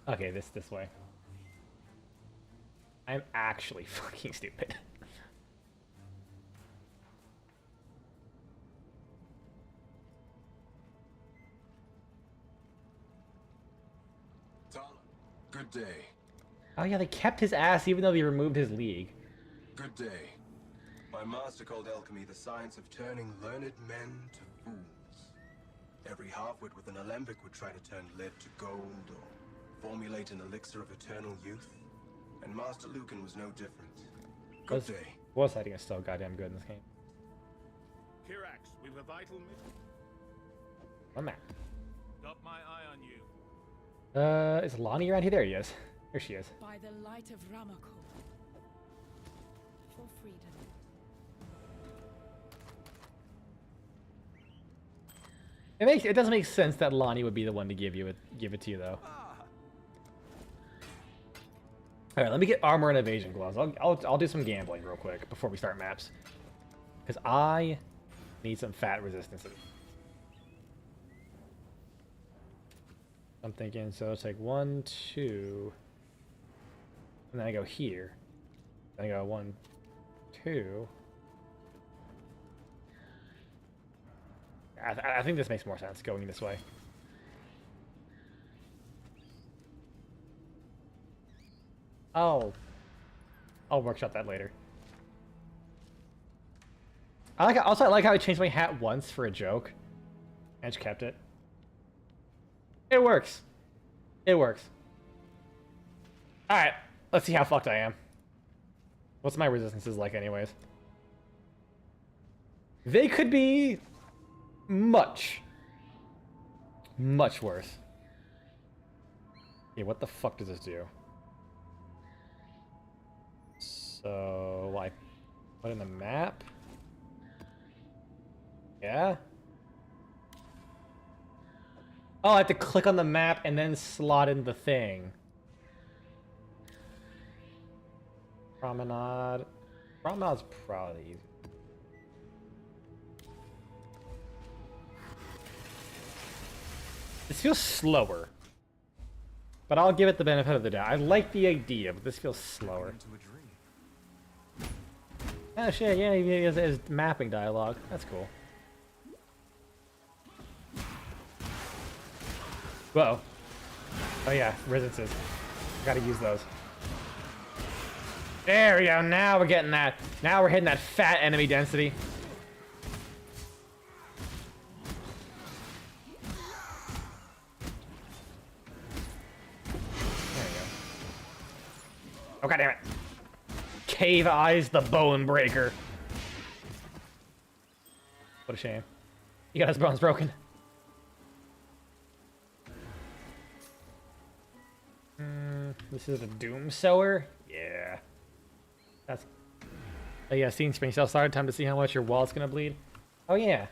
Okay, this way. I'm actually fucking stupid. Tala, good day. Oh yeah, they kept his ass even though they removed his league. Good day. My master called alchemy the science of turning learned men to fools. Every half-wit with an alembic would try to turn lead to gold or formulate an elixir of eternal youth. And Master Lucan was no different. Good day. Voice acting is so goddamn good in this game. Kirax, we've a vital mission. One map. Got my eye on you. Is Lonnie around here? There he is. Here she is. By the light of Ramako. For freedom. It doesn't make sense that Lonnie would be the one to give it to you though. All right, let me get armor and evasion gloves. I'll do some gambling real quick before we start maps, because I need some fat resistances. I'm thinking so. It's like 1, 2, and then I go here. Then I go 1, 2. I think this makes more sense going this way. I'll workshop that later. I like how I changed my hat once for a joke. And just kept it. It works. It works. Alright, let's see how fucked I am. What's my resistances like anyways? They could be much worse. Yeah, what the fuck does this do? So, like, put in the map? Yeah? Oh, I have to click on the map and then slot in the thing. Promenade. Promenade's probably easy. This feels slower. But I'll give it the benefit of the doubt. I like the idea, but this feels slower. Oh shit, yeah, he has mapping dialogue. That's cool. Whoa. Oh yeah, resistances. Gotta use those. There we go, now we're getting that. Now we're hitting that fat enemy density. There we go. Oh god damn it. Cave Eyes the Bone Breaker. What a shame. He got his bones broken. This is the Doom Sower? Yeah. That's... Oh yeah, seeing spring sale started. Time to see how much your wallet's gonna bleed. Oh yeah.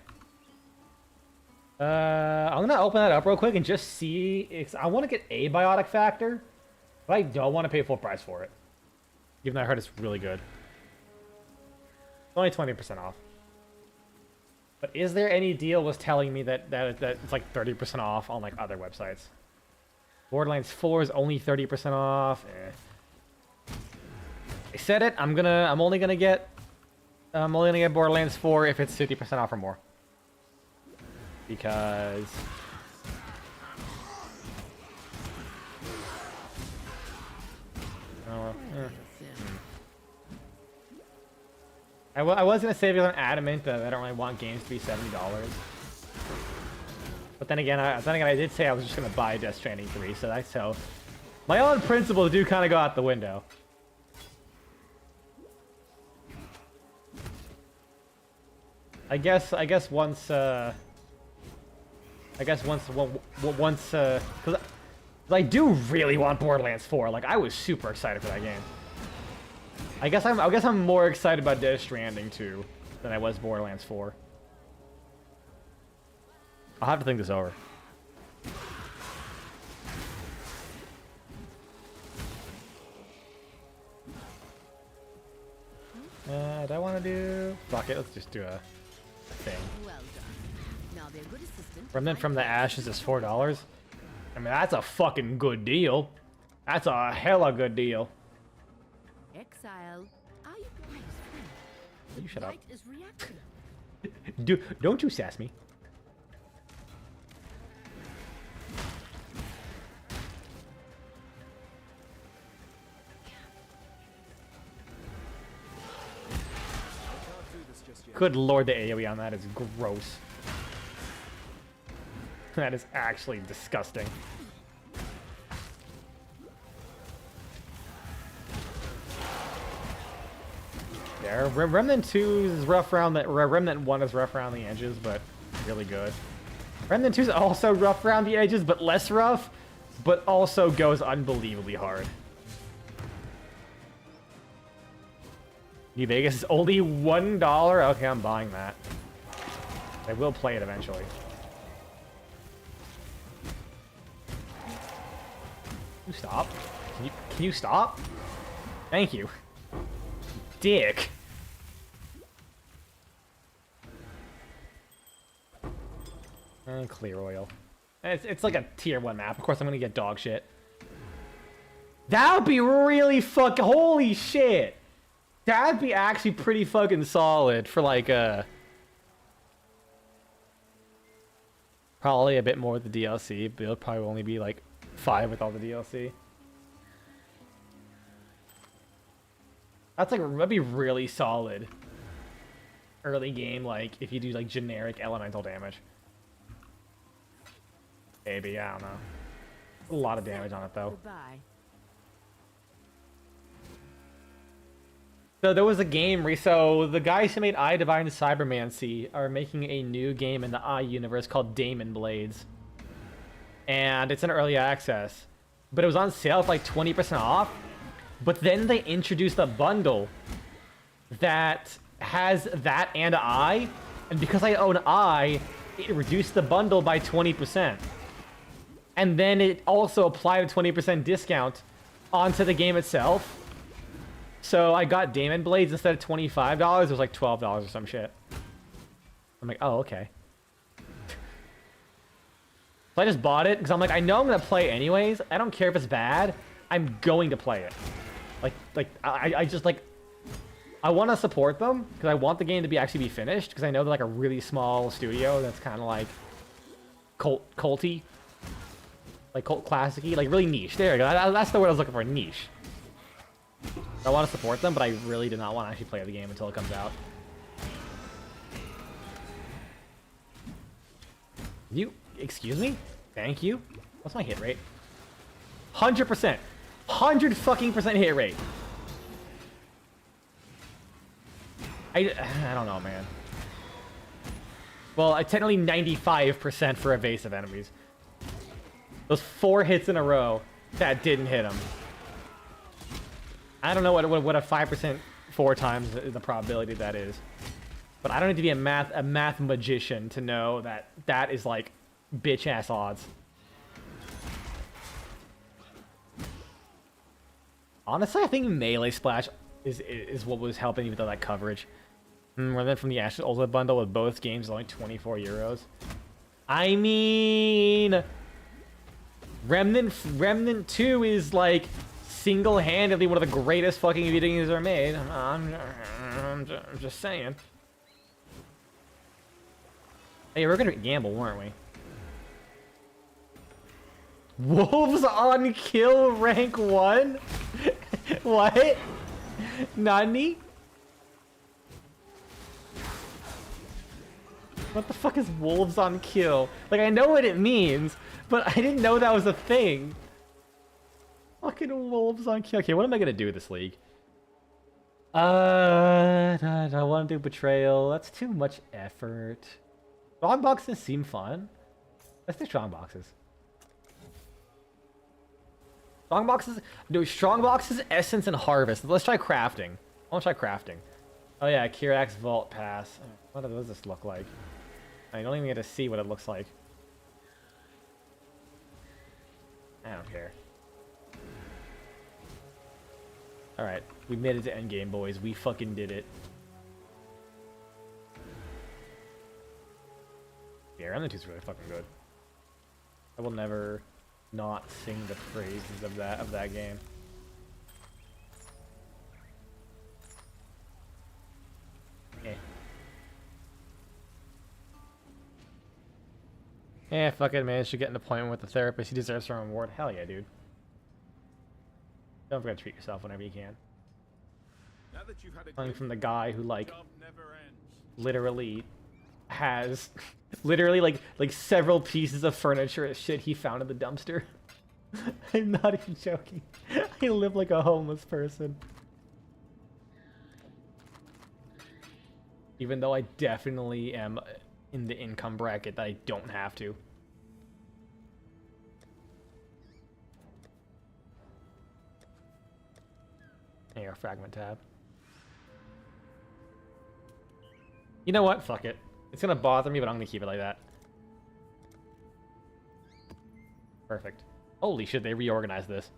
I'm gonna open that up real quick and just see... I want to get Abiotic Factor, but I don't want to pay full price for it. Even though I heard it's really good. It's only 20% off. But is there any deal was telling me that it's like 30% off on like other websites? Borderlands 4 is only 30% off. I said it. I'm only gonna get Borderlands 4 if it's 50% off or more. Because I was gonna say because I'm adamant that I don't really want games to be $70. But then again, I did say I was just gonna buy Death Stranding 3, so my own principles do kind of go out the window. I guess once because I do really want Borderlands 4. Like I was super excited for that game. I guess I'm more excited about Death Stranding 2 than I was Borderlands 4. I'll have to think this over. Do I want to do... Fuck it, let's just do a thing. Well done. Now they're good assistant. Remnant from the Ashes is $4. I mean, that's a fucking good deal. That's a hella good deal. Exile. Are you guys free? You shut up. Light is reacting. Don't you sass me. Good lord, the AoE on that is gross. That is actually disgusting. Yeah, Remnant 2 is rough around the... Remnant 1 is rough around the edges, but really good. Remnant 2 is also rough around the edges, but less rough, but also goes unbelievably hard. New Vegas is only $1? Okay, I'm buying that. I will play it eventually. Can you stop? Can you stop? Thank you. Dick. And clear oil. It's like a tier 1 map. Of course, I'm gonna get dog shit. That would be really fucking... Holy shit! That'd be actually pretty fucking solid for like probably a bit more with the DLC, but it'll probably only be like 5 with all the DLC. That'd be really solid early game, like if you do like generic elemental damage. Maybe, I don't know. A lot of damage on it though. Goodbye. So there was a game, so the guys who made I Divine Cybermancy are making a new game in the I universe called Daemon Blades. And it's in early access. But it was on sale for like 20% off. But then they introduced a bundle that has that and I. And because I own I, it reduced the bundle by 20%. And then it also applied a 20% discount onto the game itself. So I got Damon Blades instead of $25. It was like $12 or some shit. I'm like, oh, okay. So I just bought it because I'm like, I know I'm gonna play anyways. I don't care if it's bad. I'm going to play it. I just like, I want to support them because I want the game to actually be finished because I know they're like a really small studio that's kind of like culty, like cult classic-y, like really niche. There you go. That's the word I was looking for, niche. I want to support them, but I really did not want to actually play the game until it comes out. Excuse me? Thank you? What's my hit rate? 100%. 100 fucking % hit rate. I don't know, man. Well, technically 95% for evasive enemies. Those 4 hits in a row, that didn't hit him. I don't know what a 5% 4 times the probability that is. But I don't need to be a math magician to know that that is like bitch-ass odds. Honestly, I think melee splash is what was helping me with all that coverage. Rather than from the Ashes Ultimate bundle with both games, only 24 euros. I mean, Remnant 2 is like single-handedly one of the greatest fucking video games ever made. I'm just saying. Hey, we're gonna gamble, weren't we? Wolves on kill rank 1? What? Nani? What the fuck is wolves on kill? Like, I know what it means, but I didn't know that was a thing. Fucking wolves on kill. Okay, what am I gonna do with this league? I want to do betrayal. That's too much effort. Strong boxes seem fun. Let's do strong boxes. Strong boxes, do strong boxes, essence, and harvest. Let's try crafting. I want to try crafting. Oh yeah, Kirak's Vault Pass. What does this look like? I don't even get to see what it looks like. I don't care. Alright, we made it to endgame, boys. We fucking did it. Yeah, Remnant 2 is really fucking good. I will never not sing the praises of that game. Eh, fuck it, managed to get an appointment with the therapist. He deserves some reward. Hell yeah, dude. Don't forget to treat yourself whenever you can. Now that you've had a Coming from the guy who, like, job never ends. literally has literally like several pieces of furniture and shit he found in the dumpster. I'm not even joking. I live like a homeless person. Even though I definitely am in the income bracket that I don't have to. Here, fragment tab. You know what? Fuck it. It's gonna bother me, but I'm gonna keep it like that. Perfect. Holy shit, they reorganized this.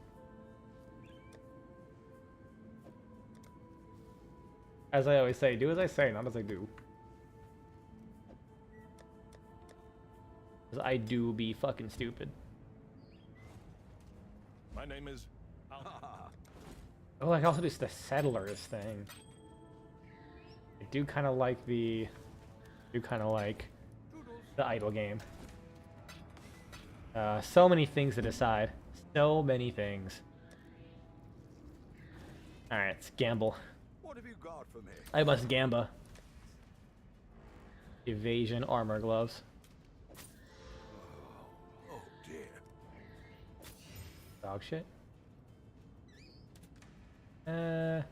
As I always say, do as I say, not as I do. Because I do be fucking stupid. My name is... Oh, I can also do the settlers thing. I do kind of like the... the idle game. So many things to decide. So many things. Alright, let's gamble. What have you got for me? I must gamba. Evasion, armor, gloves. Oh dear. Dog shit. I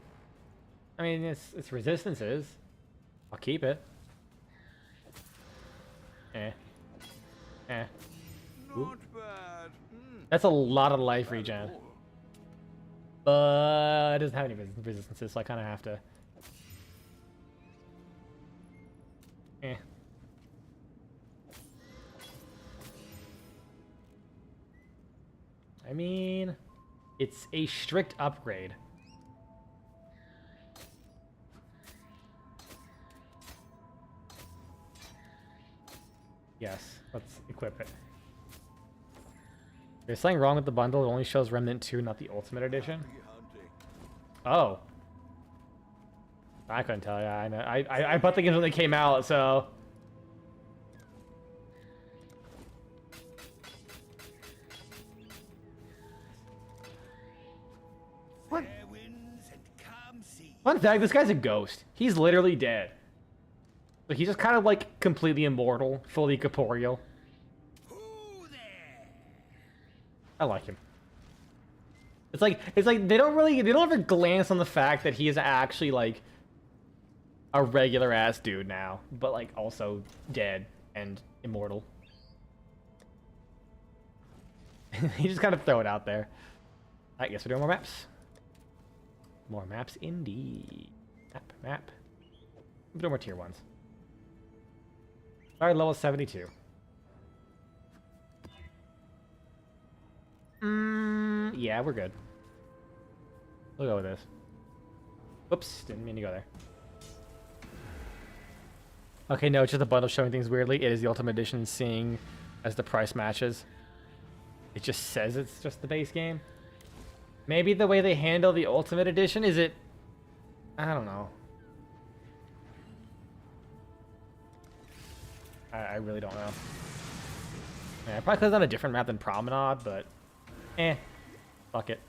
mean, it's resistances. I'll keep it. Eh. Eh. Ooh. Not bad. That's a lot of life regen. But it doesn't have any resistances, so I kind of have to. Eh. I mean, it's a strict upgrade. Yes, let's equip it. There's something wrong with the bundle. It only shows Remnant 2, not the Ultimate Edition. Oh. I couldn't tell you. I know. I bought the games when they came out, so. What? Fair winds and calm seas. Fun fact, this guy's a ghost. He's literally dead. Like, he's just kind of like completely immortal, fully corporeal. Who there? I like him. It's like they don't ever glance on the fact that he is actually like a regular ass dude now, but like also dead and immortal. You just kind of throw it out there. I guess we're doing more maps. More maps indeed. Map. We're doing more tier ones. Alright, level 72. Yeah, we're good. We'll go with this. Whoops, didn't mean to go there. Okay, no, it's just a bundle showing things weirdly. It is the Ultimate Edition seeing as the price matches. It just says it's just the base game. Maybe the way they handle the Ultimate Edition, is it... I don't know. I really don't know. Yeah, I probably could have done a different map than Promenade, but... Fuck it.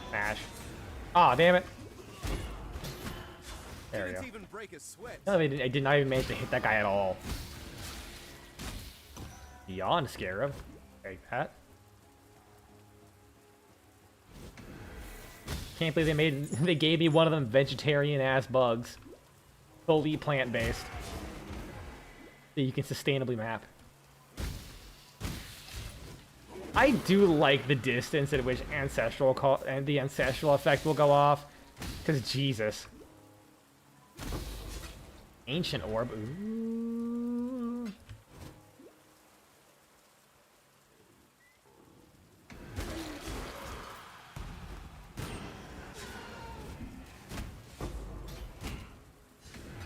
Smash. Aw, damn it. There we go. Even break a sweat. No, I did not even manage to hit that guy at all. Beyond Scarab. Take that. Can't believe they gave me one of them vegetarian ass bugs. Fully plant based. That you can sustainably map. I do like the distance at which the ancestral effect will go off. Cause Jesus. Ancient orb. Ooh.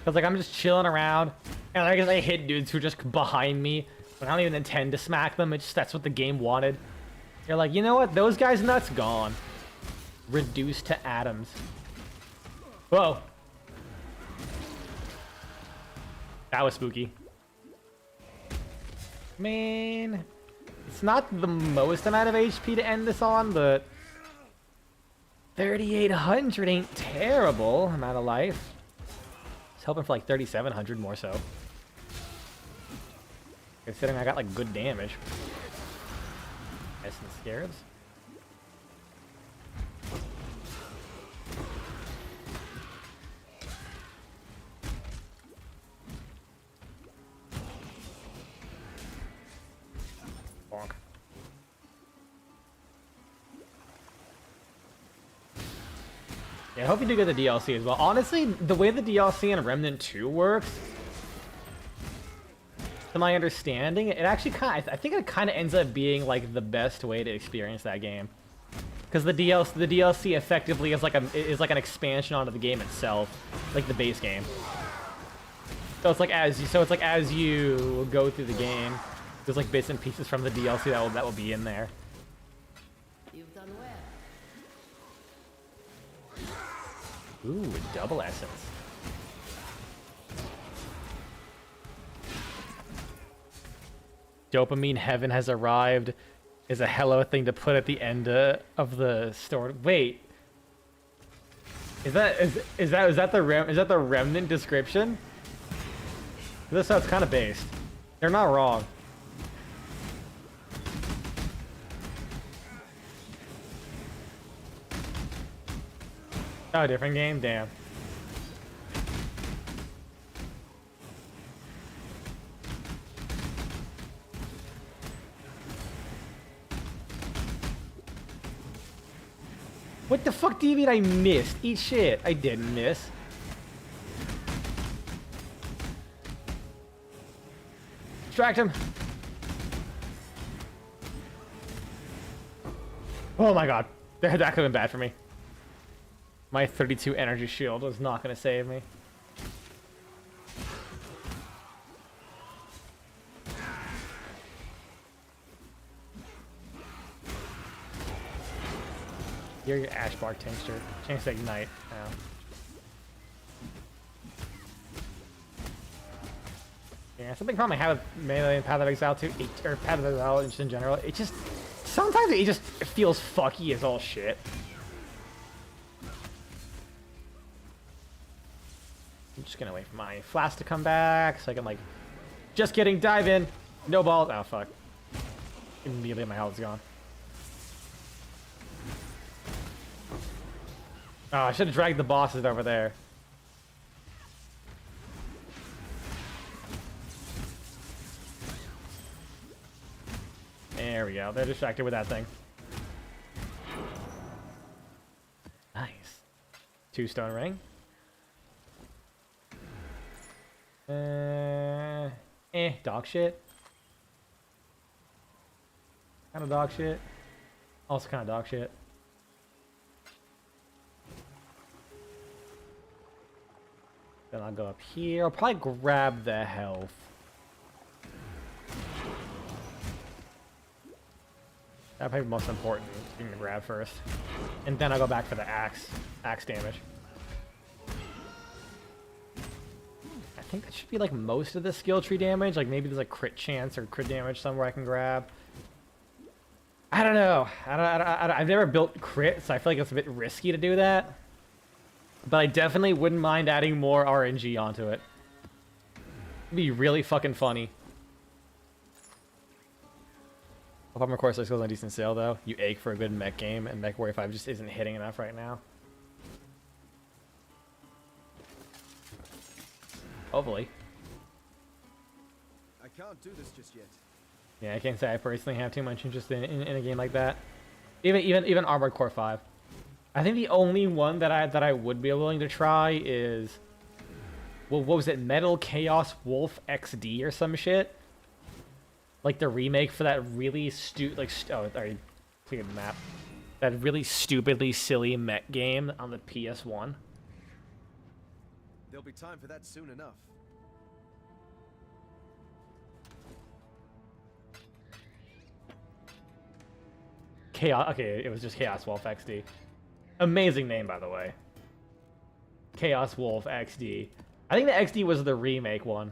Cause like I'm just chilling around, and I guess I hit dudes who are just behind me, but I don't even intend to smack them. It's just that's what the game wanted. You're like, you know what? Those guys' nuts gone, reduced to atoms. Whoa. That was spooky. Man, it's not the most amount of HP to end this on, but 3,800 ain't terrible amount of life. I was hoping for like 3,700 more so. Considering I got like good damage. Essence Scarabs. Bonk. Yeah, I hope you do get the DLC as well. Honestly, the way the DLC in Remnant 2 works, to my understanding, it actually I think it kind of ends up being like the best way to experience that game, because the DLC effectively is like an expansion onto the game itself, like the base game. So it's like as you go through the game, there's like bits and pieces from the DLC that will be in there. You've done well. Ooh, double essence. Dopamine heaven has arrived is a hello thing to put at the end of the story. Wait, is that the remnant description? This sounds kind of based. They're not wrong. Oh, different game? Damn. What the fuck do you mean I missed? Eat shit. I didn't miss. Distract him. Oh my god. That could have been bad for me. My 32 energy shield was not going to save me. Here, your ash bark tincture. Chance to ignite. Oh. Yeah, something problem I have with Melee and Path of Exile too, or Path of Exile just in general. It just sometimes it just feels fucky as all shit. I'm just gonna wait for my flask to come back so I can like, just kidding, dive in, no balls. Oh fuck! Immediately my health is gone. Oh, I should have dragged the bosses over there. There we go. They're distracted with that thing. Nice. 2 stone ring. Dog shit. Kind of dog shit. Also kind of dog shit. Then I'll go up here. I'll probably grab the health. That's probably the most important thing to grab first. And then I'll go back for the axe damage. I think that should be like most of the skill tree damage. Like maybe there's like crit chance or crit damage somewhere I can grab. I don't know. I've never built crit, so I feel like it's a bit risky to do that. But I definitely wouldn't mind adding more RNG onto it. It'd be really fucking funny. Hope Armor Core 6 goes on a decent sale though. You ache for a good mech game, and Mech Warrior 5 just isn't hitting enough right now. Hopefully. I can't do this just yet. Yeah, I can't say I personally have too much interest in a game like that. Even Armored Core 5. I think the only one that I would be willing to try is, well, what was it? Metal Chaos Wolf XD or some shit. Like the remake for that really oh, I already cleared the map. That really stupidly silly mech game on the PS1. There'll be time for that soon enough. Chaos. Okay, it was just Chaos Wolf XD. Amazing name, by the way. Chaos Wolf XD. I think the XD was the remake one.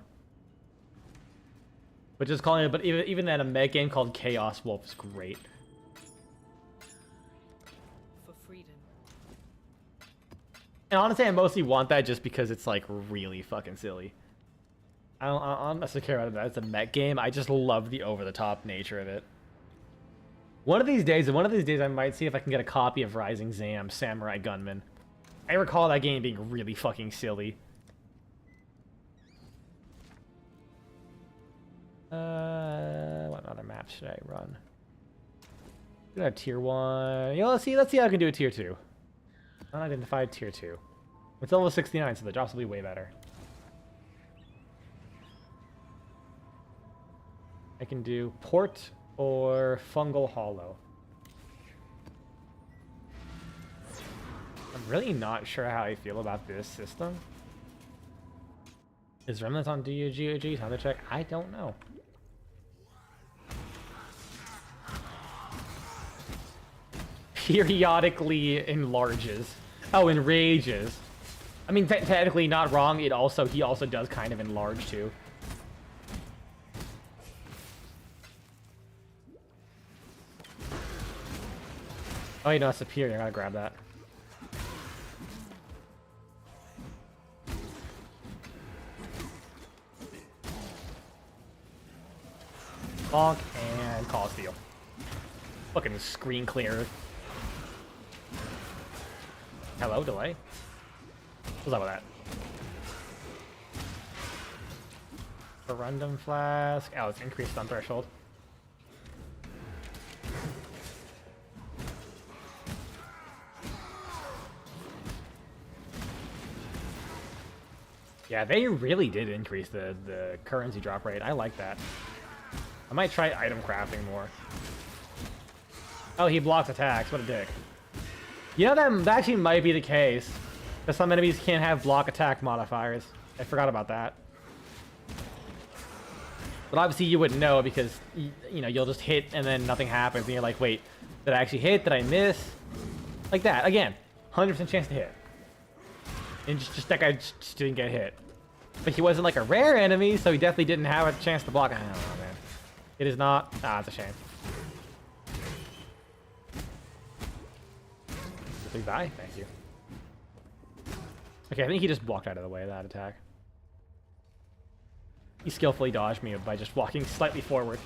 But just calling it, but even then, a mech game called Chaos Wolf is great. For freedom. And honestly, I mostly want that just because it's like really fucking silly. I don't necessarily care about that. It's a mech game. I just love the over-the-top nature of it. One of these days, I might see if I can get a copy of Rising Zam, Samurai Gunman. I recall that game being really fucking silly. What other maps should I run? I'm gonna have tier 1. You know, let's see how I can do a tier 2. Unidentified tier 2. It's level 69, so the drops will be way better. I can do Port or Fungal Hollow. I'm really not sure how I feel about this system. Is Remnants on GOG? Time to check. I don't know. Periodically enlarges. Oh, enrages. I mean, technically not wrong. He also does kind of enlarge too. Oh, you know, it's superior. I gotta grab that. Bonk and Call of Steel. Fucking screen clear. Hello, delay? What's up with that? Corundum Flask. Oh, it's increased on threshold. Yeah, they really did increase the currency drop rate. I like that. I might try item crafting more. Oh, he blocks attacks. What a dick. You know, that actually might be the case. Because some enemies can't have block attack modifiers. I forgot about that. But obviously you wouldn't know because, you know, you'll just hit and then nothing happens. And you're like, wait, did I actually hit? Did I miss? Like that. Again, 100% chance to hit. And just that guy just didn't get hit. But he wasn't like a rare enemy, so he definitely didn't have a chance to block. I don't know, man. It is not. Ah, it's a shame. Please die. Thank you. Okay, I think he just walked out of the way of that attack. He skillfully dodged me by just walking slightly forward.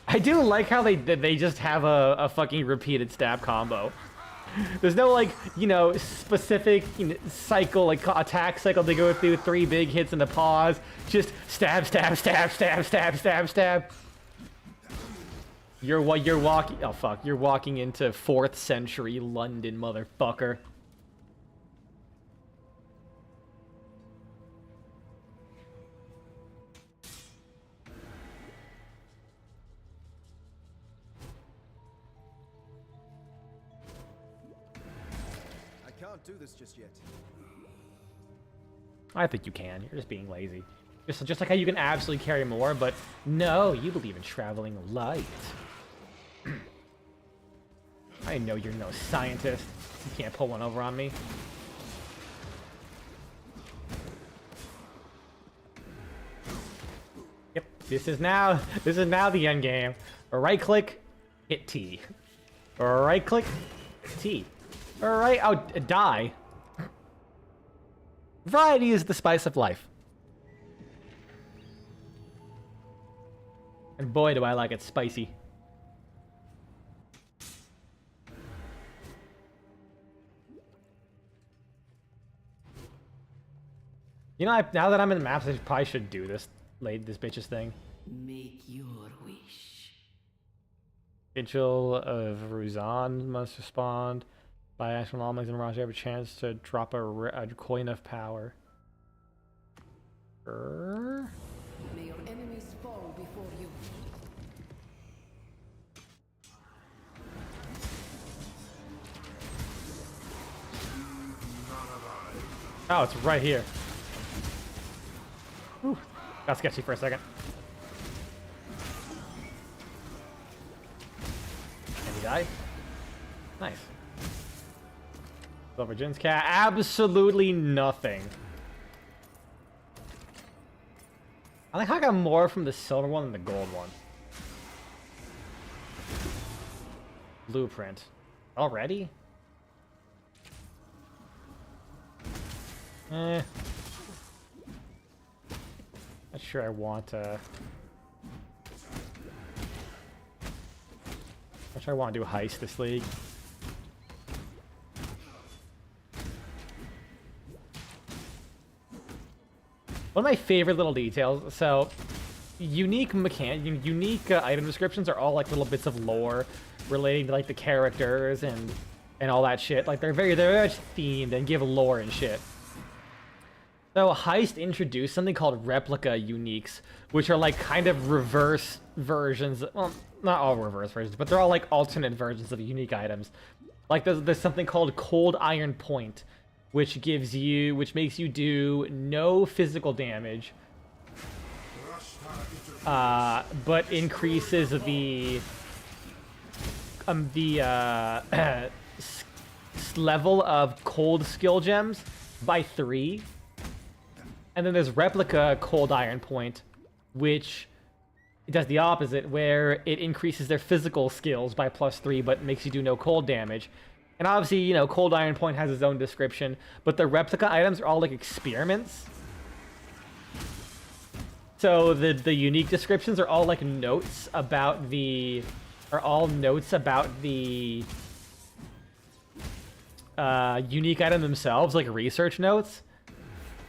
I do like how they just have a fucking repeated stab combo. There's no, like, you know, specific cycle, like attack cycle they go through, 3 big hits and a pause. Just stab, stab, stab, stab, stab, stab, stab. You're walking. Oh fuck! You're walking into 4th century London, motherfucker. I can't do this just yet. I think you can. You're just being lazy. Just like how you can absolutely carry more, but no, you believe in traveling light. I know you're no scientist. You can't pull one over on me. Yep, this is now the end game. Right click, hit T. Right click, T. Alright, oh, die. Variety is the spice of life. And boy, do I like it spicy. You know, now that I'm in the maps, I probably should do this bitch's thing. Make your wish. Vigil of Ruzan must respond. By actual anomalies and Mirage, you have a chance to drop a coin of power. May your enemies fall before you. Oh, it's right here. Whew. Got sketchy for a second. Can he die? Nice. Silver Jin's cat. Absolutely nothing. I think I got more from the silver one than the gold one. Blueprint. Already? Not sure I want not sure I want to do heist this league. One of my favorite little details, so unique item descriptions are all like little bits of lore relating to like the characters and all that shit. Like they're very much themed and give lore and shit. So Heist introduced something called replica uniques, which are like kind of reverse versions. Well, not all reverse versions, but they're all like alternate versions of unique items. Like there's something called Cold Iron Point, which makes you do no physical damage, but increases the level of cold skill gems by 3. And then there's Replica Cold Iron Point, which does the opposite, where it increases their physical skills by +3, but makes you do no cold damage. And obviously, you know, Cold Iron Point has its own description, but the replica items are all like experiments. So the unique descriptions are all like notes about the unique item themselves, like research notes.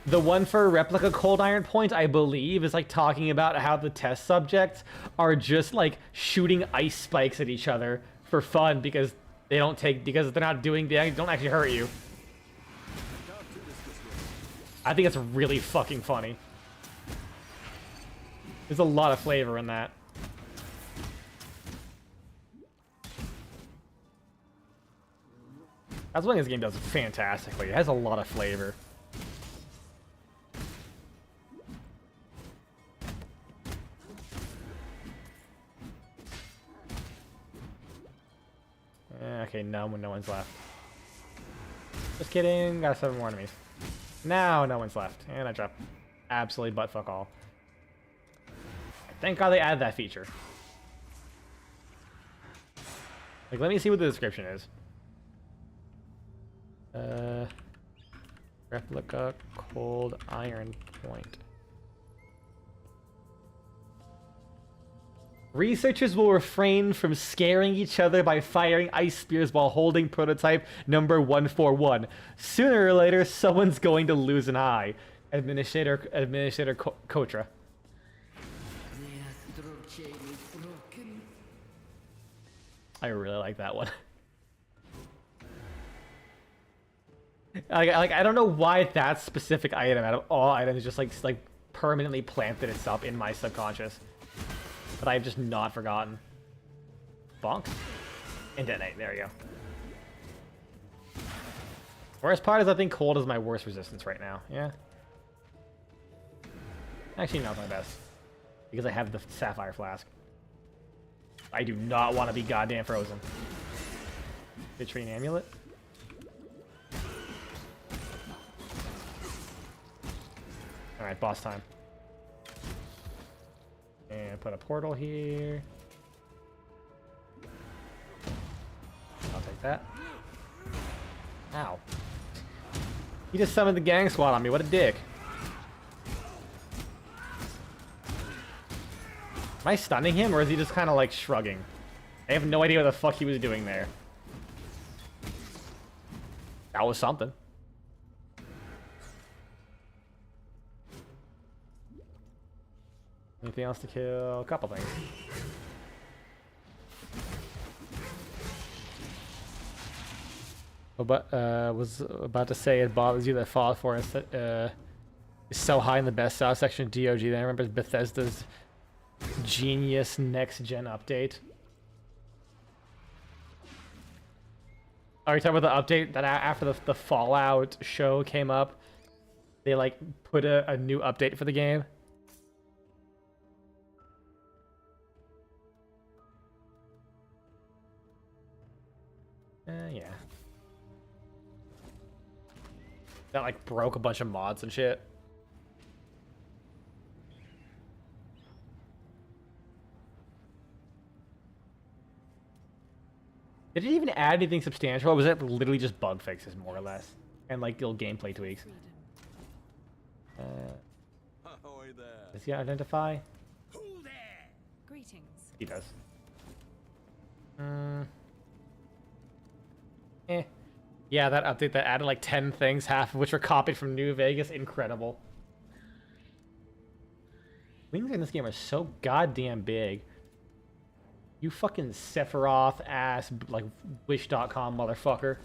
The one for replica Cold Iron Point, I believe, is like talking about how the test subjects are just like shooting ice spikes at each other for fun because they don't they don't actually hurt you. I think it's really fucking funny. There's a lot of flavor in that. That's one this game does fantastically. It has a lot of flavor. Okay, no one's left. Just kidding. Got 7 more enemies. Now no one's left, and I dropped absolutely butt fuck all. Thank God they added that feature. Like, let me see what the description is. Replica cold iron point. Researchers will refrain from scaring each other by firing ice spears while holding prototype number 141. Sooner or later, someone's going to lose an eye. Administrator Kotra. The astral chain is broken. I really like that one. Like I don't know why that specific item out of all items just like permanently planted itself in my subconscious. But I've just not forgotten. Bonk. And detonate. There you go. Worst part is I think cold is my worst resistance right now. Yeah. Actually, not my best. Because I have the sapphire flask. I do not want to be goddamn frozen. Citrine amulet. Alright, boss time. And put a portal here. I'll take that. Ow. He just summoned the gang squad on me. What a dick. Am I stunning him, or is he just kind of like shrugging? I have no idea what the fuck he was doing there. That was something. Anything else to kill? A couple things. Oh, but was about to say it bothers you that Fallout 4 is so high in the best sell section of DOG that I remember Bethesda's genius next-gen update. Are you talking about the update that after the Fallout show came up, they like put a new update for the game? Yeah. That like broke a bunch of mods and shit. Did it even add anything substantial, or was it literally just bug fixes, more or less? And like little gameplay tweaks? Does he identify? Who there? Greetings. He does. Eh. Yeah, that update that added like 10 things, half of which were copied from New Vegas. Incredible. Wings in this game are so goddamn big. You fucking Sephiroth ass, like, Wish.com motherfucker.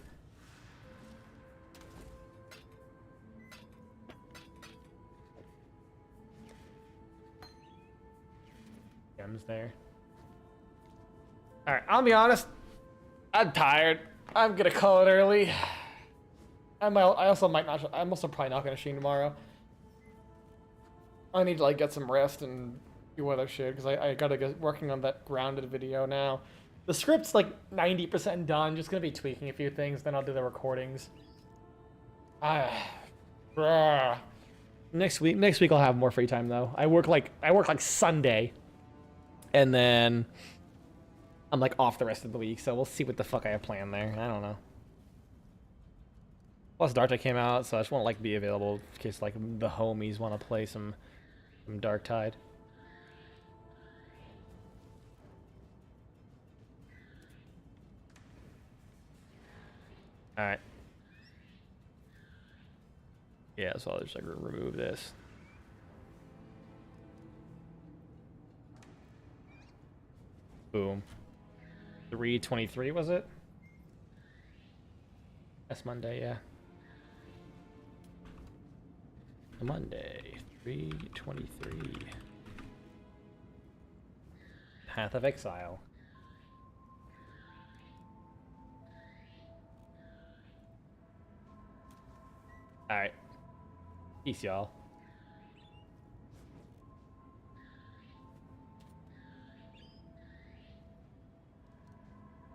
Gems there. Alright, I'll be honest. I'm tired. I'm gonna call it early. I'm also probably not gonna stream tomorrow. I need to like get some rest and do other shit because I gotta get working on that grounded video now. The script's like 90% done. Just gonna be tweaking a few things, then I'll do the recordings. Next week I'll have more free time though. I work like Sunday, and then I'm like off the rest of the week, so we'll see what the fuck I have planned there. I don't know. Plus Dark Tide came out, so I just want to like be available in case like the homies want to play some Dark Tide. All right. Yeah, so I'll just like remove this. Boom. 3/23 was it? That's Monday, yeah. Monday, 3/23. Path of Exile. Alright. Peace, y'all.